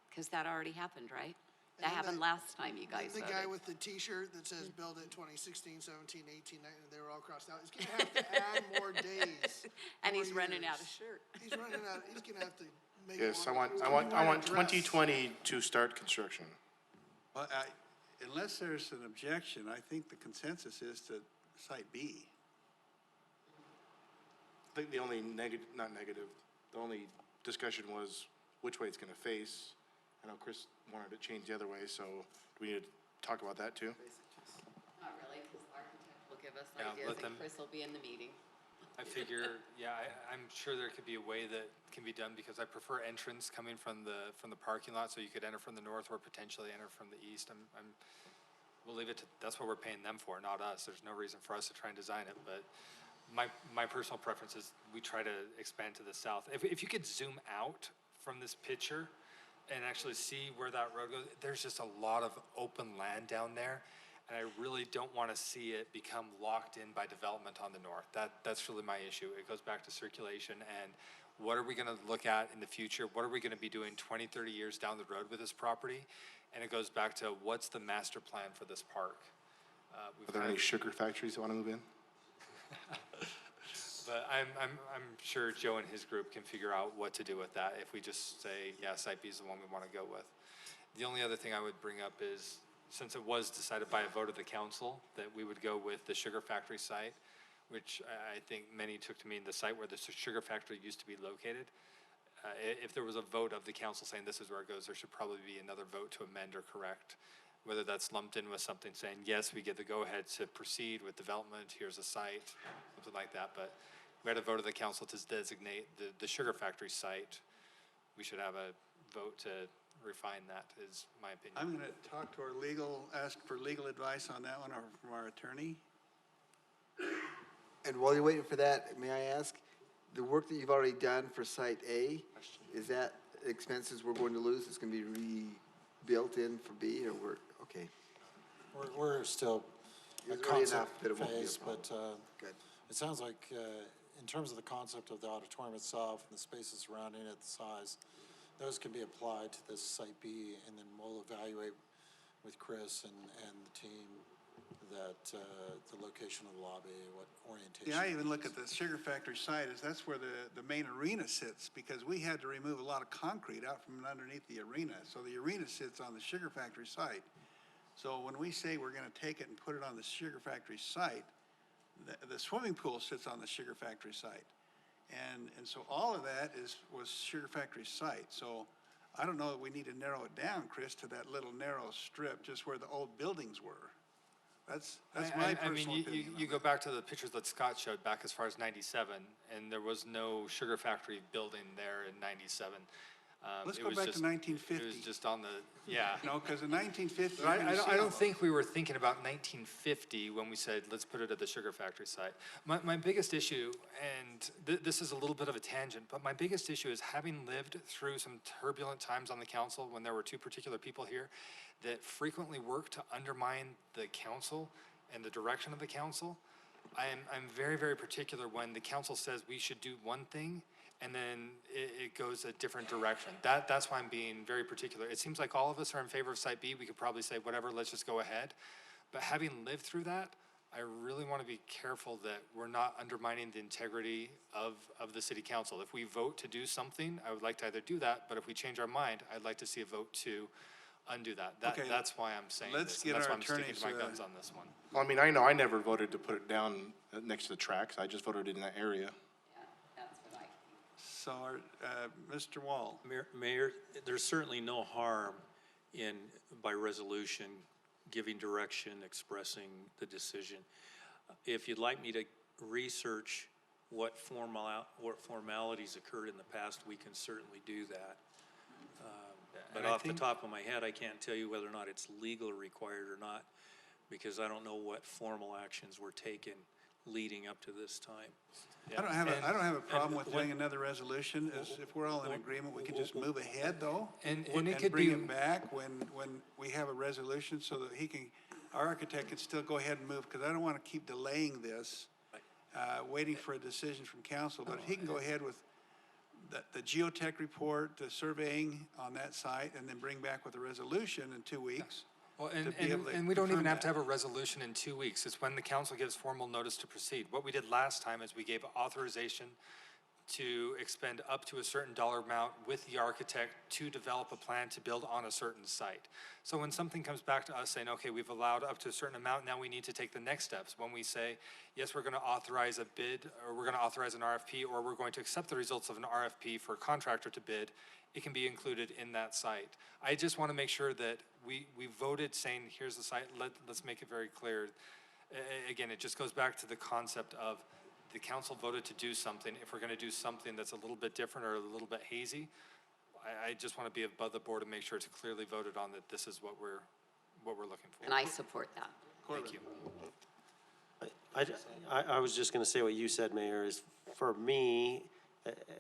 Because that already happened, right? That And happened last time you guys The voted. guy with the T-shirt that says build it 2016, 17, 18, 19, they were all crossed out. He's gonna have to add more days. And more he's running out of years. shirt. He's running out, he's gonna have to make. Yes, I one- want one dress. 2020 to start construction. Well, unless there's an objection, I think the consensus is to site B. I think the only not negative, the only discussion was which way it's gonna face. I know Chris wanted to change the other way, so do we need to talk about that too? Not really, because the architect will give us Yeah, ideas, let and them- Chris will be in the meeting. I figure, yeah, I'm sure there could be a way that can be done because I prefer entrance coming from the parking lot, so you could enter from the north or potentially enter from the east. We'll leave it to, that's what we're paying them for, not us. There's no reason for us to try and design it, but my personal preference is we try to expand to the south. If you could zoom out from this picture and actually see where that road goes, there's just a lot of open land down there. And I really don't want to see it become locked in by development on the north. That's really my issue. It goes back to circulation and what are we going to look at in the future? What are we going to be doing 20, 30 years down the road with this property? And it goes back to what's the master plan for this park? Are there any sugar factories that wanna move in? But I'm sure Joe and his group can figure out what to do with that if we just say, yeah, site B is the one we want to go with. The only other thing I would bring up is, since it was decided by a vote of the council that we would go with the sugar factory site, which I think many took to mean the site where the sugar factory used to be located. If there was a vote of the council saying this is where it goes, there should probably be another vote to amend or correct. Whether that's lumped in with something saying, yes, we get the go-ahead to proceed with development, here's a site, something like that. But we had a vote of the council to designate the sugar factory site. We should have a vote to refine that, is my opinion. I'm going to talk to our ask for legal advice on that one or from our attorney. And while you're waiting for that, may I ask, the work that you've already done for Site A, is that expenses we're going to lose? It's going to be rebuilt in for B, or okay. We're still a There's already enough concept that it won't be a phase, but Good. it sounds like in terms of the concept of the auditorium itself and the spaces surrounding it, the size, those can be applied to this Site B, and then we'll evaluate with Chris and the team that the location of the lobby, what orientation. Yeah, I even look at the sugar factory site as that's where the main arena sits because we had to remove a lot of concrete out from underneath the arena. So the arena sits on the sugar factory site. So when we say we're going to take it and put it on the sugar factory site, the swimming pool sits on the sugar factory site. And so all of that was sugar factory site. So I don't know that we need to narrow it down, Chris, to that little narrow strip just where the old buildings were. That's my personal opinion. You go back to the pictures that Scott showed back as far as 97, and there was no sugar factory building there in 97. Let's It go was back to just- 1950. It was just on the, yeah. No, because in 1950. But I don't think we were thinking about 1950 when we said, let's put it at the sugar factory site. My biggest issue, and this is a little bit of a tangent, but my biggest issue is having lived through some turbulent times on the council when there were two particular people here that frequently work to undermine the council and the direction of the council. I'm very, very particular when the council says we should do one thing and then it goes a different direction. That's why I'm being very particular. It seems like all of us are in favor of Site B. We could probably say, whatever, let's just go ahead. But having lived through that, I really want to be careful that we're not undermining the integrity of the city council. If we vote to do something, I would like to either do that, but if we change our mind, I'd like to see a vote to undo that. Okay, That's why I'm saying let's this. get And that's our why I'm sticking to my attorneys, guns on this one. Well, I mean, I know I never voted to put it down next to the tracks. I just voted in that area. Yeah, that's what I think. So, Mr. Wall, Mayor, there's certainly no harm in, by resolution, giving direction, expressing the decision. If you'd like me to research what formalities occurred in the past, we can certainly do that. But And I off the think- top of my head, I can't tell you whether or not it's legally required or not, because I don't know what formal actions were taken leading up to this time. I don't have a problem with when- doing another resolution, if we're all in agreement, we can just move ahead, though. And it could bring be, it back when we have a resolution, so that our architect can still go ahead and move, because I don't want to keep delaying this, waiting for a decision from council, but he can go ahead with the geotech report, the surveying on that site, and then bring back with a resolution in 2 weeks. well, to be able to and we don't even confirm have to that. have a resolution in 2 weeks. It's when the council gives formal notice to proceed. What we did last time is we gave authorization to expend up to a certain dollar amount with the architect to develop a plan to build on a certain site. So when something comes back to us saying, okay, we've allowed up to a certain amount, now we need to take the next steps. When we say, yes, we're gonna authorize a bid, or we're gonna authorize an RFP, or we're going to accept the results of an RFP for a contractor to bid, it can be included in that site. I just wanna make sure that we voted saying, here's the site, let's make it very clear. Again, it just goes back to the concept of the council voted to do something. If we're going to do something that's a little bit different or a little bit hazy, I just want to be above the board and make sure it's clearly voted on that this is what we're looking for. And I support that. Thank you. I was just gonna say what you said, Mayor, is for me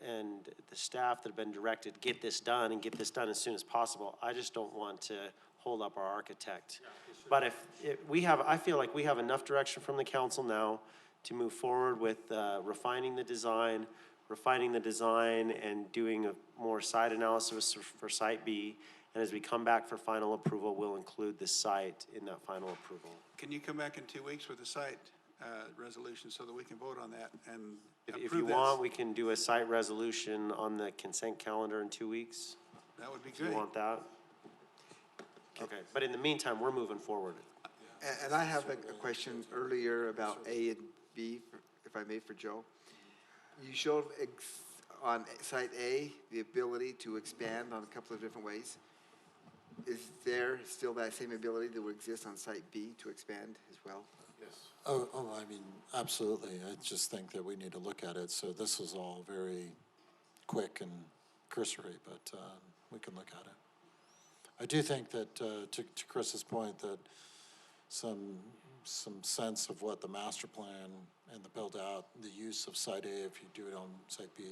and the staff that have been directed, get this done and get this done as soon as possible. I just don't want to hold up our architect. But I feel like we have enough direction from the council now to move forward with refining the design and doing a more site analysis for Site B. And as we come back for final approval, we'll include the site in that final approval. Can you come back in 2 weeks with a site resolution so that we can vote on that and If approve you this? want, we can do a site resolution on the consent calendar in 2 weeks. That would be Do you good. want that? Okay, but in the meantime, we're moving forward. And I have a question earlier about A and B, if I may, for Joe. You showed on site A, the ability to expand on a couple of different ways. Is there still that same ability that would exist on site B to expand as well? Oh, I mean, absolutely. I just think that we need to look at it. So this is all very quick and cursory, but we can look at it. I do think that, to Chris's point, that some sense of what the master plan and the build out, the use of Site A, if you do it on Site B,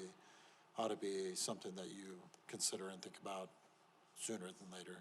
ought to be something that you consider and think about sooner than later.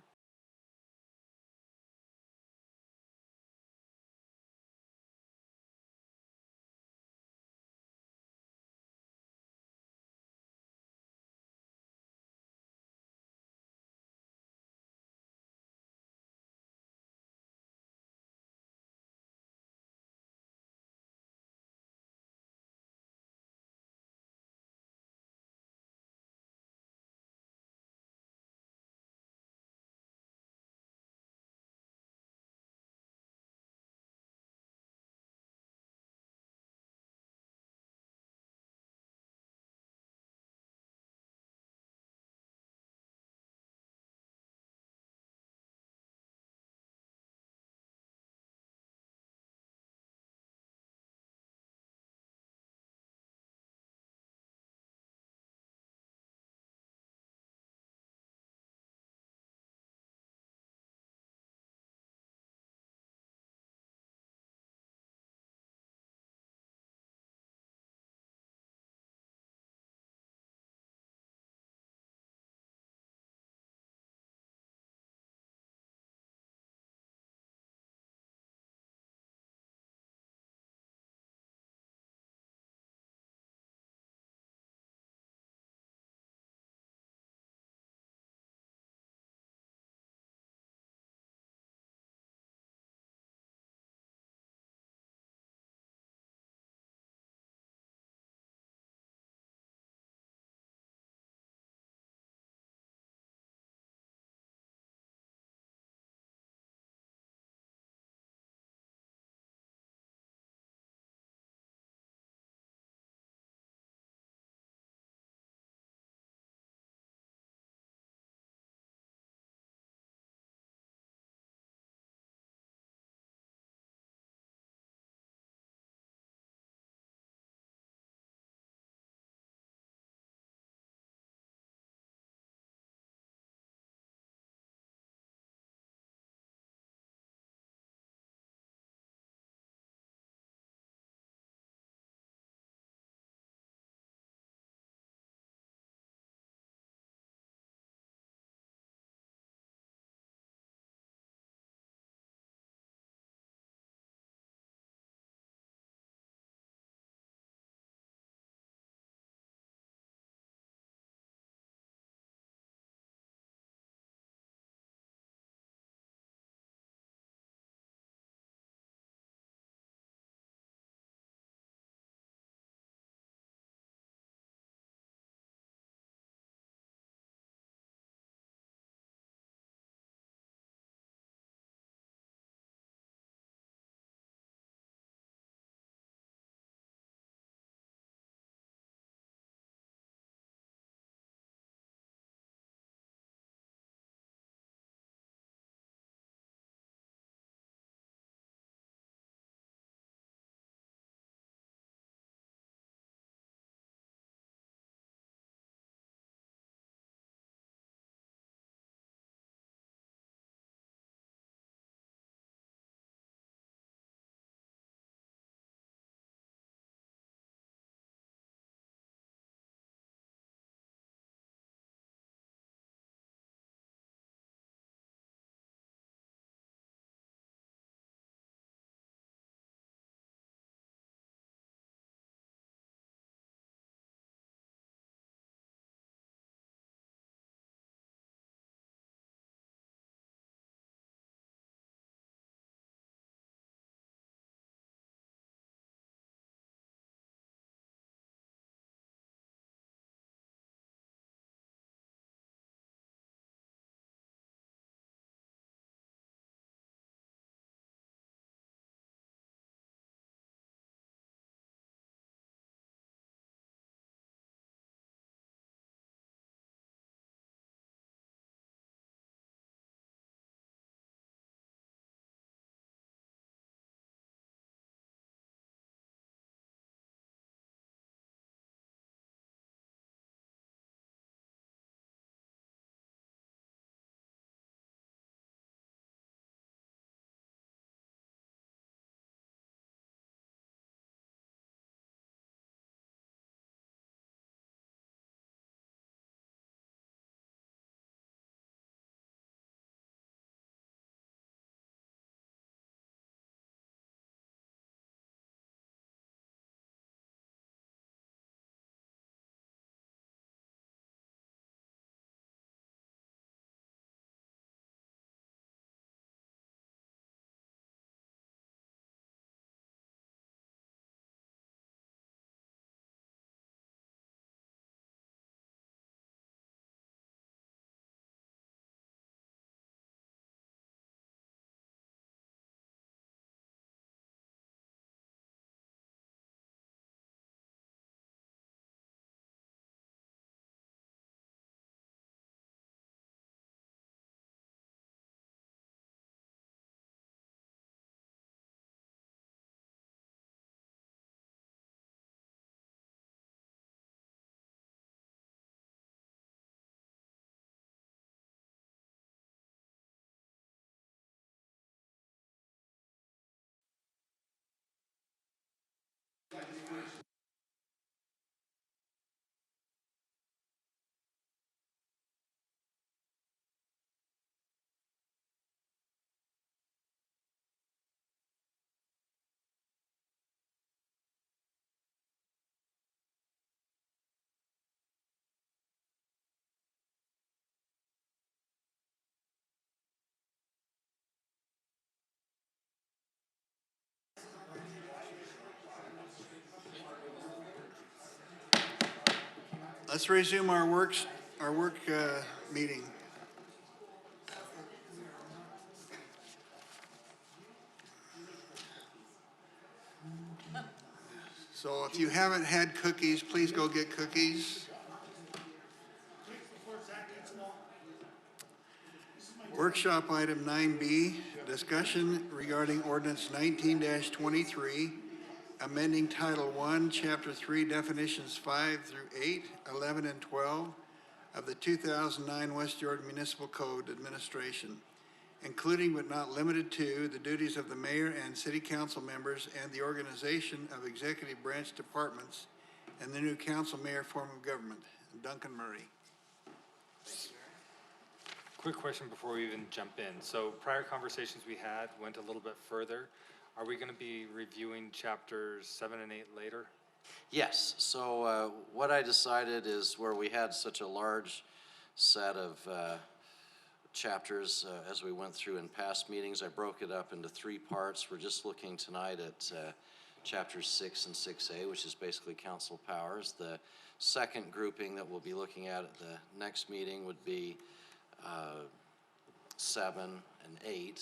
Let's resume our work meeting. So if you haven't had cookies, please go get cookies. Workshop item 9B, discussion regarding ordinance 19-23, amending Title I, Chapter 3, definitions 5 through 8, 11, and 12 of the 2009 West Jordan Municipal Code Administration, including but not limited to the duties of the mayor and city council members and the organization of executive branch departments and the new council mayor form of government. Duncan Murray. Quick question before we even jump in. So prior conversations we had went a little bit further. Are we going to be reviewing chapters 7 and 8 later? Yes, so what I decided is where we had such a large set of chapters as we went through in past meetings, I broke it up into 3 parts. We're just looking tonight at chapters 6 and 6A, which is basically council powers. The second grouping that we'll be looking at the next meeting would be 7 and 8,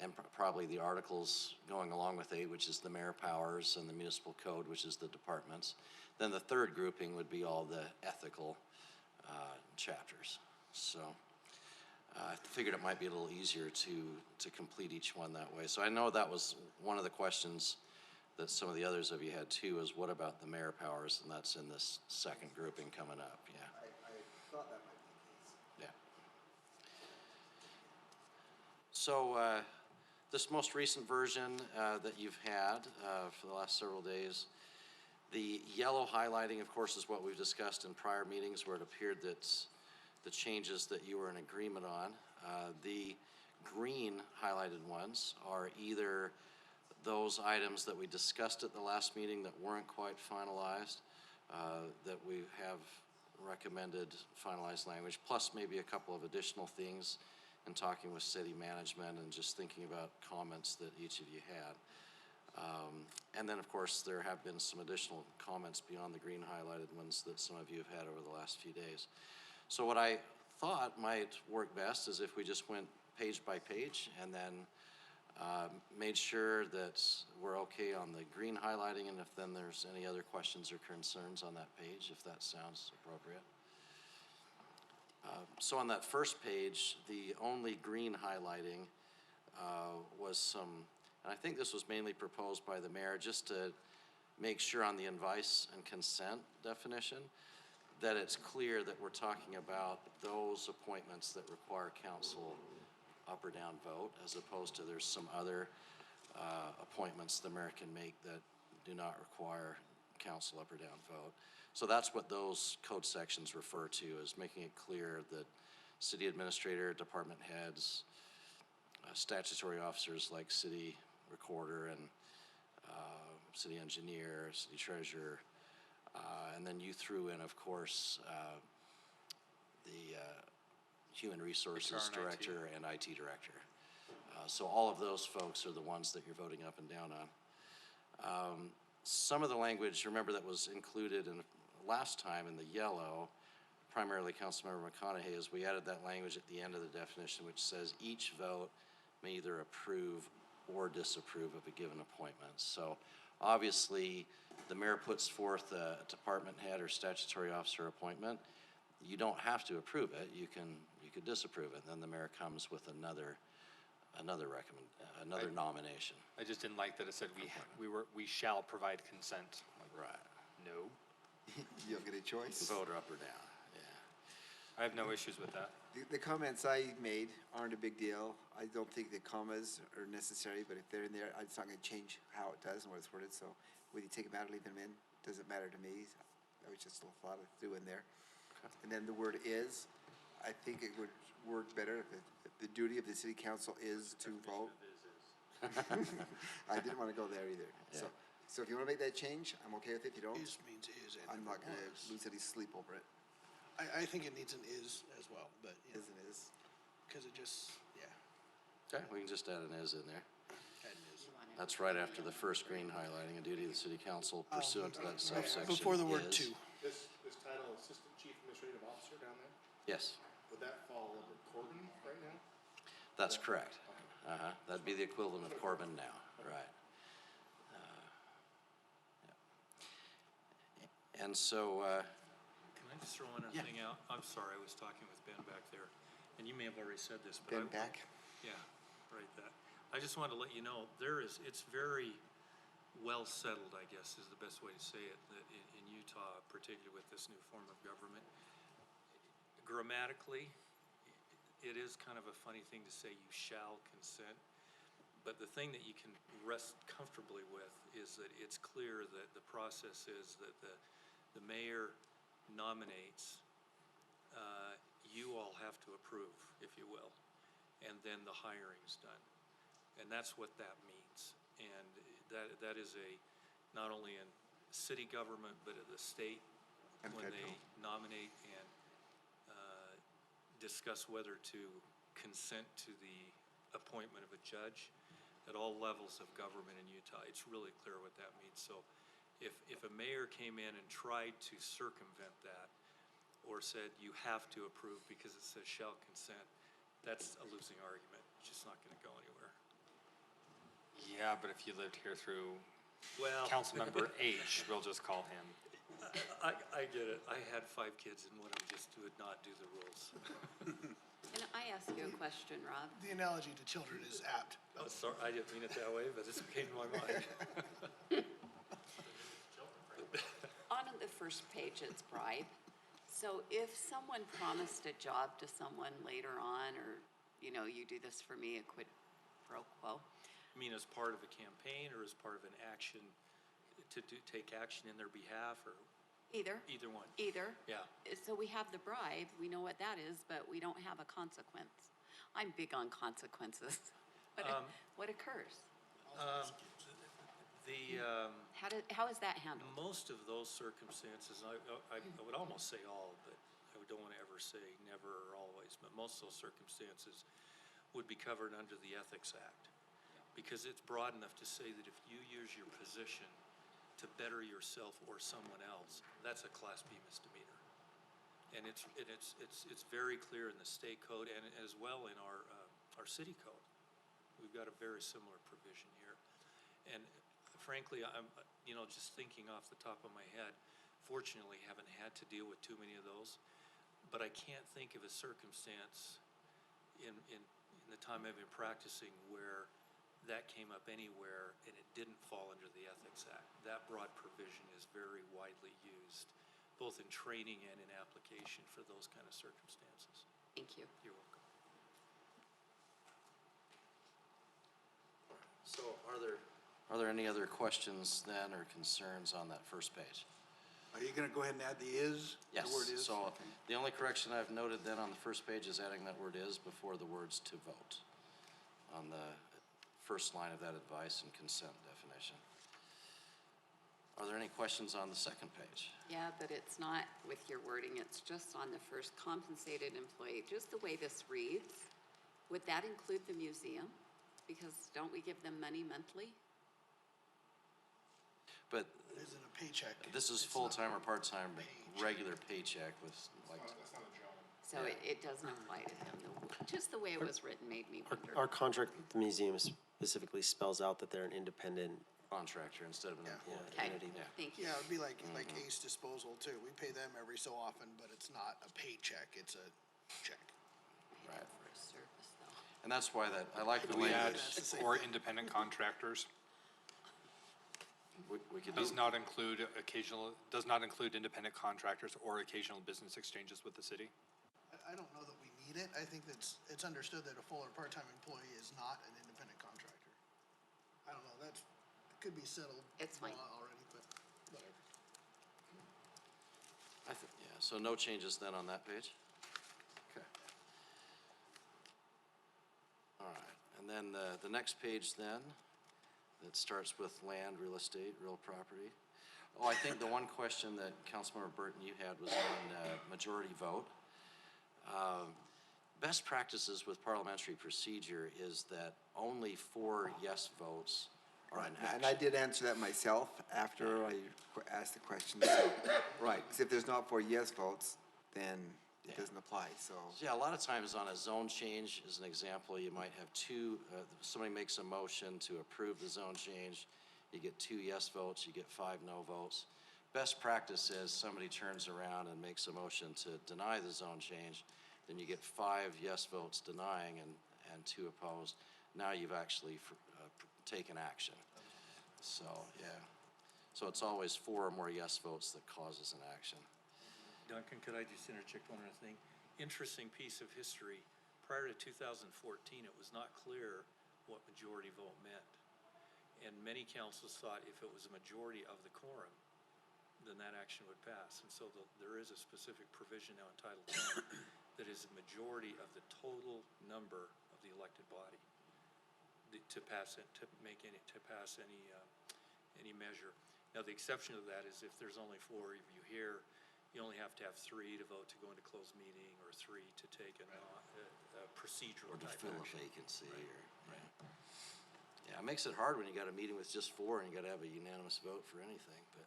and probably the articles going along with 8, which is the mayor powers, and the municipal code, which is the departments. Then the third grouping would be all the ethical chapters. So I figured it might be a little easier to complete each one that way. So I know that was one of the questions that some of the others of you had too, is what about the mayor powers? And that's in this second grouping coming up, yeah. I thought that might be the case. Yeah. So this most recent version that you've had for the last several days, the yellow highlighting, of course, is what we've discussed in prior meetings where it appeared that the changes that you were in agreement on. The green highlighted ones are either those items that we discussed at the last meeting that weren't quite finalized, that we have recommended finalized language, plus maybe a couple of additional things in talking with city management and just thinking about comments that each of you had. And then, of course, there have been some additional comments beyond the green highlighted ones that some of you have had over the last few days. So what I thought might work best is if we just went page by page and then made sure that we're okay on the green highlighting, and if then there's any other questions or concerns on that page, if that sounds appropriate. So on that first page, the only green highlighting was some, and I think this was mainly proposed by the mayor, just to make sure on the advice and consent definition that it's clear that we're talking about those appointments that require council up or down vote, as opposed to there's some other appointments the mayor can make that do not require council up or down vote. So that's what those code sections refer to, is making it clear that city administrator, department heads, statutory officers like city recorder and city engineer, city treasurer, and then you threw in, of course, the human resources director and IT director. So all of those folks are the ones that you're voting up and down on. Some of the language, remember, that was included in last time in the yellow, primarily Councilmember McConaughey, is we added that language at the end of the definition, which says each vote may either approve or disapprove of a given appointment. So obviously, the mayor puts forth a department head or statutory officer appointment. You don't have to approve it. You could disapprove it. Then the mayor comes with another nomination. I just didn't like that it said we shall provide consent. Like, right. No. You don't get a choice. Vote up or down. Yeah. I have no issues with that. The comments I made aren't a big deal. I don't think the commas are necessary, but if they're in there, it's not going to change how it does and what it's worded. So whether you take them out or leave them in, doesn't matter to me. That was just a thought to do in there. Okay. And then the word is, I think it would work better if the duty of the city council is to vote. I didn't want to go there either. Yeah. So if you want to make that change, I'm okay with it. If you don't, Is means is. And I'm not going to lose any sleep over it. I think it needs an is as well, but. Is and is. Because it just, yeah. Okay, we can just add an is in there. Add an is. That's right after the first green highlighting, a duty of the city council pursuant to that subsection. Before the word is. to. This title, Assistant Yes, Would that fall under Corbin right now? that's correct. That'd be the equivalent of Corbin now, right? Yeah. And so, Can I just throw one other Yeah. thing out? I'm sorry, I was talking with Ben back there, and you may have already said this, but Ben back? Yeah, right, that. I just wanted to let you know, it's very well settled, I guess, is the best way to say it, that in Utah, particularly with this new form of government. Grammatically, it is kind of a funny thing to say you shall consent, but the thing that you can rest comfortably with is that it's clear that the process is that the mayor nominates, you all have to approve, if you will, and then the hiring's done. And that's what that means. And that is not only in city government, but at the state, And when they federal. nominate and discuss whether to consent to the appointment of a judge at all levels of government in Utah. It's really clear what that means. So if a mayor came in and tried to circumvent that or said you have to approve because it says shall consent, that's a losing argument. It's just not going to go anywhere. Yeah, but if you lived here through Well, Councilmember H, we'll just call him. I get it. I had 5 kids and one of them just would not do the rules. Can I ask you a question, Rob? The analogy to children is apt. Oh, sorry, I didn't mean it that way, but this came to my mind. On the first page, it's bribe. So if someone promised a job to someone later on, or, you do this for me, a quid pro quo, I mean, as part of a campaign or as part of an action, to take action in their behalf, or either, either one? either. Yeah. So we have the bribe, we know what that is, but we don't have a consequence. I'm big on consequences. What occurs? How is that handled? Most of those circumstances, I would almost say all, but I don't want to ever say never or always, but most of those circumstances would be covered under the Ethics Act. Because it's broad enough to say that if you use your position to better yourself or someone else, that's a Class B misdemeanor. And it's very clear in the state code and as well in our city code. We've got a very similar provision here. And frankly, I'm, just thinking off the top of my head, fortunately haven't had to deal with too many of those, but I can't think of a circumstance in the time I've been practicing where that came up anywhere and it didn't fall under the Ethics Act. That broad provision is very widely used, both in training and in application for those kind of circumstances. Thank you. You're welcome. so are there any other questions then or concerns on that first page? Are you going to go ahead and add the is? Yes, The word is? so the only correction I've noted then on the first page is adding that word is before the words to vote on the first line of that advice and consent definition. Are there any questions on the second page? Yeah, but it's not with your wording, it's just on the first compensated employee, just the way this reads. Would that include the museum? Because don't we give them money monthly? But It isn't a paycheck. this is full-time or part-time, regular paycheck with like, So it doesn't apply to them. Just the way it was written made me wonder. Our contract with the museum specifically spells out that they're an independent contractor instead of an employee. Okay, entity. thank you. Yeah, it'd be like Ace Disposal too. We pay them every so often, but it's not a paycheck, it's a check. Right. For a service, though. And that's why I like the Can we add, language. That's the same or thing. independent contractors? We could do, Does not include independent contractors or occasional business exchanges with the city? I don't know that we need it. I think it's understood that a full or part-time employee is not an independent contractor. I don't know, could be settled It's law fine. already, but whatever. yeah, so no changes then on that page? Okay. All right, and then the next page then, that starts with land, real estate, real property. Oh, I think the one question that Councilmember Burton you had was on majority vote. Best practices with parliamentary procedure is that only 4 yes votes are an action. And I did answer that myself after I asked the question. So, right, because if there's not 4 yes votes, then it doesn't apply, so. Yeah, a lot of times on a zone change, as an example, you might have two, somebody makes a motion to approve the zone change. You get 2 yes votes, you get 5 no votes. Best practice is somebody turns around and makes a motion to deny the zone change, then you get 5 yes votes denying and 2 opposed. Now you've actually taken action. So, yeah. So it's always 4 or more yes votes that causes an action. Duncan, could I just interject one other thing? Interesting piece of history. Prior to 2014, it was not clear what majority vote meant. And many councils thought if it was a majority of the quorum, then that action would pass. And so there is a specific provision now in Title 10 that is a majority of the total number of the elected body to pass any measure. Now, the exception to that is if there's only 4 of you here, you only have to have 3 to vote to go into closed meeting or 3 to take a procedural Or to type fill a action. vacancy or, yeah, it makes it hard when you got a meeting with just 4 and you gotta have a unanimous vote for anything, but.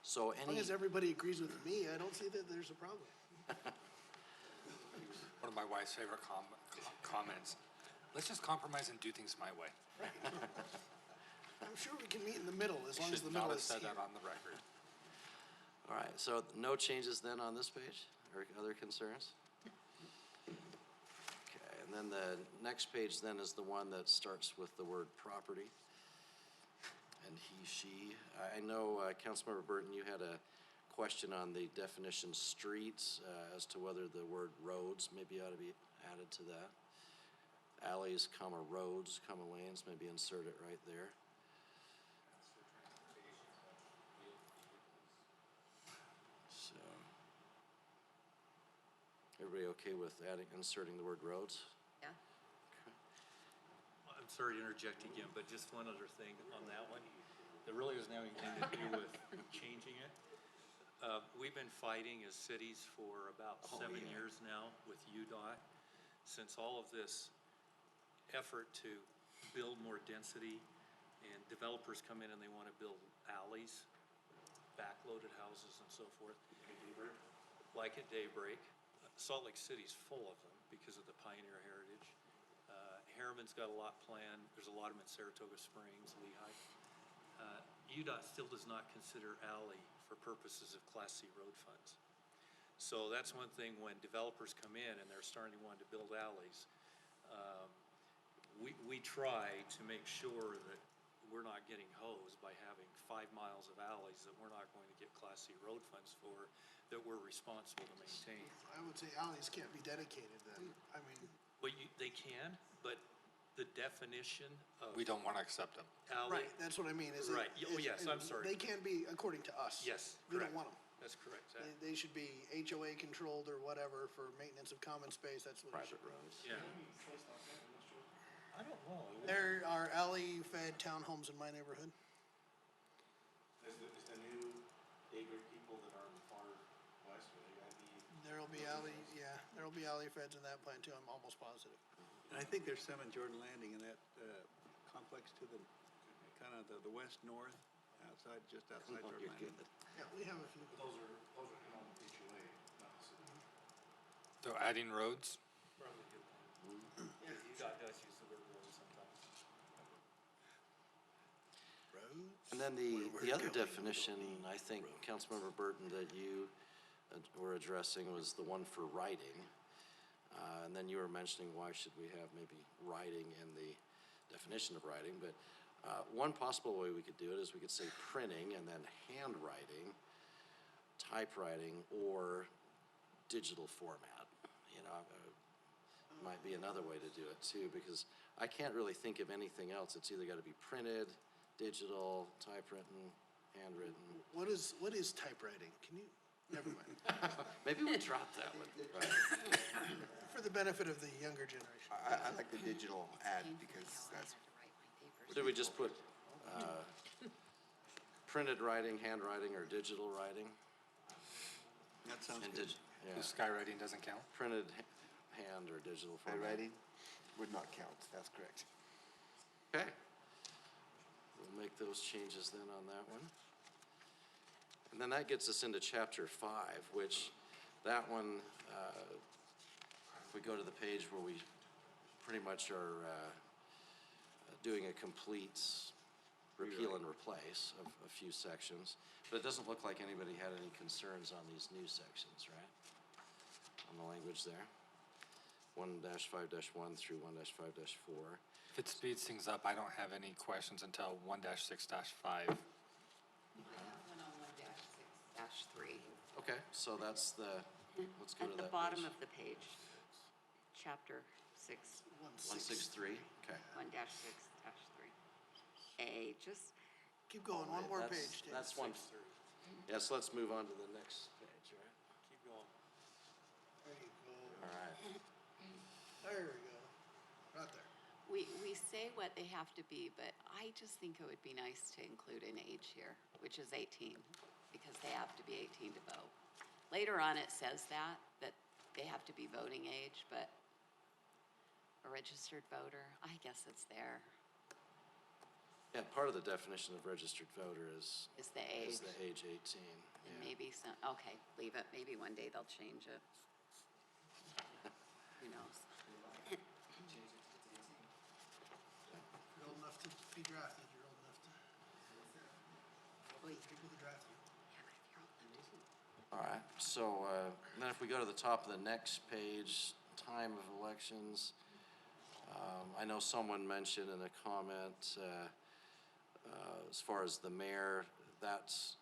So As long as everybody agrees with me, I don't see that there's a problem. One of my wife's favorite comments, let's just compromise and do things my way. I'm sure we can meet in the middle, as long as the Should not middle have is said here. that on the record. All right, so no changes then on this page, or other concerns? Okay, and then the next page then is the one that starts with the word property. And he, she. I know, Councilmember Burton, you had a question on the definition streets, as to whether the word roads maybe ought to be added to that. Alleys, comma, roads, comma, lanes, maybe insert it right there. So, everybody okay with inserting the word roads? Yeah. I'm sorry to interject again, but just one other thing on that one. That really doesn't have anything to do with changing it. We've been fighting as cities for about 7 years now with UDOT, since all of this effort to build more density and developers come in and they want to build alleys, backloaded houses and so forth. Like at Daybreak. Salt Lake City's full of them because of the pioneer heritage. Harriman's got a lot planned. There's a lot of them in Saratoga Springs, Lehigh. UDOT still does not consider alley for purposes of Class C road funds. So that's one thing when developers come in and they're starting to want to build alleys. We try to make sure that we're not getting hosed by having 5 miles of alleys that we're not going to get Class C road funds for, that we're responsible to maintain. I would say alleys can't be dedicated then. I mean, Well, they can, but the definition of. We don't want to accept them. Alley. right, that's what I mean, is it? Right. Oh, yes, I'm sorry. They can be according to us. Yes, We don't correct. want them. That's correct. They should be HOA controlled or whatever for maintenance of common space, that's what it should. Private roads. Yeah. I don't know. There are alley-fed townhomes in my neighborhood. Is the new Daybreak people that are in the far west, are they gonna be? There'll be alley-feds in that plan too, I'm almost positive. And I think there's some in Jordan Landing in that complex to the, kind of the west-north, just outside Jordan You're Landing. good. Yeah, we have a few. Those are in on the HOA, not the city. So adding roads? Yeah, UDOT does use the word road sometimes. Roads? And then the other definition, I think, Councilmember Burton, that you were addressing was the one for writing. And then you were mentioning why should we have maybe writing in the definition of writing, but one possible way we could do it is we could say printing and then handwriting, typewriting, or digital format. You know, might be another way to do it too, because I can't really think of anything else. It's either got to be printed, digital, typewritten, handwritten. What is typewriting? Can you, never mind. Maybe we drop that one. Right. For the benefit of the younger generation. I like the digital ad because that's, Should we just put printed writing, handwriting, or digital writing? That sounds And good. yeah, The skywriting doesn't count? printed hand or digital my format. writing would not count, that's correct. Okay. We'll make those changes then on that one. And then that gets us into chapter 5, which that one, if we go to the page where we pretty much are doing a complete repeal and replace of a few sections, but it doesn't look like anybody had any concerns on these new sections, right? On the language there. 1-5-1 through 1-5-4. If it speeds things up, I don't have any questions until 1-6-5. One on 1-6-3. Okay, so that's the, let's go to At that the bottom page. of the page, chapter 6, 163, okay. 1-6-3. A, just, Keep going, one more That's- page, Dave. That's one. Yeah, so let's move on to the next page, right? Keep going. There you go. All right. There we go. Right there. we say what they have to be, but I just think it would be nice to include an age here, which is 18, because they have to be 18 to vote. Later on, it says that they have to be voting age, but a registered voter, I guess it's there. Yeah, part of the definition of registered voter is Is the age. is the age 18. And Yeah. maybe some, okay, leave it. Maybe one day they'll change it. Who knows? If you're old enough to be drafted, you're old enough to. People to draft you. All right, so then if we go to the top of the next page, time of elections, I know someone mentioned in a comment, as far as the mayor, that's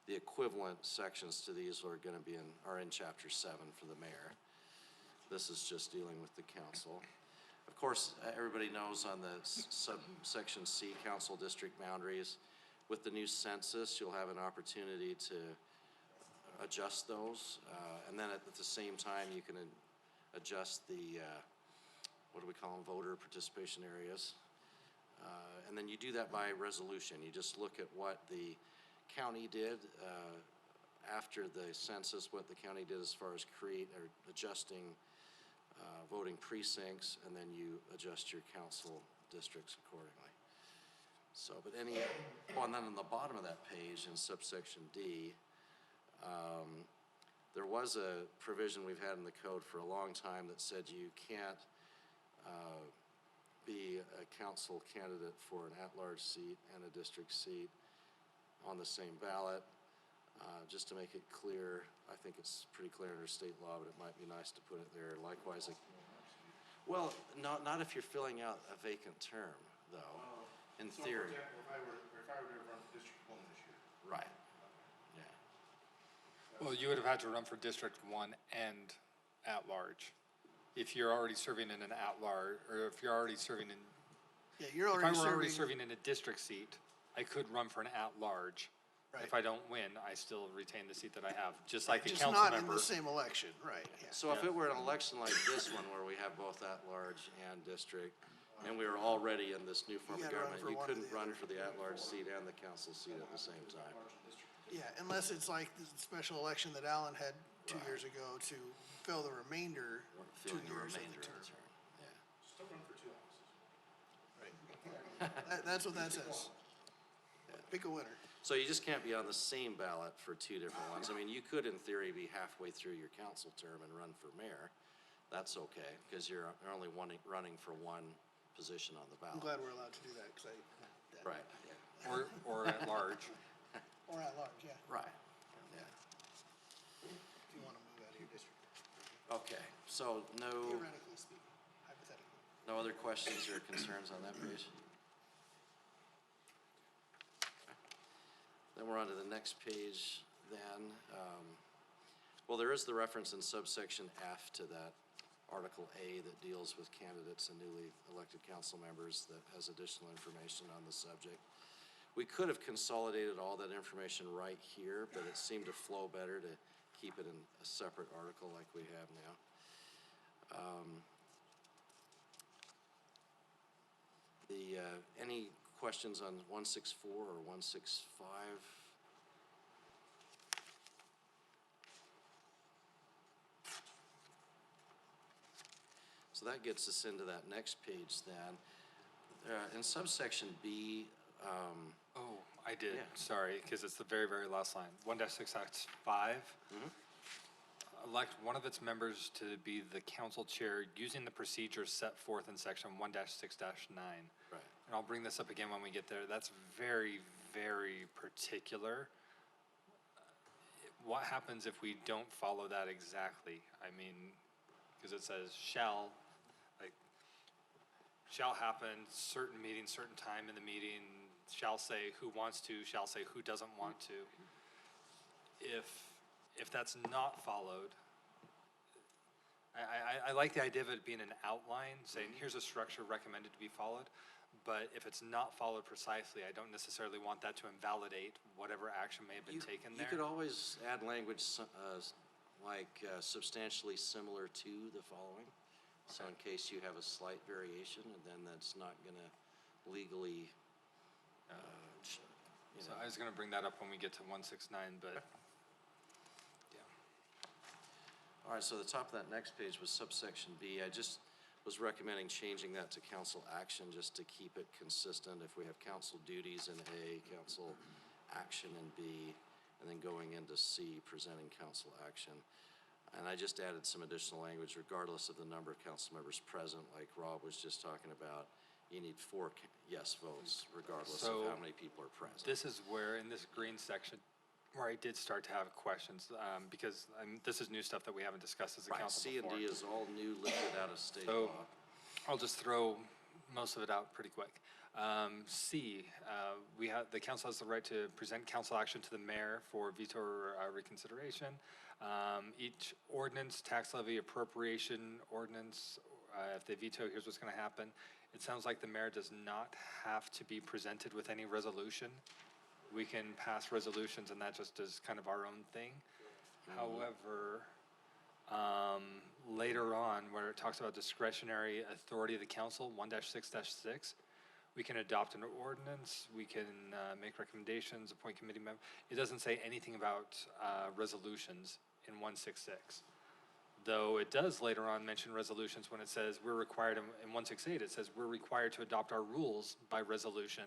the equivalent sections to these are going to be are in chapter 7 for the mayor. This is just dealing with the council. Of course, everybody knows on the subsection C, council district boundaries, with the new census, you'll have an opportunity to adjust those, and then at the same time, you can adjust the, what do we call them, voter participation areas. And then you do that by resolution. You just look at what the county did after the census, what the county did as far as adjusting voting precincts, and then you adjust your council districts accordingly. So, but and then on the bottom of that page in subsection D, there was a provision we've had in the code for a long time that said you can't be a council candidate for an at-large seat and a district seat on the same ballot. Just to make it clear, I think it's pretty clear under state law, but it might be nice to put it there. Likewise, well, not if you're filling out a vacant term, though, in So, theory. for example, if I were to run for District 1 this year. Right, yeah. Well, you would have had to run for District 1 and at-large. If you're already serving in an at-large, or if you're already serving in, Yeah, you're if I already were already serving. serving in a district seat, I could run for an at-large. Right. If I don't win, I still retain the seat that I have, just like a Just council not in member. the same election, right, yeah. So if it were an election like this one, where we have both at-large and district, and we were already in this new form You of gotta run government, for you one or couldn't the run other. for the at-large seat and the council seat at the same time. Yeah, unless it's like the special election that Alan had 2 years ago to fill the remainder 2 Filling the years of remainder the of term. the term, yeah. Still run for 2 offices. Right. That's what that says. Pick a winner. So you just can't be on the same ballot for two different ones. I mean, you could, in theory, be halfway through your council term and run for mayor. That's okay, because you're only running for one position on the I'm ballot. glad we're allowed to do that, because Right, Or at large. or at large, yeah, right, yeah. if you want to move out of your district. Okay, so no, Theoretically speaking, hypothetically. no other questions or concerns on that page? Then we're on to the next page then. Well, there is the reference in subsection F to that Article A that deals with candidates and newly elected council members that has additional information on the subject. We could have consolidated all that information right here, but it seemed to flow better to keep it in a separate article like we have now. Any questions on 164 or 165? So that gets us into that next page then. In subsection B, Oh, I did, Yeah. sorry, because it's the very, very last line. 1-6 Act 5. Elect one of its members to be the council chair using the procedures set forth in section 1-6-9. Right. And I'll bring this up again when we get there. That's very, very particular. What happens if we don't follow that exactly? I mean, because it says shall, like, shall happen, certain meeting, certain time in the meeting, shall say who wants to, shall say who doesn't want to. If that's not followed, I like the idea of it being an outline, saying here's a structure recommended to be followed, but if it's not followed precisely, I don't necessarily want that to invalidate whatever action may have been taken there. You could always add language like substantially similar to the following. So in case you have a slight variation, and then that's not gonna legally, So I was gonna bring that up when we get to 169, but All right, so the top of that next page was subsection B. I just was recommending changing that to council action just to keep it consistent. If we have council duties in A, council action in B, and then going into C, presenting council action. And I just added some additional language regardless of the number of council members present, like Rob was just talking about. You need 4 yes votes regardless of how many people are present. this is where, in this green section, where I did start to have questions, because this is new stuff that we haven't discussed as a Right, council C and before. D is all new lifted out of state So law. I'll just throw most of it out pretty quick. C, the council has the right to present council action to the mayor for veto or reconsideration. Each ordinance, tax levy, appropriation ordinance, if they veto, here's what's gonna happen. It sounds like the mayor does not have to be presented with any resolution. We can pass resolutions and that just is kind of our own thing. However, later on, where it talks about discretionary authority of the council, 1-6-6, we can adopt an ordinance, we can make recommendations, appoint committee members. It doesn't say anything about resolutions in 1-6-6. Though it does later on mention resolutions when it says we're required, in 1-6-8, it says we're required to adopt our rules by resolution.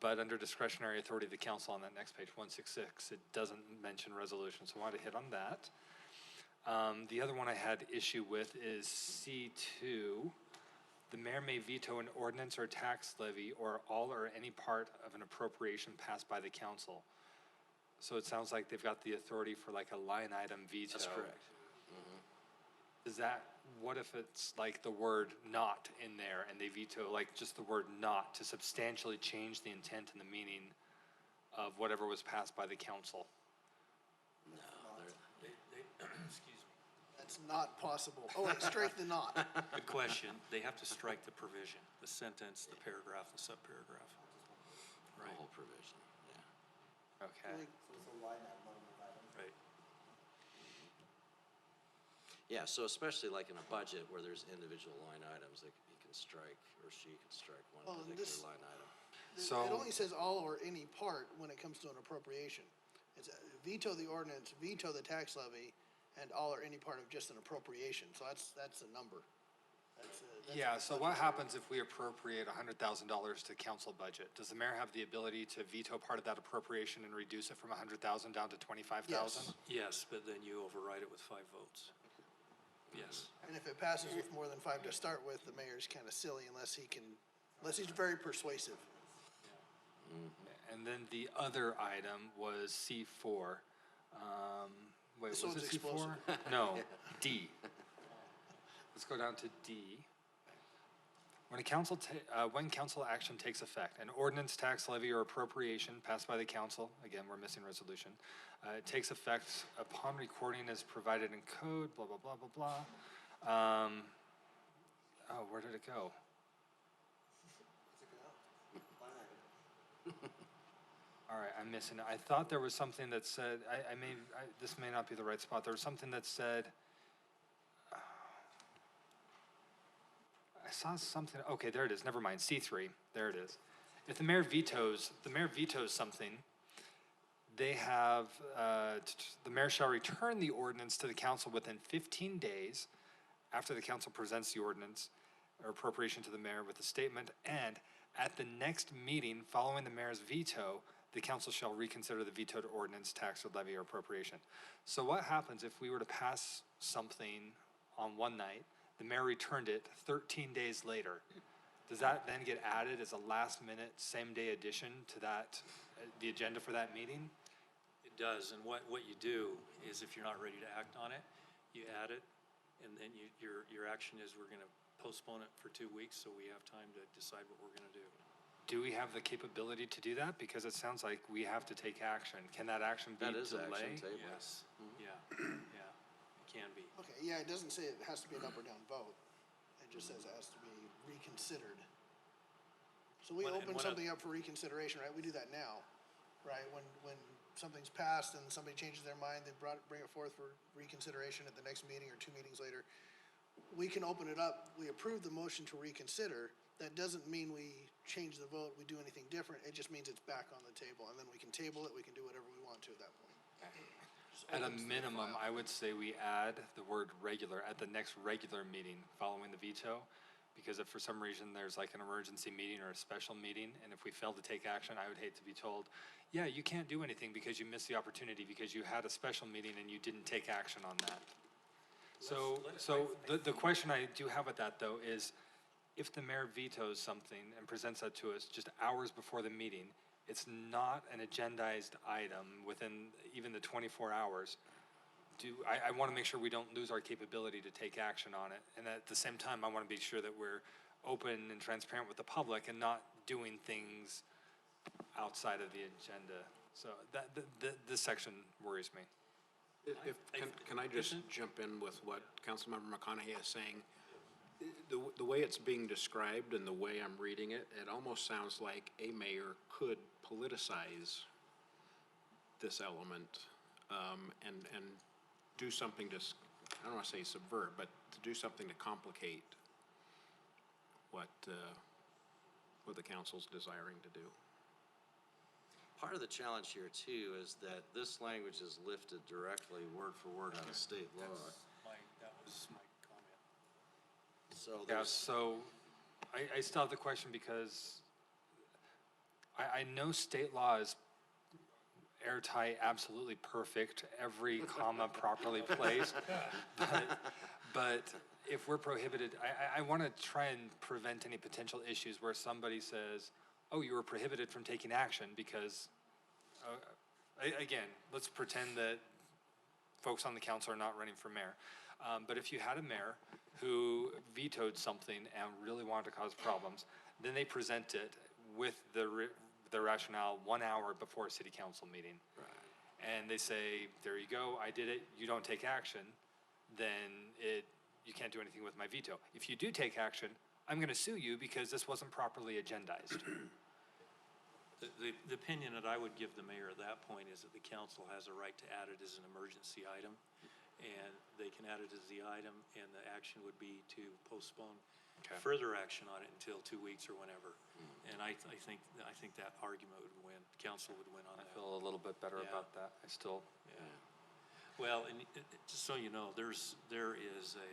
But under discretionary authority of the council on that next page, 1-6-6, it doesn't mention resolution, so I wanted to hit on that. The other one I had issue with is C2. The mayor may veto an ordinance or tax levy or all or any part of an appropriation passed by the council. So it sounds like they've got the authority for like a line item veto. That's correct. Is that, what if it's like the word not in there and they veto like just the word not to substantially change the intent and the meaning of whatever was passed by the council? Excuse me. That's not possible. Oh, wait, strike the not. Good question. They have to strike the provision, the sentence, the paragraph, the subparagraph. The whole provision, yeah. Okay. Right. Yeah, so especially like in a budget where there's individual line items, that he can strike, or she can strike one Well, particular this- line item. So- It only says all or any part when it comes to an appropriation. It's veto the ordinance, veto the tax levy, and all or any part of just an appropriation. So that's a number. That's Yeah, so what happens if we appropriate $100,000 to council budget? Does the mayor have the ability to veto part of that appropriation and reduce it from 100,000 down to 25,000? Yes, but then you override it with 5 votes. Yes. And if it passes with more than 5 to start with, the mayor's kind of silly unless he's very persuasive. And then the other item was C4. Wait, This was one's it C4? explosive. No, D. Let's go down to D. When council action takes effect, an ordinance, tax levy, or appropriation passed by the council, again, we're missing resolution, it takes effect upon recording as provided in code, blah, blah, blah, blah, blah. Oh, where did it go? All right, I'm missing it. I thought there was something that said, this may not be the right spot. There was something that said, I saw something, okay, there it is, never mind, C3, there it is. If the mayor vetoes something, they have, the mayor shall return the ordinance to the council within 15 days after the council presents the ordinance or appropriation to the mayor with a statement, and At the next meeting following the mayor's veto, the council shall reconsider the vetoed ordinance, tax, or levy, or appropriation. So what happens if we were to pass something on one night, the mayor returned it 13 days later? Does that then get added as a last-minute, same-day addition to that, the agenda for that meeting? It does, and what you do is if you're not ready to act on it, you add it, and then your action is we're gonna postpone it for 2 weeks so we have time to decide what we're gonna do. Do we have the capability to do that? Because it sounds like we have to take action. Can that action be That is delayed? action table. Yes, yeah, it can be. Okay, yeah, it doesn't say it has to be an up or down vote. It just says it has to be reconsidered. So we Well, and open what something up for reconsideration, right? We do that now, right? When something's passed and somebody changes their mind, they bring it forth for reconsideration at the next meeting or 2 meetings later. We can open it up, we approve the motion to reconsider. That doesn't mean we change the vote, we do anything different. It just means it's back on the table, and then we can table it, we can do whatever we want to at that point. At a minimum, I would say we add the word regular at the next regular meeting following the veto. Because if for some reason there's like an emergency meeting or a special meeting, and if we fail to take action, I would hate to be told, yeah, you can't do anything because you missed the opportunity because you had a special meeting and you didn't take action on that. So the question I do have with that though is, if the mayor vetoes something and presents that to us just hours before the meeting, it's not an agendized item within even the 24 hours. I want to make sure we don't lose our capability to take action on it. And at the same time, I want to be sure that we're open and transparent with the public and not doing things outside of the agenda. So this section worries me. Can I just jump in with what Councilmember McConaughey is saying? The way it's being described and the way I'm reading it, it almost sounds like a mayor could politicize this element and do something to, I don't want to say subvert, but to do something to complicate what the council's desiring to do. Part of the challenge here too is that this language is lifted directly, word for word, out of state law. That was my comment. So Yeah, there's, so I still have the question because I know state law is airtight, absolutely perfect, every comma properly placed. But if we're prohibited, I want to try and prevent any potential issues where somebody says, oh, you were prohibited from taking action because, again, let's pretend that folks on the council are not running for mayor. But if you had a mayor who vetoed something and really wanted to cause problems, then they present it with the rationale 1 hour before a city council meeting. Right. And they say, there you go, I did it, you don't take action, then you can't do anything with my veto. If you do take action, I'm gonna sue you because this wasn't properly agendized. The opinion that I would give the mayor at that point is that the council has a right to add it as an emergency item, and they can add it as the item, and the action would be to postpone further action on it until 2 weeks or whenever. And I think that argument would win. Council would win on that. I feel a little bit better about that. I still. Yeah. Well, and just so you know, there is a,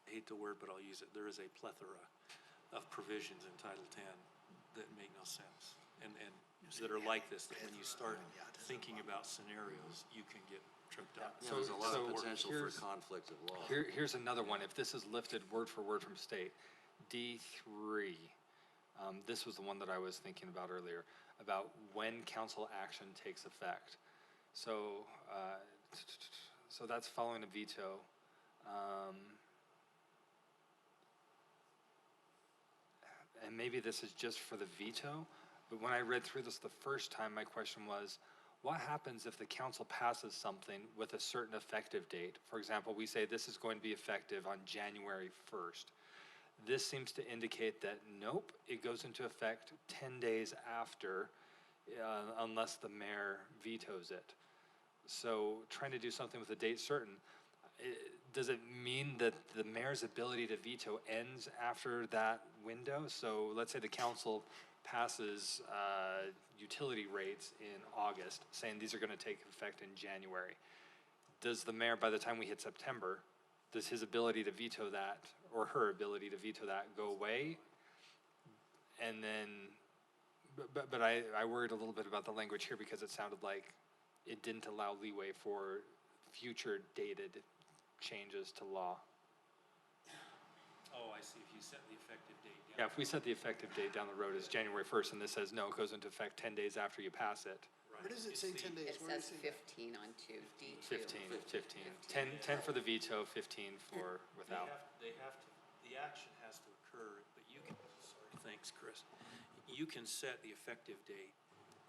I hate the word, but I'll use it. There is a plethora of provisions in Title 10 that make no sense, and that are like this. That when you start thinking about scenarios, you can get tripped up. yeah, there's a lot of potential for conflict of law. Here's another one. If this is lifted word for word from state, D3. This was the one that I was thinking about earlier, about when council action takes effect. So, so that's following a veto. And maybe this is just for the veto, but when I read through this the first time, my question was, what happens if the council passes something with a certain effective date? For example, we say this is going to be effective on January 1st. This seems to indicate that, nope, it goes into effect 10 days after, unless the mayor vetoes it. So trying to do something with a date certain, does it mean that the mayor's ability to veto ends after that window? So let's say the council passes utility rates in August, saying these are going to take effect in January. Does the mayor, by the time we hit September, does his ability to veto that, or her ability to veto that, go away? And then, but I worried a little bit about the language here because it sounded like it didn't allow leeway for future dated changes to law. Oh, I see, if you set the effective date. Yeah, if we set the effective date down the road as January 1st, and this says, no, it goes into effect 10 days after you pass it. Where does it say 10 days? It Where does says it say that? 15 on 2, D2. 15. 10 for the veto, 15 for without. They have to, the action has to occur, but you can, sorry, thanks, Chris. You can set the effective date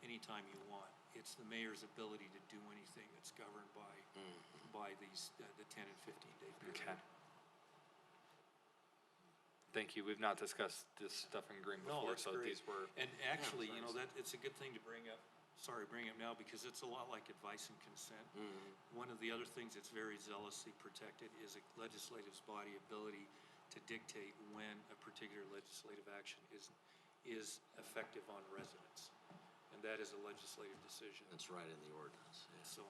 anytime you want. It's the mayor's ability to do anything that's governed by these, the 10 and 15 day period. Okay. Thank you. We've not discussed this stuff in green No, before, that's so great. these were. And actually, you know, that, it's a good thing to bring up, bring up now, because it's a lot like advice and consent. One of the other things that's very zealously protected is a legislative's body ability to dictate when a particular legislative action is effective on residents. And that is a legislative decision. That's right in the ordinance, yeah. So,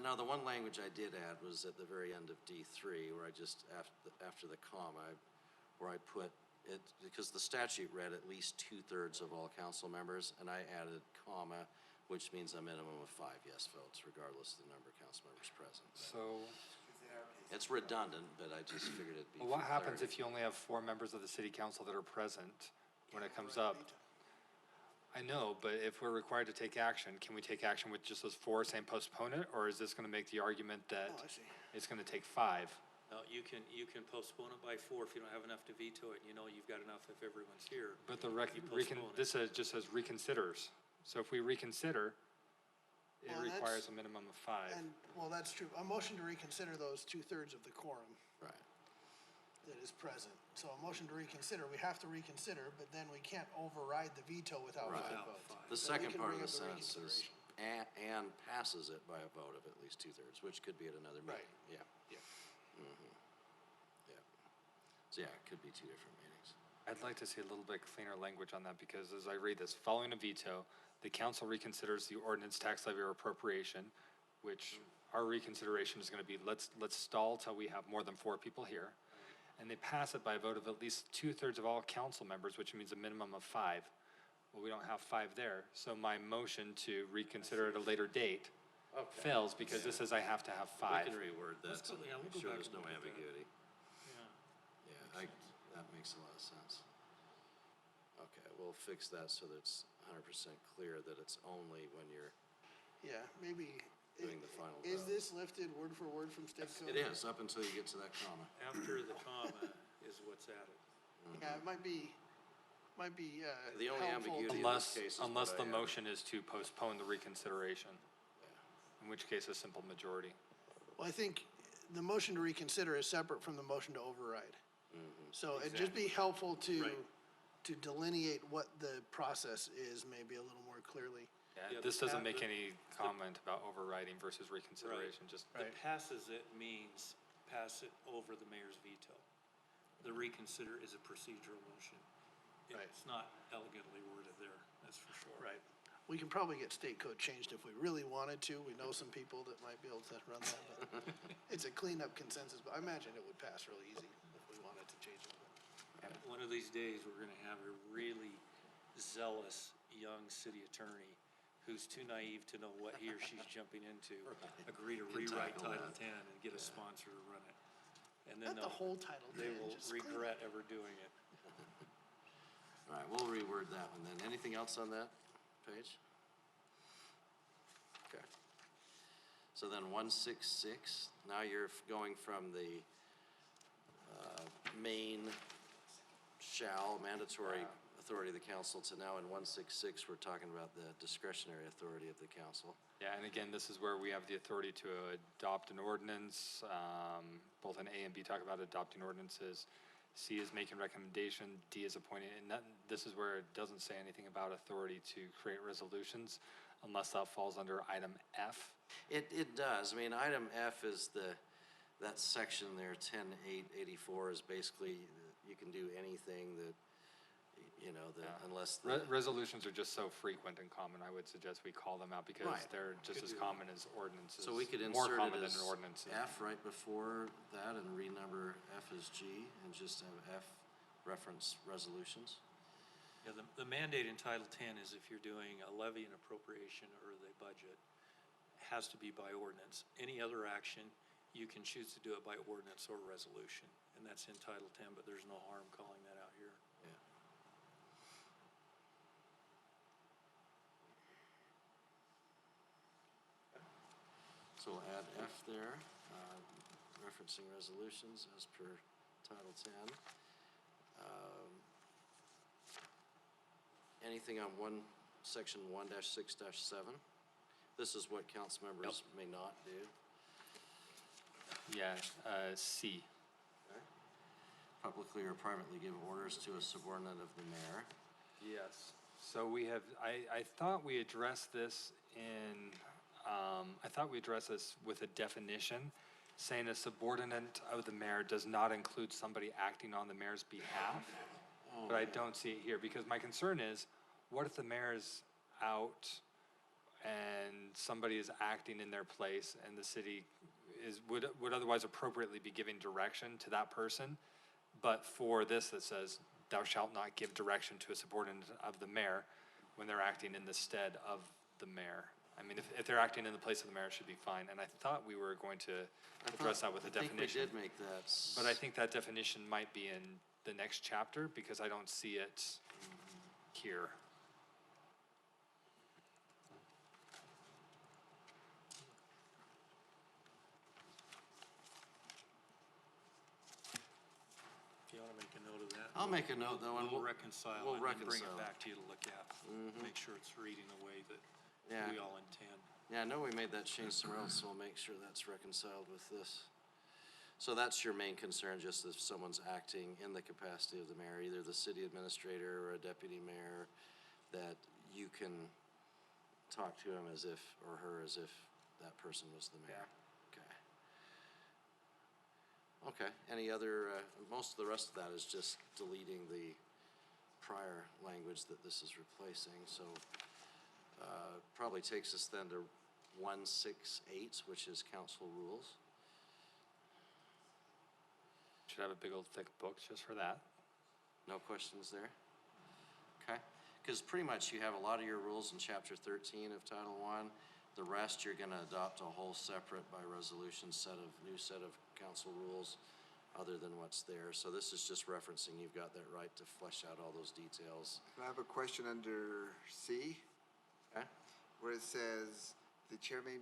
Now, the one language I did add was at the very end of D3, where I just, after the comma, where I put it, because the statute read at least 2/3 of all council members, and I added comma, which means a minimum of 5 yes votes, regardless of the number of council members present. So, it's redundant, but I just figured it'd be. well, what happens if you only have 4 members of the city council that are present when it comes up? I know, but if we're required to take action, can we take action with just those 4 saying postpone it, or is this gonna make the argument that Oh, I see. it's gonna take 5? no, you can postpone it by 4 if you don't have enough to veto it. You know you've got enough if everyone's here. But the You postpone it. this just says reconsiders. So if we reconsider, it Well, that's- requires a minimum of 5. And, well, that's true. A motion to reconsider those 2/3 of the quorum Right. that is present. So a motion to reconsider, we have to reconsider, but then we can't override the veto without Right. 5 votes. The So we second can part bring of the up sentence is, reconsideration. and passes it by a vote of at least 2/3, which could be at another meeting. Right. Yeah. Yeah. Yeah. So yeah, it could be 2 different meetings. I'd like to see a little bit cleaner language on that, because as I read this, following a veto, the council reconsiders the ordinance, tax levy, or appropriation, which our reconsideration is gonna be, let's stall till we have more than 4 people here. And they pass it by a vote of at least 2/3 of all council members, which means a minimum of 5. Well, we don't have 5 there, so my motion to reconsider at a later date fails, because this says I have to have 5. We can reword that, Let's go- to yeah, we'll make go sure back there's and no look at that. ambiguity. Yeah. That makes a lot of sense. Okay, we'll fix that so that it's 100% clear that it's only when you're, Yeah, maybe. Doing the final Is vote. this lifted word for word from state code? it is, up until you get to that comma. After the comma is what's added. Yeah, it might be The only helpful. ambiguity in this Unless, case is unless what the I added. motion is to postpone the reconsideration, in which case a simple majority. Well, I think the motion to reconsider is separate from the motion to override. So it'd just be helpful to delineate what the process is maybe a little more clearly. Yeah, this doesn't make any comment about overriding versus reconsideration, just. The passes it means pass it over the mayor's veto. The reconsider is a procedural motion. It's not elegantly worded there, that's for sure. Right. We can probably get state code changed if we really wanted to. We know some people that might be able to run that, but it's a cleanup consensus, but I imagine it would pass really easy if we wanted to change it. One of these days, we're gonna have a really zealous young city attorney who's too naive to know what he or she's jumping into, agree to rewrite tackle Title that. 10 and get a sponsor to run it. And then Not the whole Title they 10, will just clean regret ever doing it. All right, we'll reword that one then. Anything else on that page? Okay. So then 166, now you're going from the main mandatory authority of the council to now in 166, we're talking about the discretionary authority of the council. Yeah, and again, this is where we have the authority to adopt an ordinance. Both in A and B talk about adopting ordinances. C is making recommendation, D is appointing, and this is where it doesn't say anything about authority to create resolutions unless that falls under item F. It does. I mean, item F is that section there, 10.884 is basically, you can do anything that you know, Yeah. unless. Resolutions are just so frequent and common, I would suggest we call them out because Right. they're just as common as ordinances. So we could More insert common it than as ordinances. F right before that and renumber F as G and just have F reference resolutions. Yeah, the mandate in Title 10 is if you're doing a levy and appropriation or the budget, has to be by ordinance. Any other action, you can choose to do it by ordinance or resolution, and that's in Title 10, but there's no harm calling that out here. Yeah. So we'll add F there, referencing resolutions as per Title 10. Anything on section 1-6-7? This is what council members may not do. Yeah, C. Okay. Publicly or privately give orders to a subordinate of the mayor. Yes. So we have, I thought we addressed this with a definition, saying a subordinate of the mayor does not include somebody acting on the mayor's behalf. But I don't see it here, because my concern is, what if the mayor's out and somebody is acting in their place and the city would otherwise appropriately be giving direction to that person, but for this that says, thou shalt not give direction to a subordinate of the mayor when they're acting in the stead of the mayor. I mean, if they're acting in the place of the mayor, it should be fine. And I thought we were going to address that with a definition. I think we did make that. But I think that definition might be in the next chapter, because I don't see it here. If you want to make a note of that. I'll make a note, though, and We'll we'll reconcile we'll it and bring reconcile. it back to you to look at. Mhm. Make sure it's reading the way that Yeah. we all intend. Yeah, I know we made that change somewhere else, so we'll make sure that's reconciled with this. So that's your main concern, just if someone's acting in the capacity of the mayor, either the city administrator or a deputy mayor, that you can talk to him as if, or her as if that person was the mayor. Okay. Okay, any other, most of the rest of that is just deleting the prior language that this is replacing, so probably takes us then to 168, which is council rules. Should have a big old thick book just for that. No questions there? Okay, because pretty much you have a lot of your rules in chapter 13 of Title I. The rest, you're gonna adopt a whole separate by resolution new set of council rules other than what's there. So this is just referencing, you've got that right to flesh out all those details. I have a question under C, Okay? where it says, the chair may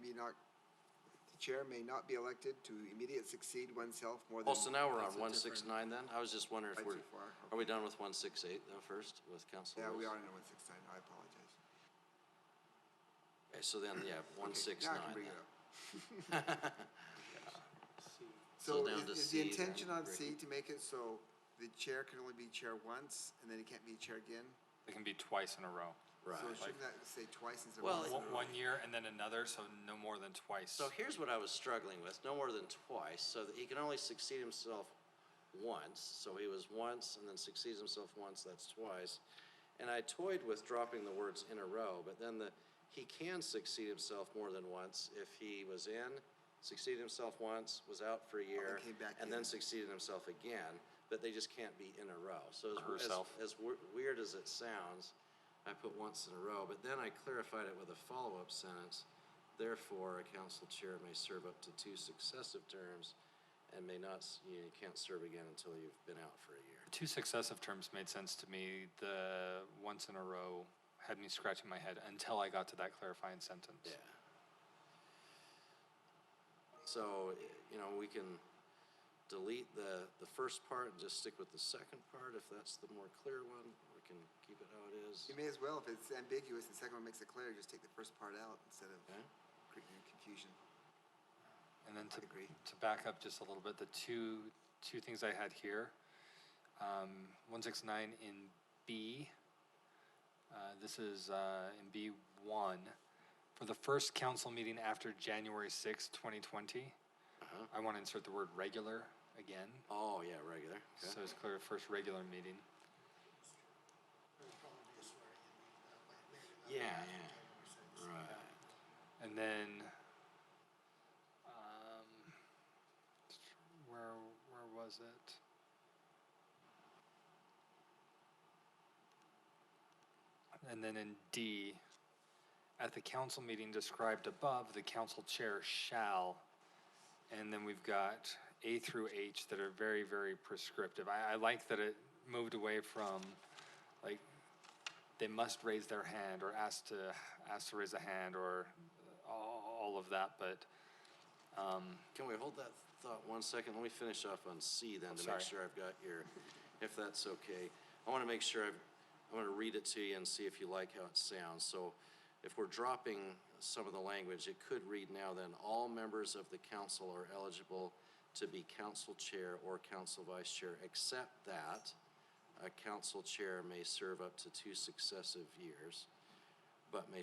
not be elected to immediately succeed oneself more than. Oh, so now we're on That's a 169 then? I was just wondering if Right we're, too far, are we done with 168 though first, with council Yeah, rules? we are in 169, I apologize. Okay, so then, yeah, Okay, 169 now I can bring then. it up. So So down to is C the intention then, on C Ricky. to make it so the chair can only be chair once, and then he can't be chair again? It can be twice in a row. Right. So shouldn't that say twice instead of Well, once? in a row? One year and then another, so no more than twice. So here's what I was struggling with, no more than twice, so that he can only succeed himself once. So he was once and then succeeds himself once, that's twice. And I toyed with dropping the words in a row, but then he can succeed himself more than once if he was in, succeeded himself once, was out for a year, came back and in. then succeeded himself again, but they just can't be in a row. So Or herself. as weird as it sounds, I put once in a row, but then I clarified it with a follow-up sentence. Therefore, a council chair may serve up to 2 successive terms and may not, you can't serve again until you've been out for a year. 2 successive terms made sense to me. The once in a row had me scratching my head until I got to that clarifying sentence. Yeah. So, we can delete the first part and just stick with the second part if that's the more clear one. We can keep it how it is. You may as well, if it's ambiguous, the second one makes it clear, just take the first part out instead of Okay. creating confusion. And then I'd agree. to back up just a little bit, the two things I had here, 169 in B, this is in B1, for the first council meeting after January 6, 2020, I want to insert the word regular again, Oh, yeah, regular. Okay. so it's clear, first regular meeting. Yeah, yeah, right. And then, where was it? And then in D, at the council meeting described above, the council chair shall, and then we've got A through H that are very, very prescriptive. I like that it moved away from, like, they must raise their hand or asked to raise a hand or all of that, but, Can we hold that thought 1 second? Let me finish off on C then to Sorry. make sure I've got your, if that's okay. I want to make sure I'm going to read it to you and see if you like how it sounds. So if we're dropping some of the language, it could read now then, all members of the council are eligible to be council chair or council vice chair, except that a council chair may serve up to 2 successive years, but may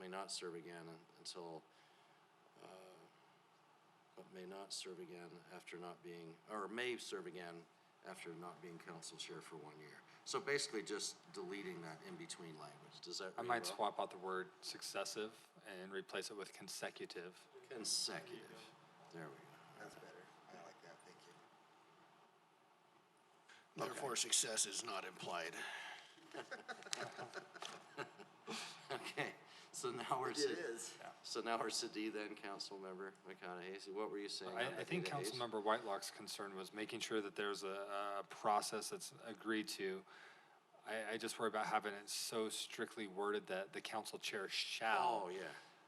not serve again until, but may not serve again after not being, or may serve again after not being council chair for 1 year. So basically just deleting that in-between language. Does that I read might well? swap out the word successive and replace it with consecutive. Consecutive. There we go. That's better. I like that, thank you. Therefore, success is not implied. Okay, so now we're to. It is. So now we're to D then, Councilmember McConaughey. So what were you saying? on I the think D to H? Councilmember Whitelock's concern was making sure that there's a process that's agreed to. I just worry about having it so strictly worded that the council chair shall. Oh, yeah.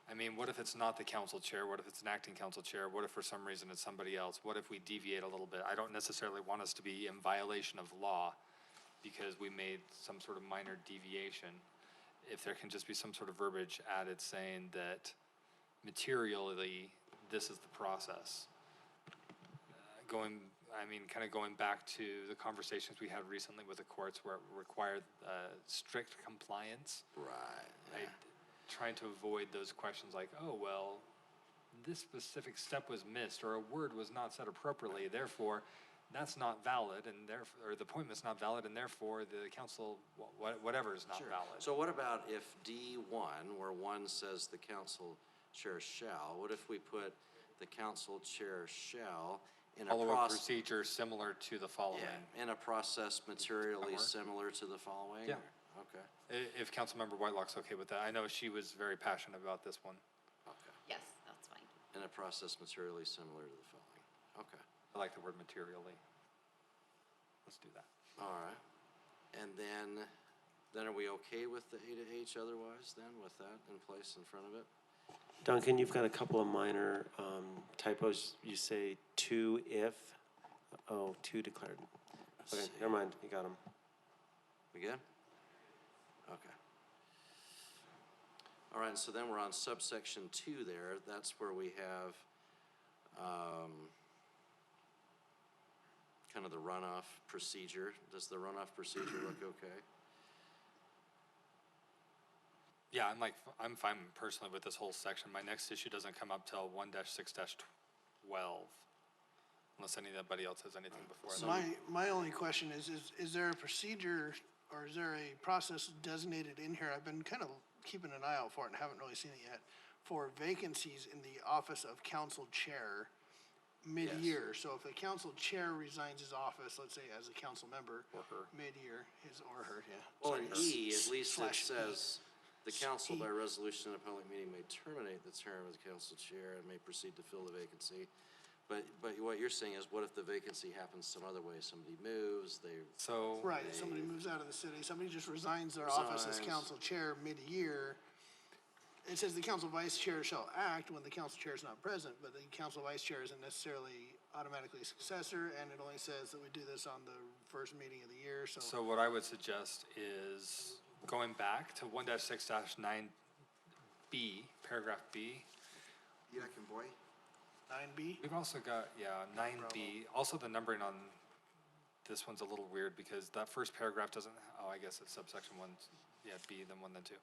I mean, what if it's not the council chair? What if it's an acting council chair? What if for some reason it's somebody else? What if we deviate a little bit? I don't necessarily want us to be in violation of law because we made some sort of minor deviation. If there can just be some sort of verbiage added saying that materially, this is the process. Kind of going back to the conversations we had recently with the courts where it required strict compliance. Right. Trying to avoid those questions like, oh, well, this specific step was missed or a word was not said appropriately, therefore, that's not valid, and therefore, or the appointment's not valid, and therefore the council, whatever is not Sure. valid. So what about if D1, where 1 says the council chair shall, what if we put the council chair shall in a Follow a process? procedure similar to the following. Yeah, in a process materially work? similar to the following? Yeah. or- Okay, If Councilmember Whitelock's okay with that. I know she was very passionate about this one. okay. Yes, that's fine. In a process materially similar to the following. Okay, I like the word materially. Let's do that. all right. And then are we okay with the A to H otherwise then, with that in place in front of it? Duncan, you've got a couple of minor typos. You say to if, to declared. Okay, never mind, you got them. We good? Okay. All right, so then we're on subsection 2 there. That's where we have kind of the runoff procedure. Does the runoff procedure look okay? Yeah, I'm fine personally with this whole section. My next issue doesn't come up till 1-6-12, unless anybody else has anything before. that. My only question is there a procedure or is there a process designated in here? I've been kind of keeping an eye out for it and haven't really seen it yet, for vacancies in the office of council chair mid-year. So if a council chair resigns his office, let's say as a council member. Or her. Mid-year, his or her, yeah. Well, in Sorry, E, at least it slash E. says, the council by resolution in a public meeting may terminate the term of the council chair and may proceed to fill the vacancy. But what you're saying is, what if the vacancy happens some other way? Somebody moves, Right, somebody moves out of the city, somebody just resigns their office as council chair mid-year. It says the council vice chair shall act when the council chair is not present, but the council vice chair isn't necessarily automatically a successor, and it only says that we do this on the first meeting of the year, So what I would suggest is going back to 1-6-9B, paragraph B. Yakin boy. 9B? We've also got, 9B. Also, the numbering on this one's a little weird because that first paragraph doesn't, I guess it's subsection 1, B, then 1, then 2.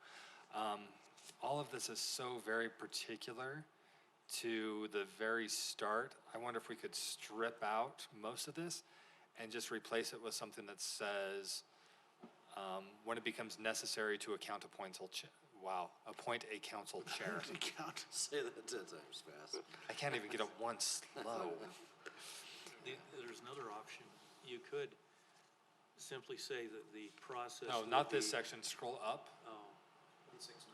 All of this is so very particular to the very start. I wonder if we could strip out most of this and just replace it with something that says, when it becomes necessary to appoint a council chair. Say that 10 times fast. I can't even get it once slow. There's another option. You could simply say that the process. No, would not this be- section, scroll up. Oh, 169.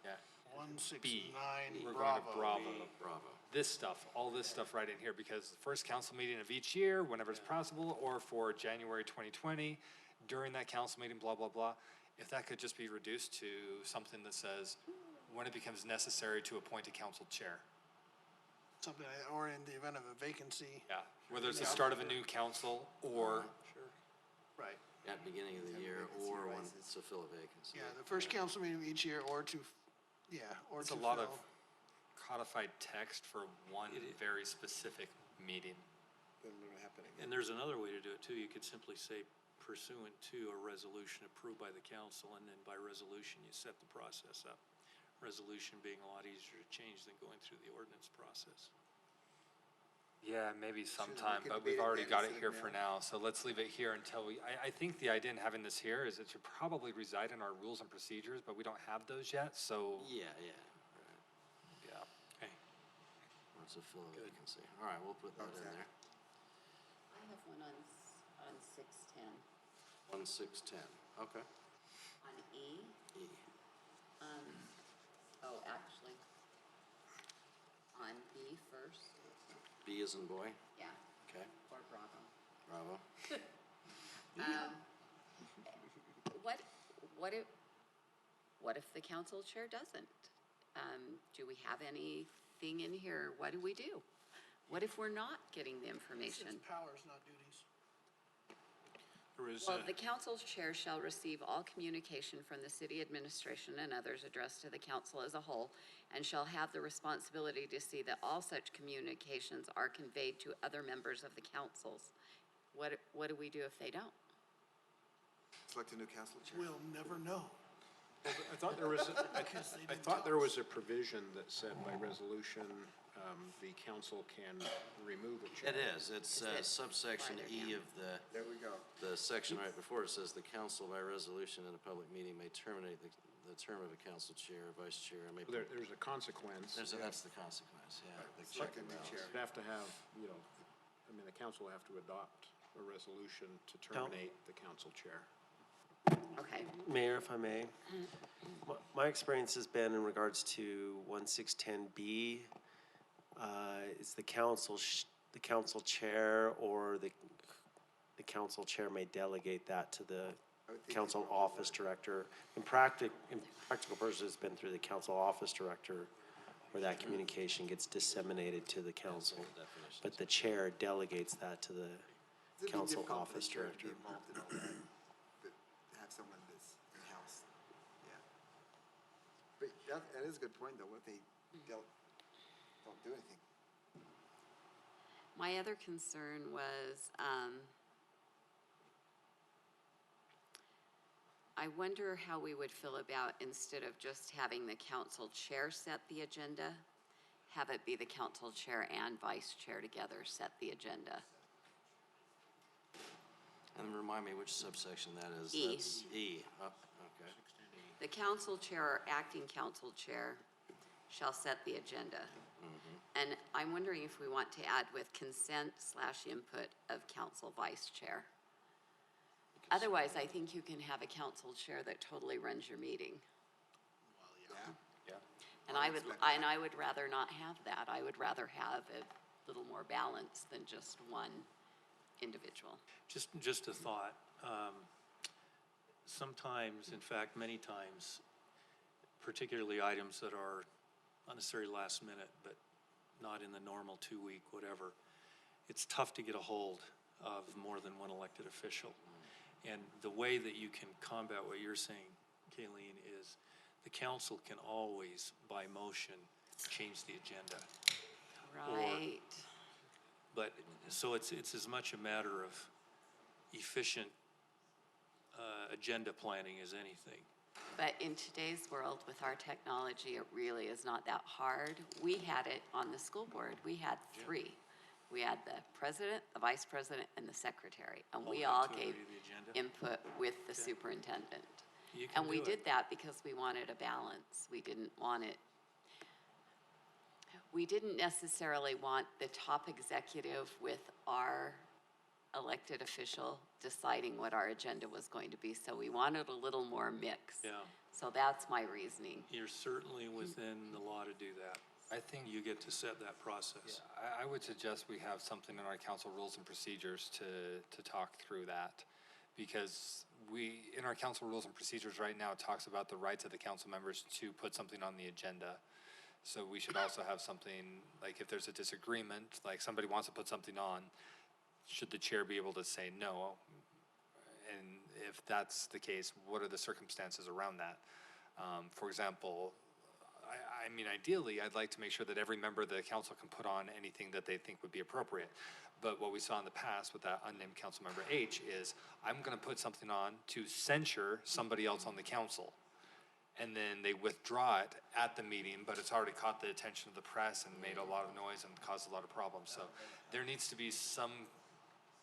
Yeah. 169 We're going Bravo. to Bravo. Bravo. This stuff, all this stuff right in here, because the first council meeting of each year, whenever it's possible, or for January 2020, during that council meeting, blah, blah, blah. If that could just be reduced to something that says, when it becomes necessary to appoint a council chair. Something, or in the event of a vacancy. Yeah, whether it's the start of a new council or, Right. At the beginning of the year or when it's to fill a vacancy. Yeah, the first council meeting of each year or to, or it's to a lot of fill. codified text for one very specific meeting. And there's another way to do it too. You could simply say pursuant to a resolution approved by the council, and then by resolution, you set the process up. Resolution being a lot easier to change than going through the ordinance process. Yeah, maybe we sometime, could but debate we've it already then got it instead here of for now, so let's leave it here until I think the idea in having this here is it should probably reside in our rules and procedures, but we don't have those yet, so. Yeah. Yeah. Okay. Wants to fill a vacancy. All right, we'll put that in there. I have one on 610. 1610, okay. On E, E. actually, on B first, B as in boy, yeah, okay. or Bravo. Bravo. What if the council chair doesn't? Do we have anything in here? What do we do? What if we're not getting the information? It's powers, not duties. Well, the council chair shall receive all communication from the city administration and others addressed to the council as a whole, and shall have the responsibility to see that all such communications are conveyed to other members of the councils. What do we do if they don't? Select a new council chair. We'll never know. I thought there was, I thought there was a provision that said by resolution, the council can remove a chair. It is, it's subsection E of There we go. the section right before. It says the council by resolution in a public meeting may terminate the term of a council chair or vice chair. May There's a consequence. That's the consequence, yeah. the check Select a and new balance. chair. You have to have, the council will have to adopt a resolution to terminate the council chair. Okay. Mayor, if I may, my experience has been in regards to 1610B, is the council chair or the council chair may delegate that to the council office director. In practical purposes, it's been through the council office director where that communication gets disseminated to the council. But the chair delegates that to the It's a bit council difficult for the office chair to be director. involved in all that, but have someone that's in-house, yeah. But that is a good point, though, what if they don't do anything? My other concern was, I wonder how we would feel about, instead of just having the council chair set the agenda, have it be the council chair and vice chair together set the agenda. And remind me which subsection that is. E. That's E. Oh, okay. The council chair or acting council chair shall set the agenda. And I'm wondering if we want to add with consent/input of council vice chair. Otherwise, I think you can have a council chair that totally runs your meeting. Yeah. And I would rather not have that. I would rather have a little more balance than just one individual. Just a thought. Sometimes, in fact, many times, particularly items that are not necessarily last minute, but not in the normal 2-week, whatever, it's tough to get a hold of more than one elected official. And the way that you can combat what you're saying, Kayleen, is the council can always, by motion, change the agenda. Right. But, so it's as much a matter of efficient agenda planning as anything. But in today's world, with our technology, it really is not that hard. We had it on the school board. We had 3. We had the president, the vice president, and the secretary, and we Hold all on to gave the agenda. input with the superintendent. You can And we do did it. that because we wanted a balance. We didn't want it, we didn't necessarily want the top executive with our elected official deciding what our agenda was going to be, so we wanted a little more mix. Yeah, So that's my reasoning. you're certainly within the law to do that. I think You get to set that process. I would suggest we have something in our council rules and procedures to talk through that. Because in our council rules and procedures right now, it talks about the rights of the council members to put something on the agenda. So we should also have something, like if there's a disagreement, like somebody wants to put something on, should the chair be able to say no? And if that's the case, what are the circumstances around that? For example, I mean, ideally, I'd like to make sure that every member of the council can put on anything that they think would be appropriate. But what we saw in the past with that unnamed council member H is, I'm gonna put something on to censure somebody else on the council. And then they withdraw it at the meeting, but it's already caught the attention of the press and made a lot of noise and caused a lot of problems. So there needs to be some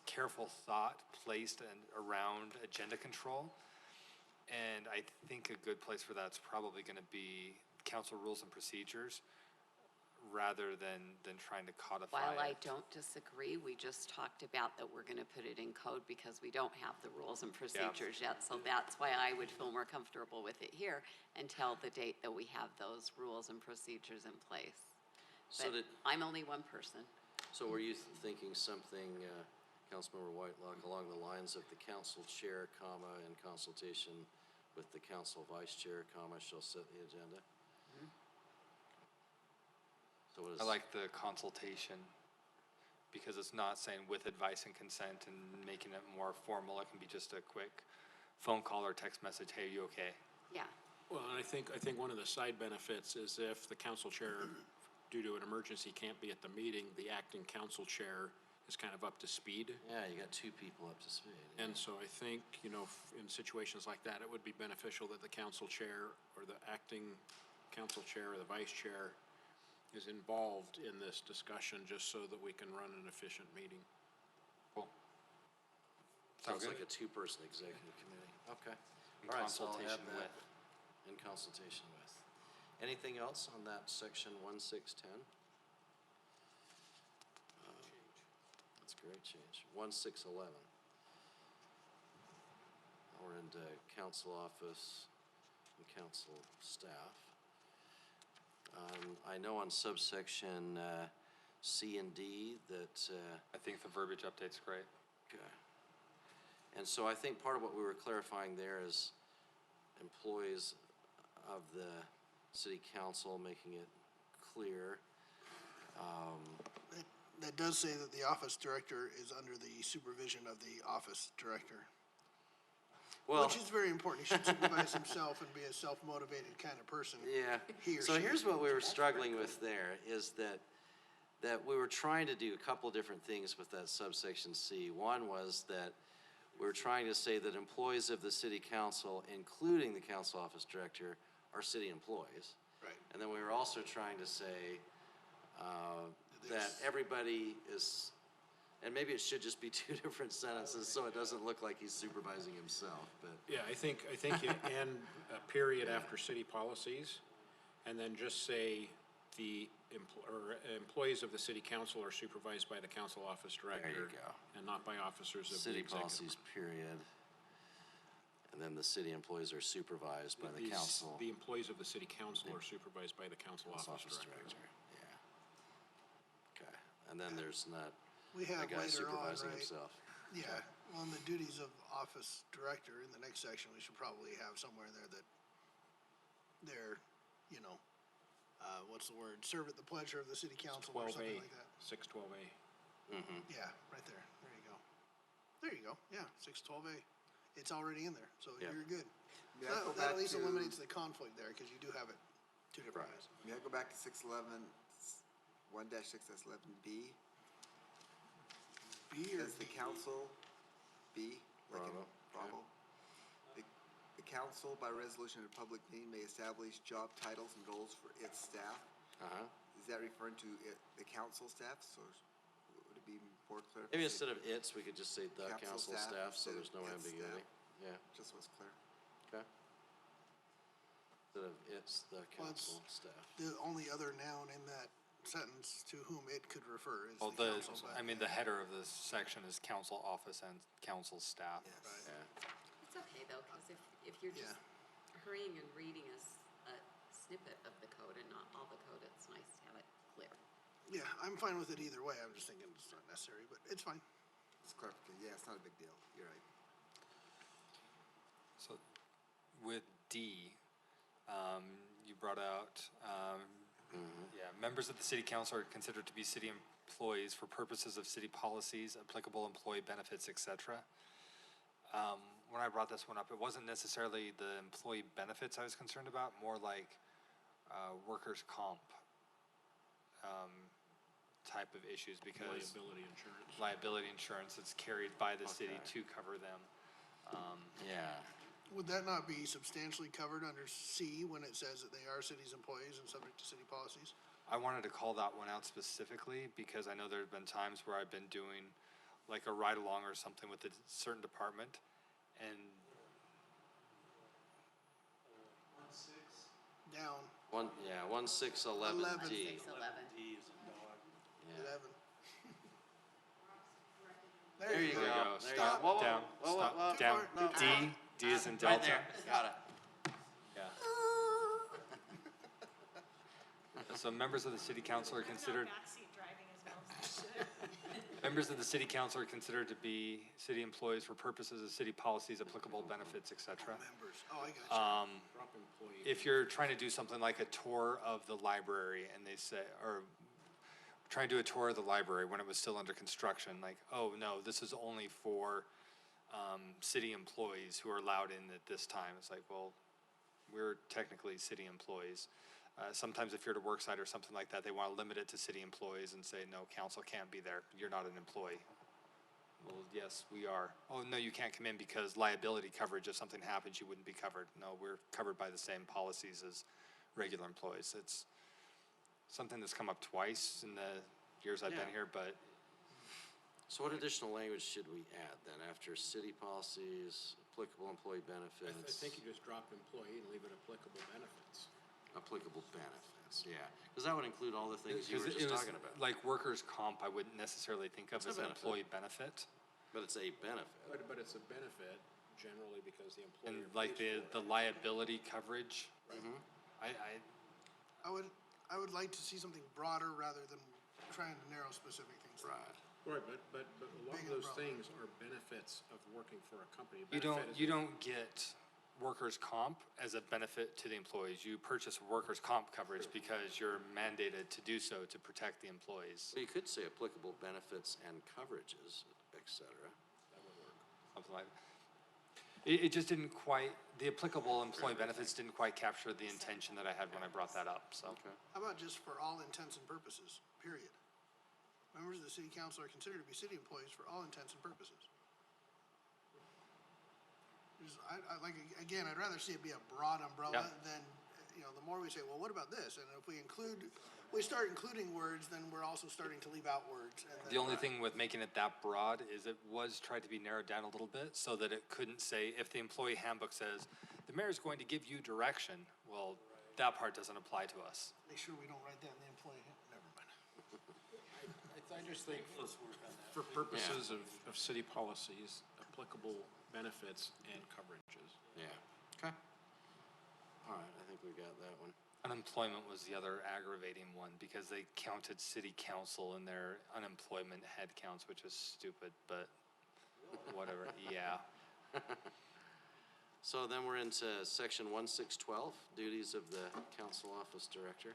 careful thought placed around agenda control. And I think a good place for that's probably gonna be council rules and procedures rather than trying to codify While I it. don't disagree, we just talked about that we're gonna put it in code because we don't have the rules and procedures yet. So that's why I would feel more comfortable with it here until the date that we have those rules and procedures in place. So But I'm only one person. So were you thinking something, Councilmember Whitelock, along the lines of the council chair, comma, in consultation with the council vice chair, comma, shall set the agenda? So what is? I like the consultation because it's not saying with advice and consent and making it more formal. It can be just a quick phone call or text message, hey, you okay? Yeah. Well, and I think one of the side benefits is if the council chair, due to an emergency, can't be at the meeting, the acting council chair is kind of up to speed. Yeah, you got two people up to speed. And so I think, in situations like that, it would be beneficial that the council chair or the acting council chair or the vice chair is involved in this discussion just so that we can run an efficient meeting. Cool. Sounds like a two-person executive committee. Okay. In All right, so I'll consultation add that in consultation with. Anything else on that section 1610? That's a great change. 1611. We're into council office and council staff. I know on subsection C and D that, I think the verbiage update's great. okay. And so I think part of what we were clarifying there is employees of the city council, making it clear. That does say that the office director is under the supervision of the office director. Well, Which is very important. He should supervise himself and be a self-motivated kind of person. yeah. He or So she. here's what we were struggling with there, is that we were trying to do a couple different things with that subsection C. One was that we were trying to say that employees of the city council, including the council office director, are city employees. Right. And then we were also trying to say that everybody is, and maybe it should just be two different sentences so it doesn't look like he's supervising himself, but. Yeah, I think you end a period after city policies, and then just say the employees of the city council are supervised by the council office director. There you go. And not by officers of the City executive. policies, period. And then the city employees are supervised by the council. The employees of the city council are supervised by the council office director. Yeah. Okay, and then there's not We a have guy later on, supervising right? himself. Yeah, on the duties of office director, in the next section, we should probably have somewhere there that they're, what's the word, serve at the pleasure of the city council or something 12A, like that. 612A. Yeah, right there. There you go. There you go. Yeah, 612A. It's already in there, so Yeah. you're good. May I go That back at least to- eliminates the conflict there, because you do have it two different ways. May I go back to 611, 1-6-11B? B or Says the D? council, B, like in Bravo. Bravo. The council, by resolution of public meeting, may establish job titles and goals for its staff. Uh-huh. Is that referring to the council staff? So would it board clerk. Maybe instead of its, we could just say the Council council staff staff, so instead there's of no its staff. ambiguity. Yeah, Just was clear. okay. Instead of it's the Well, it's- council staff. The only other noun in that sentence to whom it could refer is Well, the council. but- I mean, the header of this section is council office and council staff. Yeah. It's okay though, because if you're just hurrying and reading a snippet of the code and not all the code, it's nice to have it clear. Yeah, I'm fine with it either way. I'm just thinking it's not necessary, but it's fine. It's clarification. Yeah, it's not a big deal. You're right. So with D, you brought out, yeah, members of the city council are considered to be city employees for purposes of city policies, applicable employee benefits, et cetera. When I brought this one up, it wasn't necessarily the employee benefits I was concerned about, more like workers' comp type of issues, because Liability insurance. liability insurance that's carried by the city to cover them. Yeah. Would that not be substantially covered under C when it says that they are city's employees and subject to city policies? I wanted to call that one out specifically because I know there have been times where I've been doing like a ride-along or something with a certain department, and Down, 1611 11. D. 611. Yeah. 11. There you go. there you go. There you Stop, go. Whoa, whoa, down, whoa, stop, whoa, whoa. down. No, D is in Right Delta. there, got it. Yeah. So members of the city council are considered. Members of the city council are considered to be city employees for purposes of city policies, applicable benefits, et cetera. Members. Oh, I got you. Drop employee. If you're trying to do something like a tour of the library and they say, or trying to do a tour of the library when it was still under construction, like, oh, no, this is only for city employees who are allowed in at this time. It's like, well, we're technically city employees. Sometimes if you're at a work site or something like that, they want to limit it to city employees and say, no, council can't be there. You're not an employee. Well, yes, we are. Oh, no, you can't come in because liability coverage, if something happens, you wouldn't be covered. No, we're covered by the same policies as regular employees. It's something that's come up twice in the years I've been Yeah. here, but So what additional language should we add then after city policies, applicable employee I benefits? think you just drop employee and leave it applicable benefits. Applicable benefits, yeah. Because that would include all the things you were because just it was talking about. like workers' comp, I wouldn't necessarily think of It's a as an benefit. employee benefit. But it's a benefit. But it's a benefit generally because the And employer like pays the for it. liability coverage, I I would like to see something broader rather than trying to narrow specific things. Right. Right, but a lot Big of those umbrella. things are benefits of working for a company. you Benefit is you a- don't get workers' comp as a benefit to the employees. You purchase workers' comp coverage because you're mandated to do so to protect the employees. So you could say applicable benefits and coverages, et cetera. Something like that. It just didn't quite, the applicable employee benefits didn't quite capture the intention that I had when I brought that up, so. Okay. How about just for all intents and purposes, period? Members of the city council are considered to be city employees for all intents and purposes. Like, again, I'd rather see it be a broad umbrella than, the more we say, well, what about this? And if we start including words, then we're also starting to leave out words. And then- The only thing with making it that broad is it was tried to be narrowed down a little bit so that it couldn't say, if the employee handbook says, the mayor's going to give you direction, well, that part doesn't apply to us. Make sure we don't write that in the employee, never mind. I just think for purposes of city policies, applicable benefits and coverages. Yeah. Okay. All right, I think we got that one. Unemployment was the other aggravating one because they counted city council in their unemployment head counts, which was stupid, but whatever, yeah. So then we're into section 1612, duties of the council office director.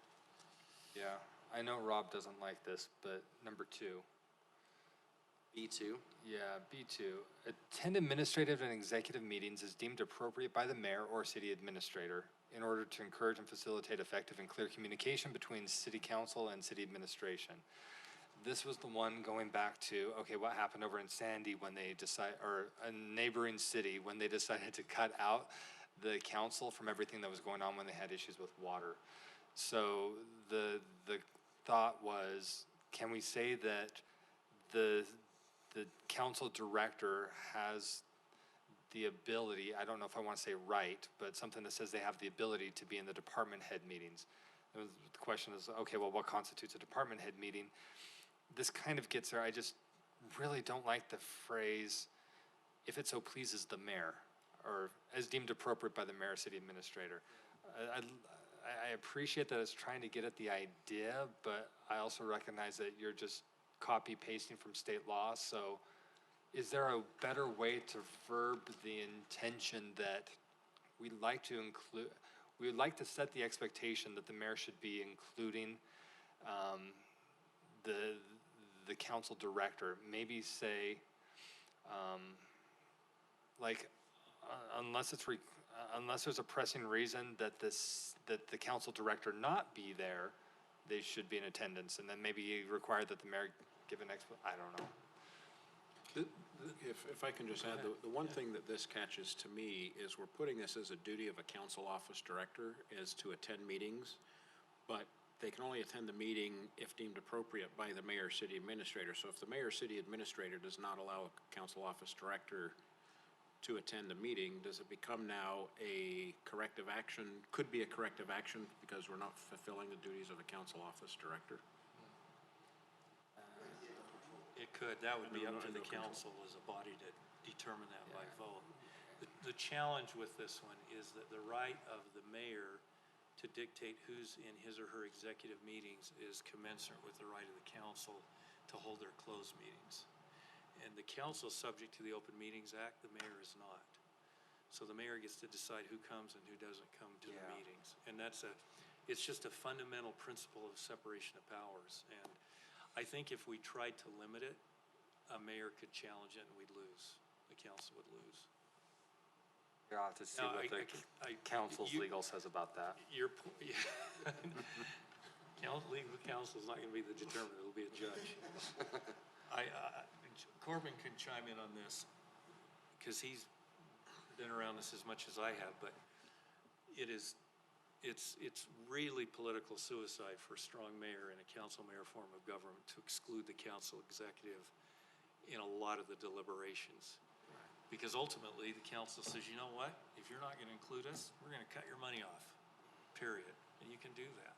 Yeah, I know Rob doesn't like this, but number 2. B2. Yeah, B2. Attend administrative and executive meetings as deemed appropriate by the mayor or city administrator in order to encourage and facilitate effective and clear communication between city council and city administration. This was the one going back to, okay, what happened over in Sandy when they or a neighboring city, when they decided to cut out the council from everything that was going on when they had issues with water. So the thought was, can we say that the the council director has the ability, I don't know if I want to say right, but something that says they have the ability to be in the department head meetings. And the question is, okay, well, what constitutes a department head meeting? This kind of gets there. I just really don't like the phrase, if it so pleases the mayor, or as deemed appropriate by the mayor or city administrator. I appreciate that it's trying to get at the idea, but I also recognize that you're just copy pasting from state law. So is there a better way to verb the intention that we'd like to include, we would like to set the expectation that the mayor should be including the council director, maybe say, unless there's a pressing reason that the council director not be there, they should be in attendance, and then maybe require that the mayor give an I don't know. If I can just add, the one thing that this catches to me is we're putting this as a duty of a council office director is to attend meetings, but they can only attend the meeting if deemed appropriate by the mayor or city administrator. So if the mayor or city administrator does not allow a council office director to attend a meeting, does it become now a corrective action? Could be a corrective action because we're not fulfilling the duties of a council office director? It could, that would be up to the council as a body to determine that by vote. The challenge with this one is that the right of the mayor to dictate who's in his or her executive meetings is commensurate with the right of the council to hold their closed meetings. And the council is subject to the Open Meetings Act, the mayor is not. So the mayor gets to decide who comes and who doesn't come to the meetings. And it's just a fundamental principle of separation of powers. And I think if we tried to limit it, a mayor could challenge it and we'd lose. The council would lose. You'll have to see what the council's legal says about that. Legal counsel's not gonna be the determiner, it'll be a judge. Corbin can chime in on this, because he's been around this as much as I have, but it's really political suicide for a strong mayor in a council mayor form of government to exclude the council executive in a lot of the deliberations. Because ultimately, the council says, you know what, if you're not gonna include us, we're gonna cut your money off, period. And you can do that.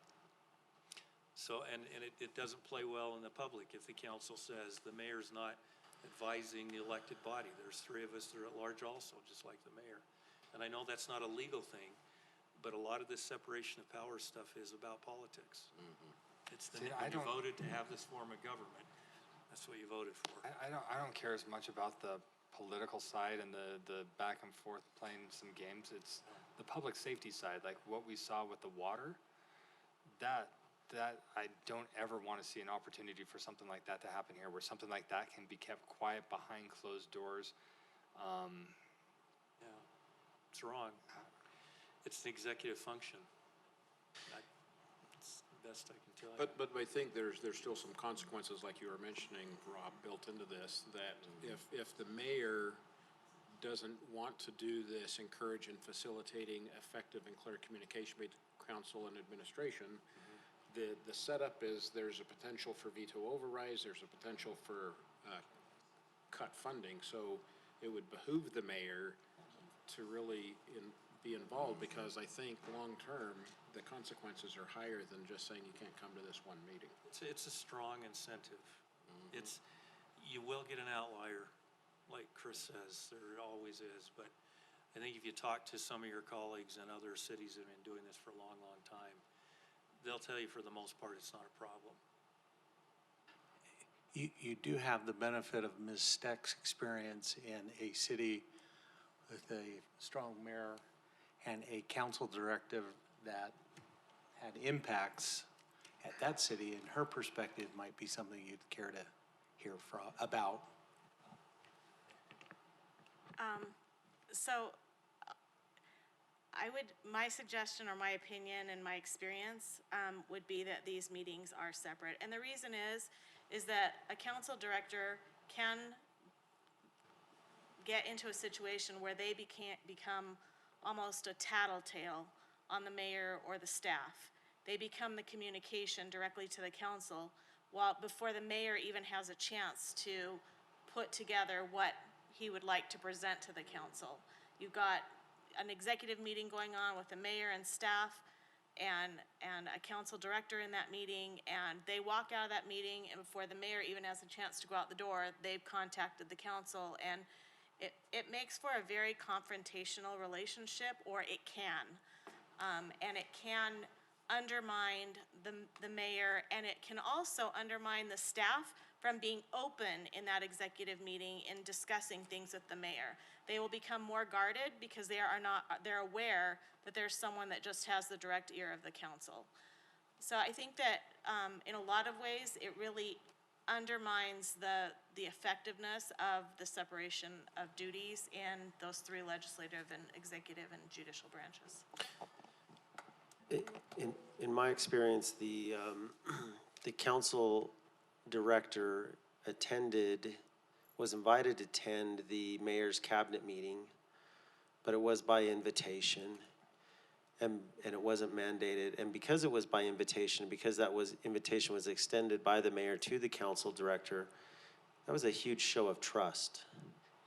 So, and it doesn't play well in the public if the council says the mayor's not advising the elected body. There's 3 of us that are at large also, just like the mayor. And I know that's not a legal thing, but a lot of this separation of power stuff is about politics. It's when you voted to have this form of government, that's what you voted for. I don't care as much about the political side and the back and forth playing some games. It's the public safety side, like what we saw with the water. That I don't ever want to see an opportunity for something like that to happen here, where something like that can be kept quiet behind closed doors. Yeah, it's wrong. It's an executive function. It's the best I can tell you. But I think there's still some consequences, like you were mentioning, Rob, built into this, that if the mayor doesn't want to do this, encourage and facilitating effective and clear communication between council and administration, the setup is there's a potential for veto overrides, there's a potential for cut funding. So it would behoove the mayor to really be involved, because I think long-term, the consequences are higher than just saying you can't come to this one meeting. It's a strong incentive. You will get an outlier, like Chris says, there always is, but I think if you talk to some of your colleagues in other cities that have been doing this for a long, long time, they'll tell you for the most part it's not a problem. You do have the benefit of Ms. Steck's experience in a city with a strong mayor and a council directive that had impacts at that city, and her perspective might be something you'd care to hear about. So my suggestion or my opinion and my experience would be that these meetings are separate. And the reason is that a council director can get into a situation where they become almost a tattletale on the mayor or the staff. They become the communication directly to the council before the mayor even has a chance to put together what he would like to present to the council. You've got an executive meeting going on with the mayor and staff and a council director in that meeting, and they walk out of that meeting, and before the mayor even has a chance to go out the door, they've contacted the council, and it makes for a very confrontational relationship, or it can. And it can undermine the mayor, and it can also undermine the staff from being open in that executive meeting in discussing things with the mayor. They will become more guarded because they're aware that there's someone that just has the direct ear of the council. So I think that in a lot of ways, it really undermines the effectiveness of the separation of duties in those three legislative and executive and judicial branches. In my experience, the council director was invited to attend the mayor's cabinet meeting, but it was by invitation, and it wasn't mandated. And because it was by invitation, because invitation was extended by the mayor to the council director, that was a huge show of trust,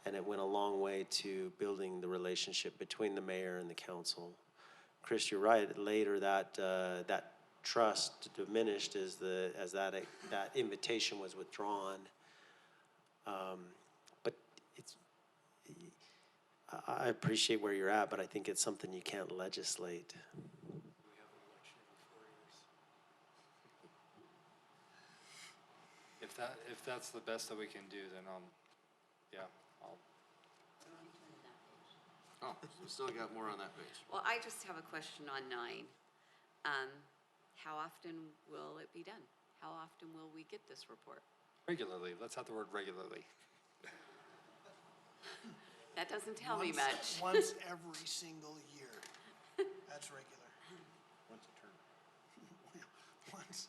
and it went a long way to building the relationship between the mayor and the council. Chris, you're right. Later, that trust diminished as that invitation was withdrawn. But I appreciate where you're at, but I think it's something you can't legislate. If that's the best that we can do, then I'll. Oh, we still got more on that page. Well, I just have a question on 9. How often will it be done? How often will we get this report? Regularly, let's have the word regularly. That doesn't tell me much. Once every single year. That's regular. Once a term. Once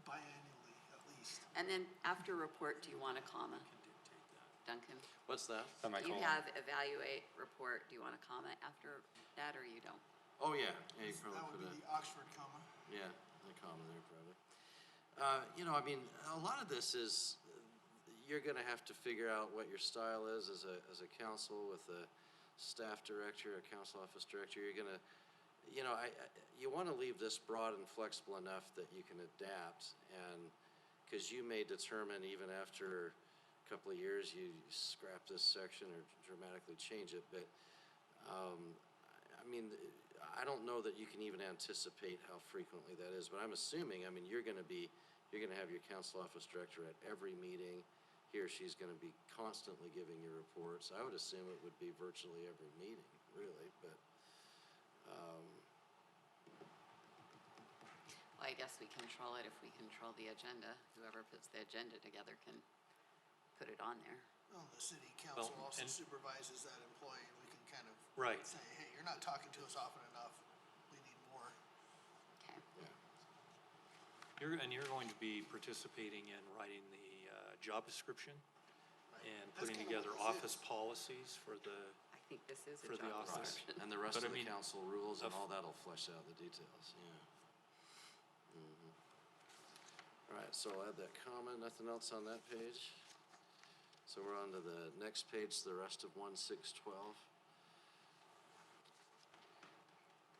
biannually, at least. And then after report, do you want a comma? Duncan? What's that? You have evaluate, report, do you want a comma after that, or you don't? Oh, yeah, you That probably would put be the Oxford comma. yeah, the comma there probably. I mean, a lot of this is, you're gonna have to figure out what your style is as a council with a staff director, a council office director. You're gonna, you wanna leave this broad and flexible enough that you can adapt, and, cause you may determine even after a couple of years, you scrap this section or dramatically change it, but, I mean, I don't know that you can even anticipate how frequently that is, but I'm assuming, I mean, you're gonna have your council office director at every meeting. He or she's gonna be constantly giving you reports. I would assume it would be virtually every meeting, really, but, Well, I guess we control it if we control the agenda. Whoever puts the agenda together can put it on there. Well, the city council Well, also and- supervises that employee, and we can kind of Right. say, hey, you're not talking to us often enough. We need more. Okay. You're going to be participating in writing the job description and That's putting kinda together what office this policies for the, I think this is a For the job office. description. and the rest But I of the mean, council rules and of- all that'll flesh out the details, yeah. All right, so I'll add that comma, nothing else on that page. So we're on to the next page, the rest of 1.6.12.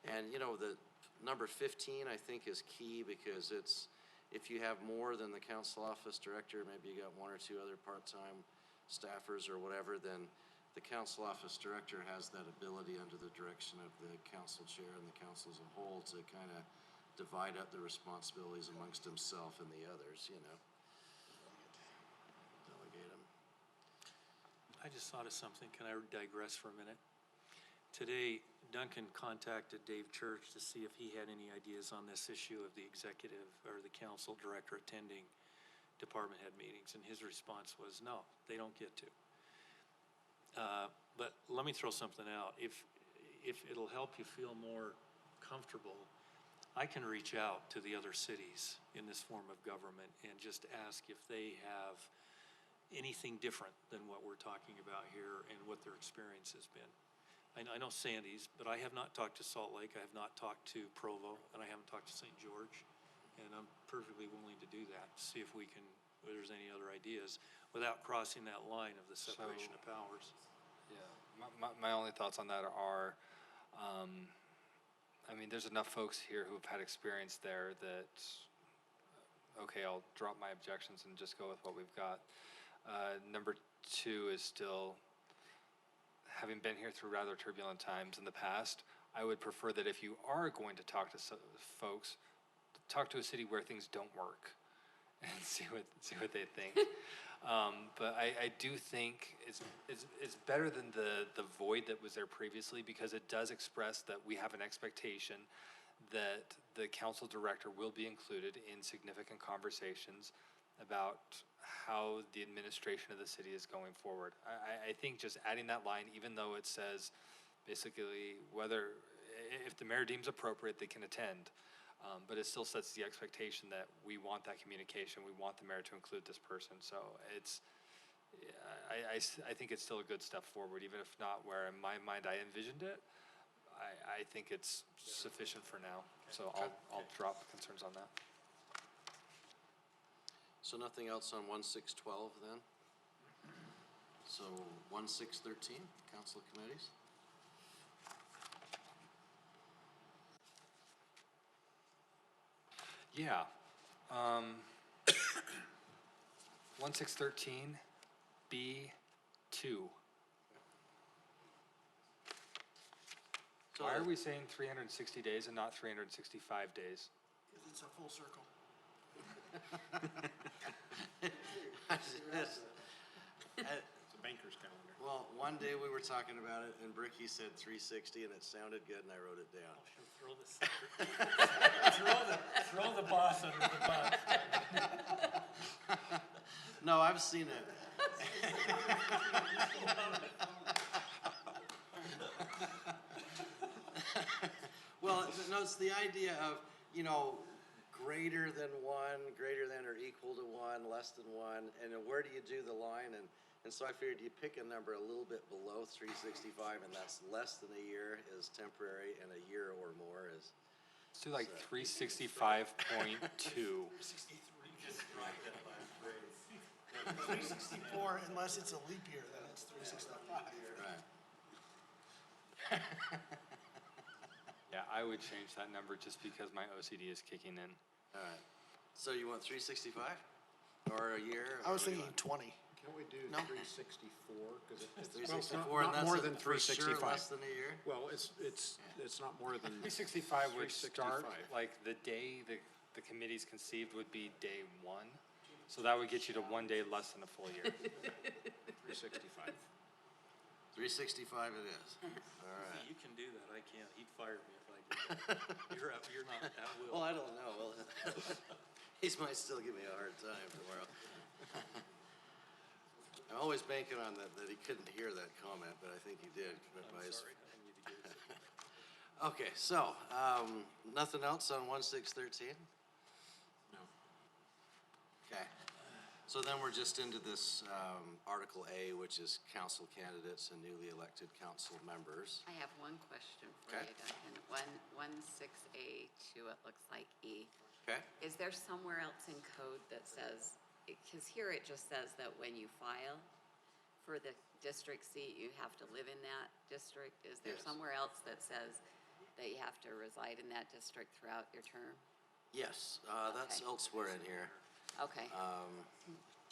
And, the number 15, I think, is key because it's, if you have more than the council office director, maybe you got one or two other part-time staffers or whatever, then the council office director has that ability under the direction of the council chair and the council as a whole to kind of divide up the responsibilities amongst himself and the others, Delegate them. I just thought of something. Can I digress for a minute? Today, Duncan contacted Dave Church to see if he had any ideas on this issue of the executive or the council director attending department head meetings, and his response was, no, they don't get to. But let me throw something out. If it'll help you feel more comfortable, I can reach out to the other cities in this form of government and just ask if they have anything different than what we're talking about here and what their experience has been. I know Sandy's, but I have not talked to Salt Lake, I have not talked to Provo, and I haven't talked to St. George. And I'm perfectly willing to do that, see if we can whether there's any other ideas, without crossing that line of the separation of powers. Yeah, my only thoughts on that are, I mean, there's enough folks here who've had experience there that, okay, I'll drop my objections and just go with what we've got. Number two is still, having been here through rather turbulent times in the past, I would prefer that if you are going to talk to folks, talk to a city where things don't work and see what they think. But I do think it's better than the void that was there previously, because it does express that we have an expectation that the council director will be included in significant conversations about how the administration of the city is going forward. I think just adding that line, even though it says basically whether, if the mayor deems appropriate, they can attend. But it still sets the expectation that we want that communication, we want the mayor to include this person. So it's, I think it's still a good step forward, even if not where in my mind I envisioned it. I think it's sufficient for now. So I'll drop concerns on that. So nothing else on 1612 then? So 1613, council committees? Yeah. 1613 B2. Why are we saying 360 days and not 365 days? Because it's a full circle. It's a banker's calendar. Well, one day we were talking about it, and Bricky said 360, and it sounded good, and I wrote it down. Throw the throw the boss under the bus. No, I've seen it. Well, no, it's the idea of, greater than one, greater than or equal to one, less than one, and then where do you do the line? And so I figured you pick a number a little bit below 365, and that's less than a year is temporary, and a year or more is. Let's do like 365.2. 364, unless it's a leap year, then it's 365. Right. Yeah, I would change that number just because my OCD is kicking in. All right. So you want 365 or a year? I was thinking 20. Can't we do No. 364? Because it's 364, not and that's more than for sure 365. less than a year? Well, it's not more than 365 would start, 365. like the day the committee's conceived would be day one. So that would get you to 1 day less than a full year. 365. 365 it is. All right. You can do that, I can't. He'd fire me if I did that. You're not at will. Well, I don't know. Well, he might still give me a hard time tomorrow. I'm always banking on that he couldn't hear that comment, but I think he did. I'm sorry. I need to get it. Okay, so, nothing else on 1613? No. Okay. So then we're just into this, Article A, which is council candidates and newly elected council members. I have one question for Okay. you, Duncan. 16A2, it looks like E. Okay? Is there somewhere else in code that says, because here it just says that when you file for the district seat, you have to live in that district? Is there Yes. somewhere else that says that you have to reside in that district throughout your term? Yes, that's Okay. elsewhere in here. Okay.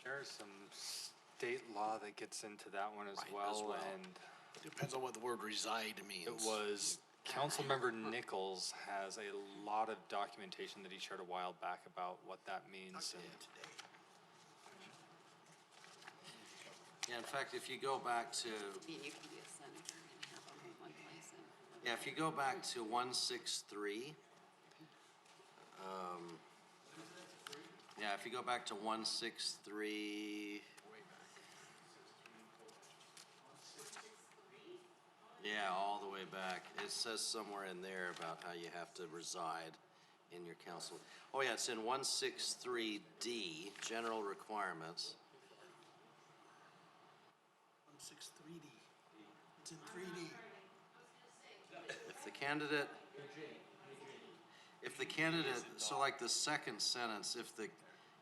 There's some state law that gets into that one as Right, well, as well. and Depends on what the word reside means. it was, Councilmember Nichols has a lot of documentation that he shared a while back about what that means. And Yeah, in fact, if you go back to, You can be a senator and have them in one place and. yeah, if you go back to 163, yeah, if you go back to 163, yeah, all the way back, it says somewhere in there about how you have to reside in your council. Oh yeah, it's in 163D, general requirements. 3D. It's in 3D. If the candidate, so like the second sentence, if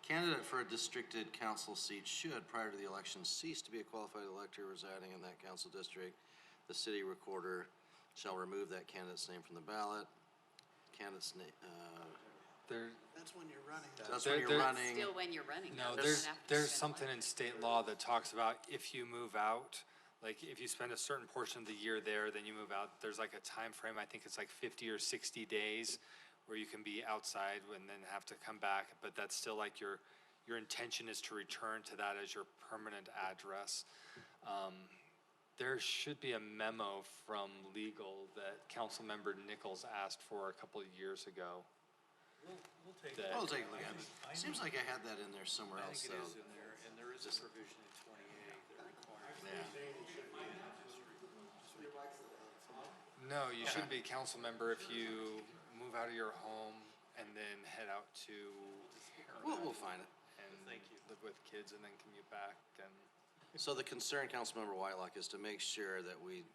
Candidate for a districted council seat should, prior to the election, cease to be a qualified elector residing in that council district. The city recorder shall remove that candidate's name from the ballot. Candidate's name, That's when you're running. that's when you're running. Still when you're running. No, though, there's, not after there's you've been something in elected. state law that talks about if you move out, like if you spend a certain portion of the year there, then you move out, there's like a time frame. I think it's like 50 or 60 days where you can be outside and then have to come back, but that's still like your intention is to return to that as your permanent address. There should be a memo from legal that Councilmember Nichols asked for a couple of years ago. We'll take That- I'll take a look at it. Seems like I had that in there somewhere I else, think it is though. in there, and there is a provision in 28 that requires. Yeah. No, you should be council member if you move out of your home and then head out to We'll find it. and live with kids and then commute back and. So the concern, Councilmember Whitelock, is to make sure that we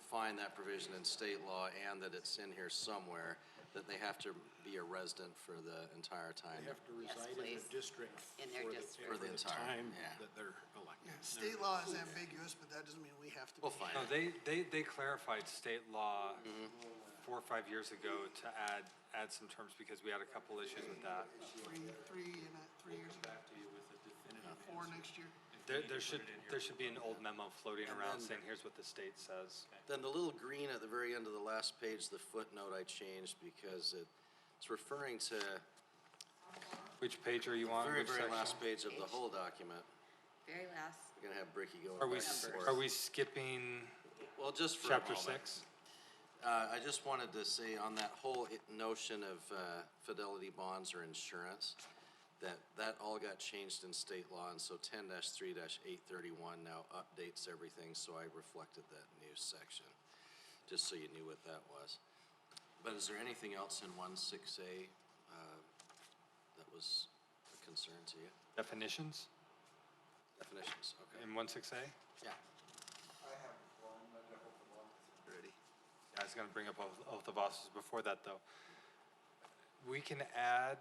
find that provision in state law and that it's in here somewhere, that they have to be a resident for the entire time. They have to Yes, reside in their please. district In their district. For the entire, time yeah. that they're elected. State law is ambiguous, but that doesn't mean we have to. We'll find No, it. they clarified state law 4 or 5 years ago to add some terms because we had a couple issues with that. 3 years ago. Back to you with a definitive 4 answer. next year. There should be an old memo floating And around then- saying, here's what the state says. Then the little green at the very end of the last page, the footnote I changed because it's referring to Which page are you on? very, Which very section? last page of the whole document. Very last. We're gonna have Bricky going Are we, back and forth. are we skipping Well, just for a chapter moment. 6? I just wanted to say on that whole notion of fidelity bonds or insurance, that all got changed in state law, and so 10-3-831 now updates everything, so I reflected that new section, just so you knew what that was. But is there anything else in 16A that was a concern to you? Definitions Definitions, okay. in 16A? Yeah. I have one, I hope the one is ready. I was gonna bring up oath of office before that, though. We can add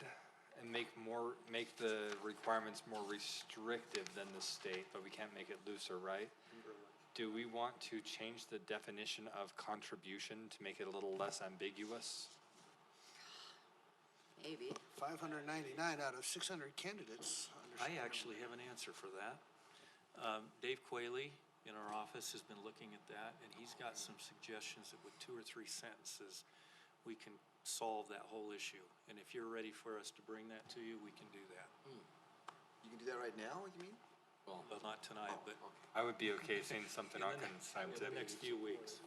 and make the requirements more restrictive than the state, but we can't make it looser, right? Do we want to change the definition of contribution to make it a little less ambiguous? Maybe. 599 out of 600 candidates. I actually have an answer for that. Dave Quayle in our office has been looking at that, and he's got some suggestions that with 2 or 3 sentences, we can solve that whole issue. And if you're ready for us to bring that to you, we can do that. You can do that right now, you mean? Well, not tonight, but I would be okay saying something on in the consent. next few weeks,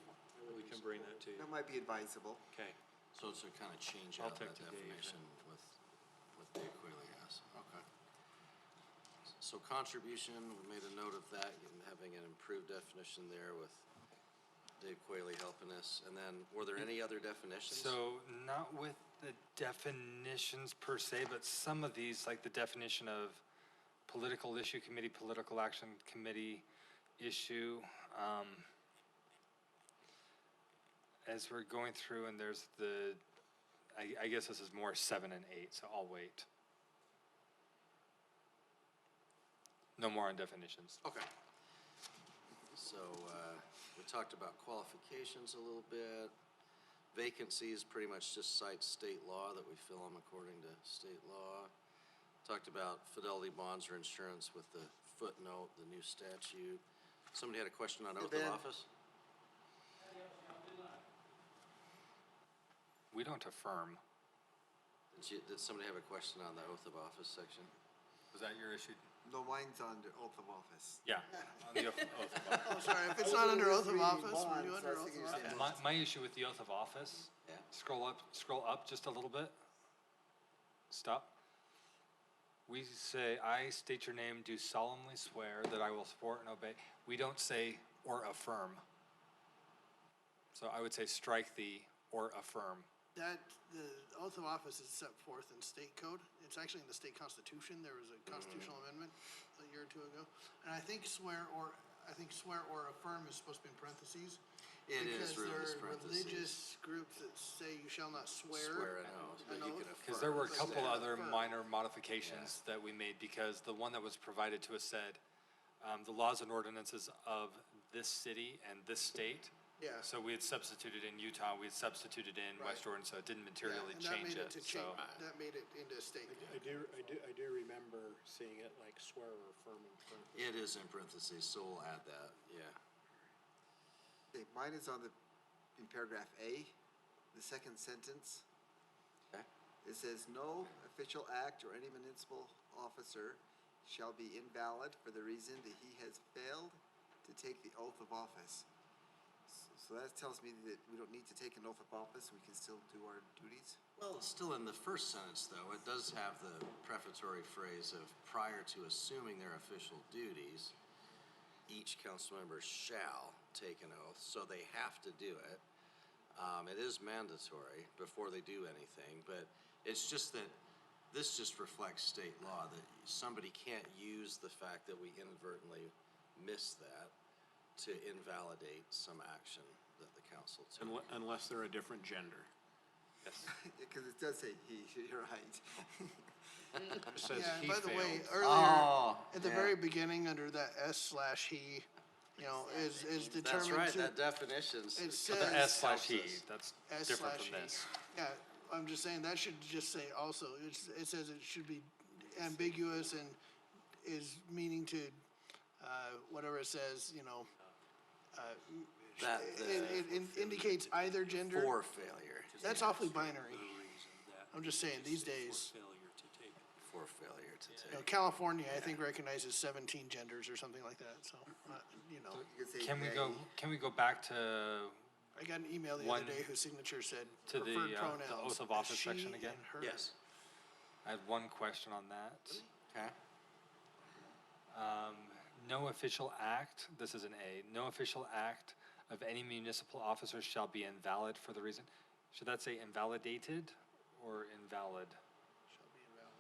we can bring that to you. That might be advisable. Okay. So it's to kind of change I'll out take that to Dave, definition with what Dave Quayle has, okay. So contribution, we made a note of that, having an improved definition there with Dave Quayle helping us, and then, were there any other definitions? So not with the definitions per se, but some of these, like the definition of political issue committee, political action committee issue, as we're going through and there's I guess this is more 7 and 8, so I'll wait. No more on definitions. Okay. So, we talked about qualifications a little bit. Vacancies pretty much just cites state law that we fill them according to state law. Talked about fidelity bonds or insurance with the footnote, the new statute. Somebody had a question on oath of Ben. office? We don't affirm. Did somebody have a question on the oath of office section? Was that your issue? No, mine's on the oath of office. Yeah, on the oath of office. Oh, sorry, if it's not under oath of office, were you under oath of office? My issue with the oath of office, Yeah. scroll up just a little bit. Stop. We say, I state your name, do solemnly swear that I will support and obey. We don't say or affirm. So I would say strike the or affirm. That, the oath of office is set forth in state code. It's actually in the state constitution. There was a constitutional amendment a year or two ago. And I think swear or I think swear or affirm is supposed to be in parentheses. It is really Because there are parentheses. religious groups that say you shall not Swear swear. an oath, but an you oath. can affirm. Because there were a But couple then other affirm. minor modifications that we made, because the one that was provided to us said, the laws and ordinances of this city and this state. Yeah. So we had substituted in Utah, we had substituted in Right. West Jordan, so it didn't Yeah, materially and that change made it, to so. change- That made it into state. I do remember seeing it like swear or affirm in parentheses. It is in parentheses, so we'll add that, yeah. Okay, mine is on in paragraph A, the second sentence. Okay. It says, "No official act or any municipal officer shall be invalid for the reason that he has failed to take the oath of office." So that tells me that we don't need to take an oath of office, we can still do our duties? Well, still in the first sentence, though, it does have the prefatory phrase of prior to assuming their official duties, each council member shall take an oath, so they have to do it. It is mandatory before they do anything, but it's just that this just reflects state law, that somebody can't use the fact that we inadvertently missed that to invalidate some action that the council took. Unless they're a different gender. Yes. Because it does say he, you're right. It says Yeah, and he by the way, failed. earlier, Oh, at the yeah. very beginning, under that S/he, you know, is determined That's right, to. that definitions. It But says. the S/he, Helps us. that's S different slash from he. this. Yeah, I'm just saying, that should just say also, it says it should be ambiguous and is meaning to, whatever it says, you know, That, it indicates either gender. for failure, That's awfully binary. For the reason that I'm just saying, these for days, failure to take. for failure to you know, take. California, I think recognizes 17 genders or something like that, so, you know. You could say Can we go back to, I got an email the One- other day whose signature said to preferred the pronouns. oath of office she section again? and her. Yes, I had one question on that. okay. No official act, this is an A, no official act of any municipal officer shall be invalid for the reason, should that say invalidated or invalid? Shall be invalid.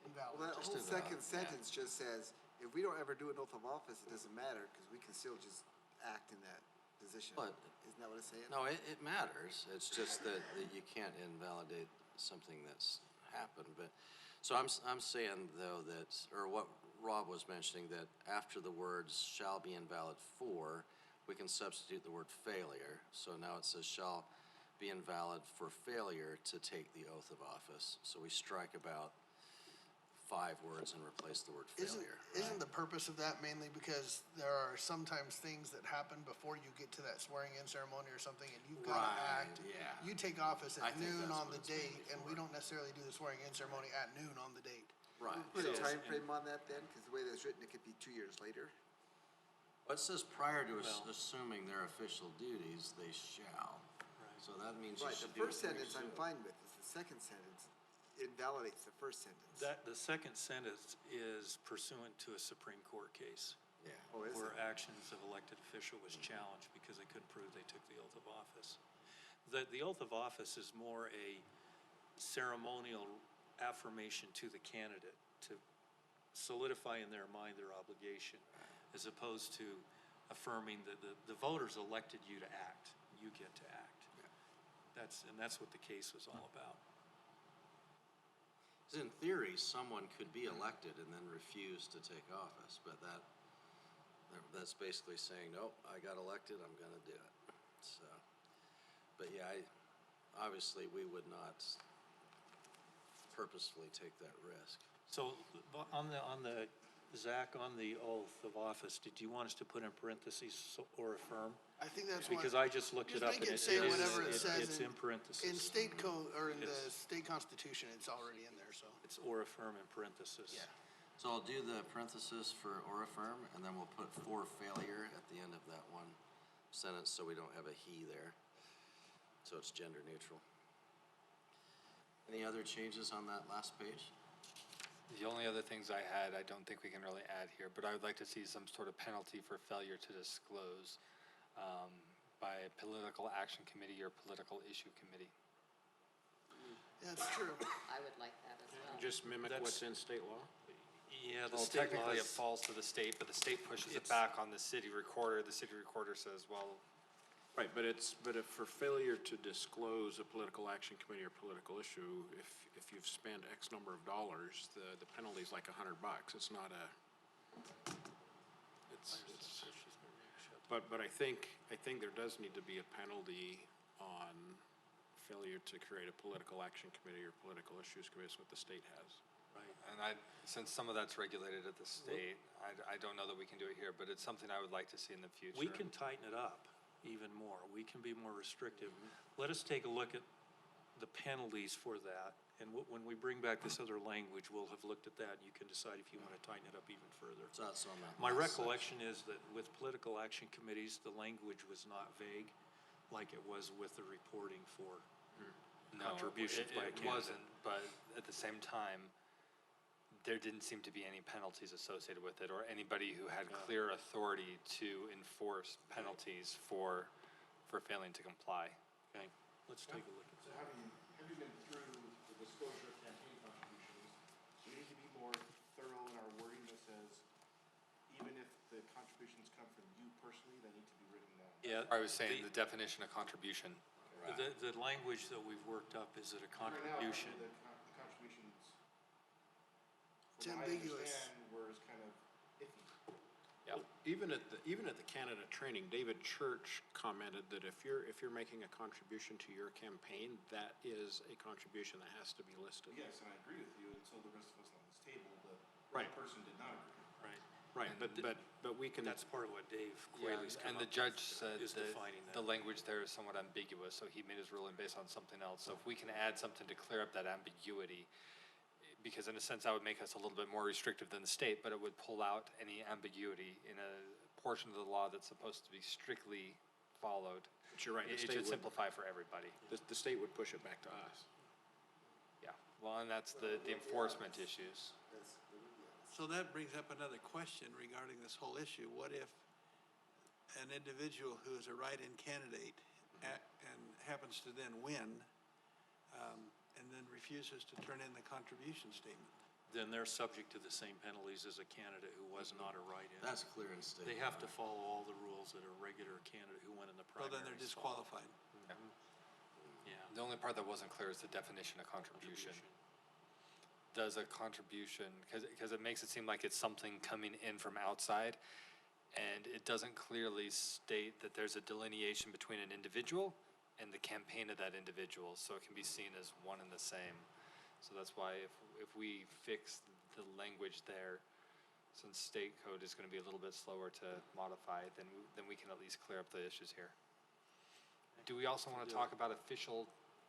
Well, Invalid. that Just whole as a- second yeah. sentence just says, if we don't ever do an oath of office, it doesn't matter, because we can still just act in that position. But- Isn't that what it's saying? No, it matters, it's just that you can't invalidate something that's happened, but, so I'm saying though that, or what Rob was mentioning, that after the words shall be invalid for, we can substitute the word failure, so now it says shall be invalid for failure to take the oath of office, so we strike about 5 words and replace the word failure. Isn't the purpose of that mainly because there are sometimes things that happen before you get to that swearing-in ceremony or something, and you've got to Right, act? yeah. You take office I at think noon that's on what the it's mainly date, and we don't necessarily do the swearing-in ceremony at noon on the date. Right. Put a So- time frame on that then, because the way that's written, it could be 2 years later. Well, it says prior to assuming their official duties, they shall. So that means you Right, the should do it first pretty sentence I'm soon. fine with, it's the second sentence invalidates the first sentence. That, the second sentence is pursuant to a Supreme Court case. Yeah. Oh, is Where it? actions of elected official was challenged because they couldn't prove they took the oath of office. The oath of office is more a ceremonial affirmation to the candidate to solidify in their mind their obligation, as opposed to affirming that the voters elected you to act, you get to act. That's what the case was all about. 'Cause in theory, someone could be elected and then refuse to take office, but that's basically saying, nope, I got elected, I'm gonna do it. So, but yeah, obviously, we would not purposefully take that risk. So on the, Zach, on the oath of office, did you want us to put in parentheses or affirm? I think that's what. Because I just looked it up and make it say is, whatever it says it's in parentheses. In state code, or in the It's- state constitution, it's already in there, so. It's or affirm in parentheses. Yeah. So I'll do the parenthesis for or affirm, and then we'll put for failure at the end of that one sentence, so we don't have a he there. So it's gender neutral. Any other changes on that last page? The only other things I had, I don't think we can really add here, but I would like to see some sort of penalty for failure to disclose by a political action committee or political issue committee. Yeah, it's true. I would like that as well. Just mimic That's- what's in state law? Yeah, the Well, state law technically it is, falls to the state, but the state pushes it It's- back on the city recorder. The city recorder says, well. Right, but if for failure to disclose a political action committee or political issue, if you've spent X number of dollars, the penalty's like $100. It's not a, it's, but I think there does need to be a penalty on failure to create a political action committee or political issues committee. That's what the state has. Right, and since some of that's regulated at the state, I don't know that we can do it here, but it's something I would like to see in the future. we can tighten it up even more. We can be more restrictive. Let us take a look at the penalties for that. And when we bring back this other language, we'll have looked at that and you can decide if you want to tighten it up even further. So that's on that My last recollection is that with political action committees, the language was not vague like it was with the reporting for contributions by a It candidate. wasn't, but at the same time, there didn't seem to be any penalties associated with it, or anybody who had clear authority to enforce penalties for failing to comply. Okay, let's take a look at So having been through the disclosure of campaign contributions, we need to be more thorough in our wording that says, even if the contributions come from you personally, they need to be written down. Yeah, I was saying the definition of contribution. the language that we've worked up, is it a contribution? The contributions, It's from what I ambiguous. understand, were kind of iffy. Yeah. Even at the Canada training, David Church commented that if you're making a contribution to your campaign, that is a contribution that has to be listed. Yes, and I agree with you, and so the rest of us on this table, but Right. one person did not agree. Right, but we can. That's part of what Dave Yeah, Quayle's come and the up judge with, said is that defining that. the language there is somewhat ambiguous, so he made his ruling based on something else. So if we can add something to clear up that ambiguity, because in a sense that would make us a little bit more restrictive than the state, but it would pull out any ambiguity in a portion of the law that's supposed to be strictly followed. But you're right, it should simplify for everybody. The state would push it back to us. Yeah, well, and that's the enforcement issues. So that brings up another question regarding this whole issue. What if an individual who is a write-in candidate and happens to then win, and then refuses to turn in the contribution statement? Then they're subject to the same penalties as a candidate who was not a write-in. That's clear in state. They have to follow all the rules that a regular candidate who went in the Well, primary. then they're disqualified. Yeah. The only part that wasn't clear is the definition of contribution. Does a contribution, because it makes it seem like it's something coming in from outside, and it doesn't clearly state that there's a delineation between an individual and the campaign of that individual, so it can be seen as one and the same. So that's why if we fix the language there, since state code is going to be a little bit slower to modify, then we can at least clear up the issues here. Do we also want to talk about official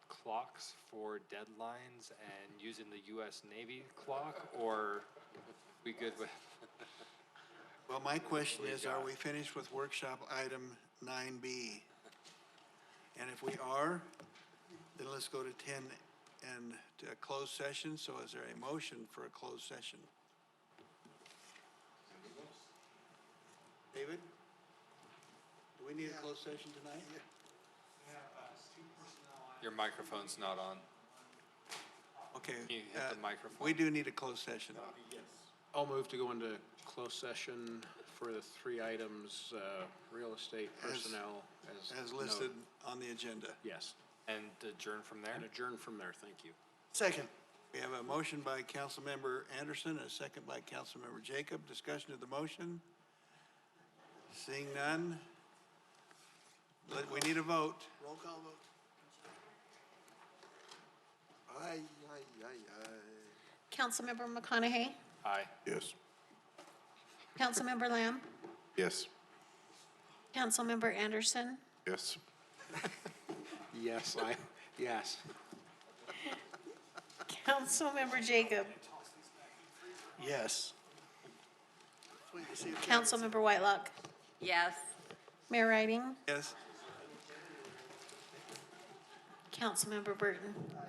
clocks for deadlines and using the US Navy clock, or we good with? Well, my question is, are we finished with workshop item 9B? And if we are, then let's go to 10 and to a closed session. So is there a motion for a closed session? David? Do we need a closed session tonight? Your microphone's not on. Okay. Can you hit the microphone? We do need a closed session. I'll move to go into closed session for the three items, real estate, personnel, As listed on the agenda. Yes, And adjourn from there? and adjourn from there, thank you. Second. We have a motion by Councilmember Anderson and a second by Councilmember Jacob. Discussion of the motion. Seeing none. We need a vote. Roll call vote. Aye, aye, aye, aye. Councilmember McConaughey, Aye. Yes. Councilmember Lamb, Yes. Councilmember Anderson, Yes. Yes. Councilmember Jacob, Yes. Wait to see if Councilmember Whitelock, Yes. Mayor Riding, Yes? Councilmember Burton.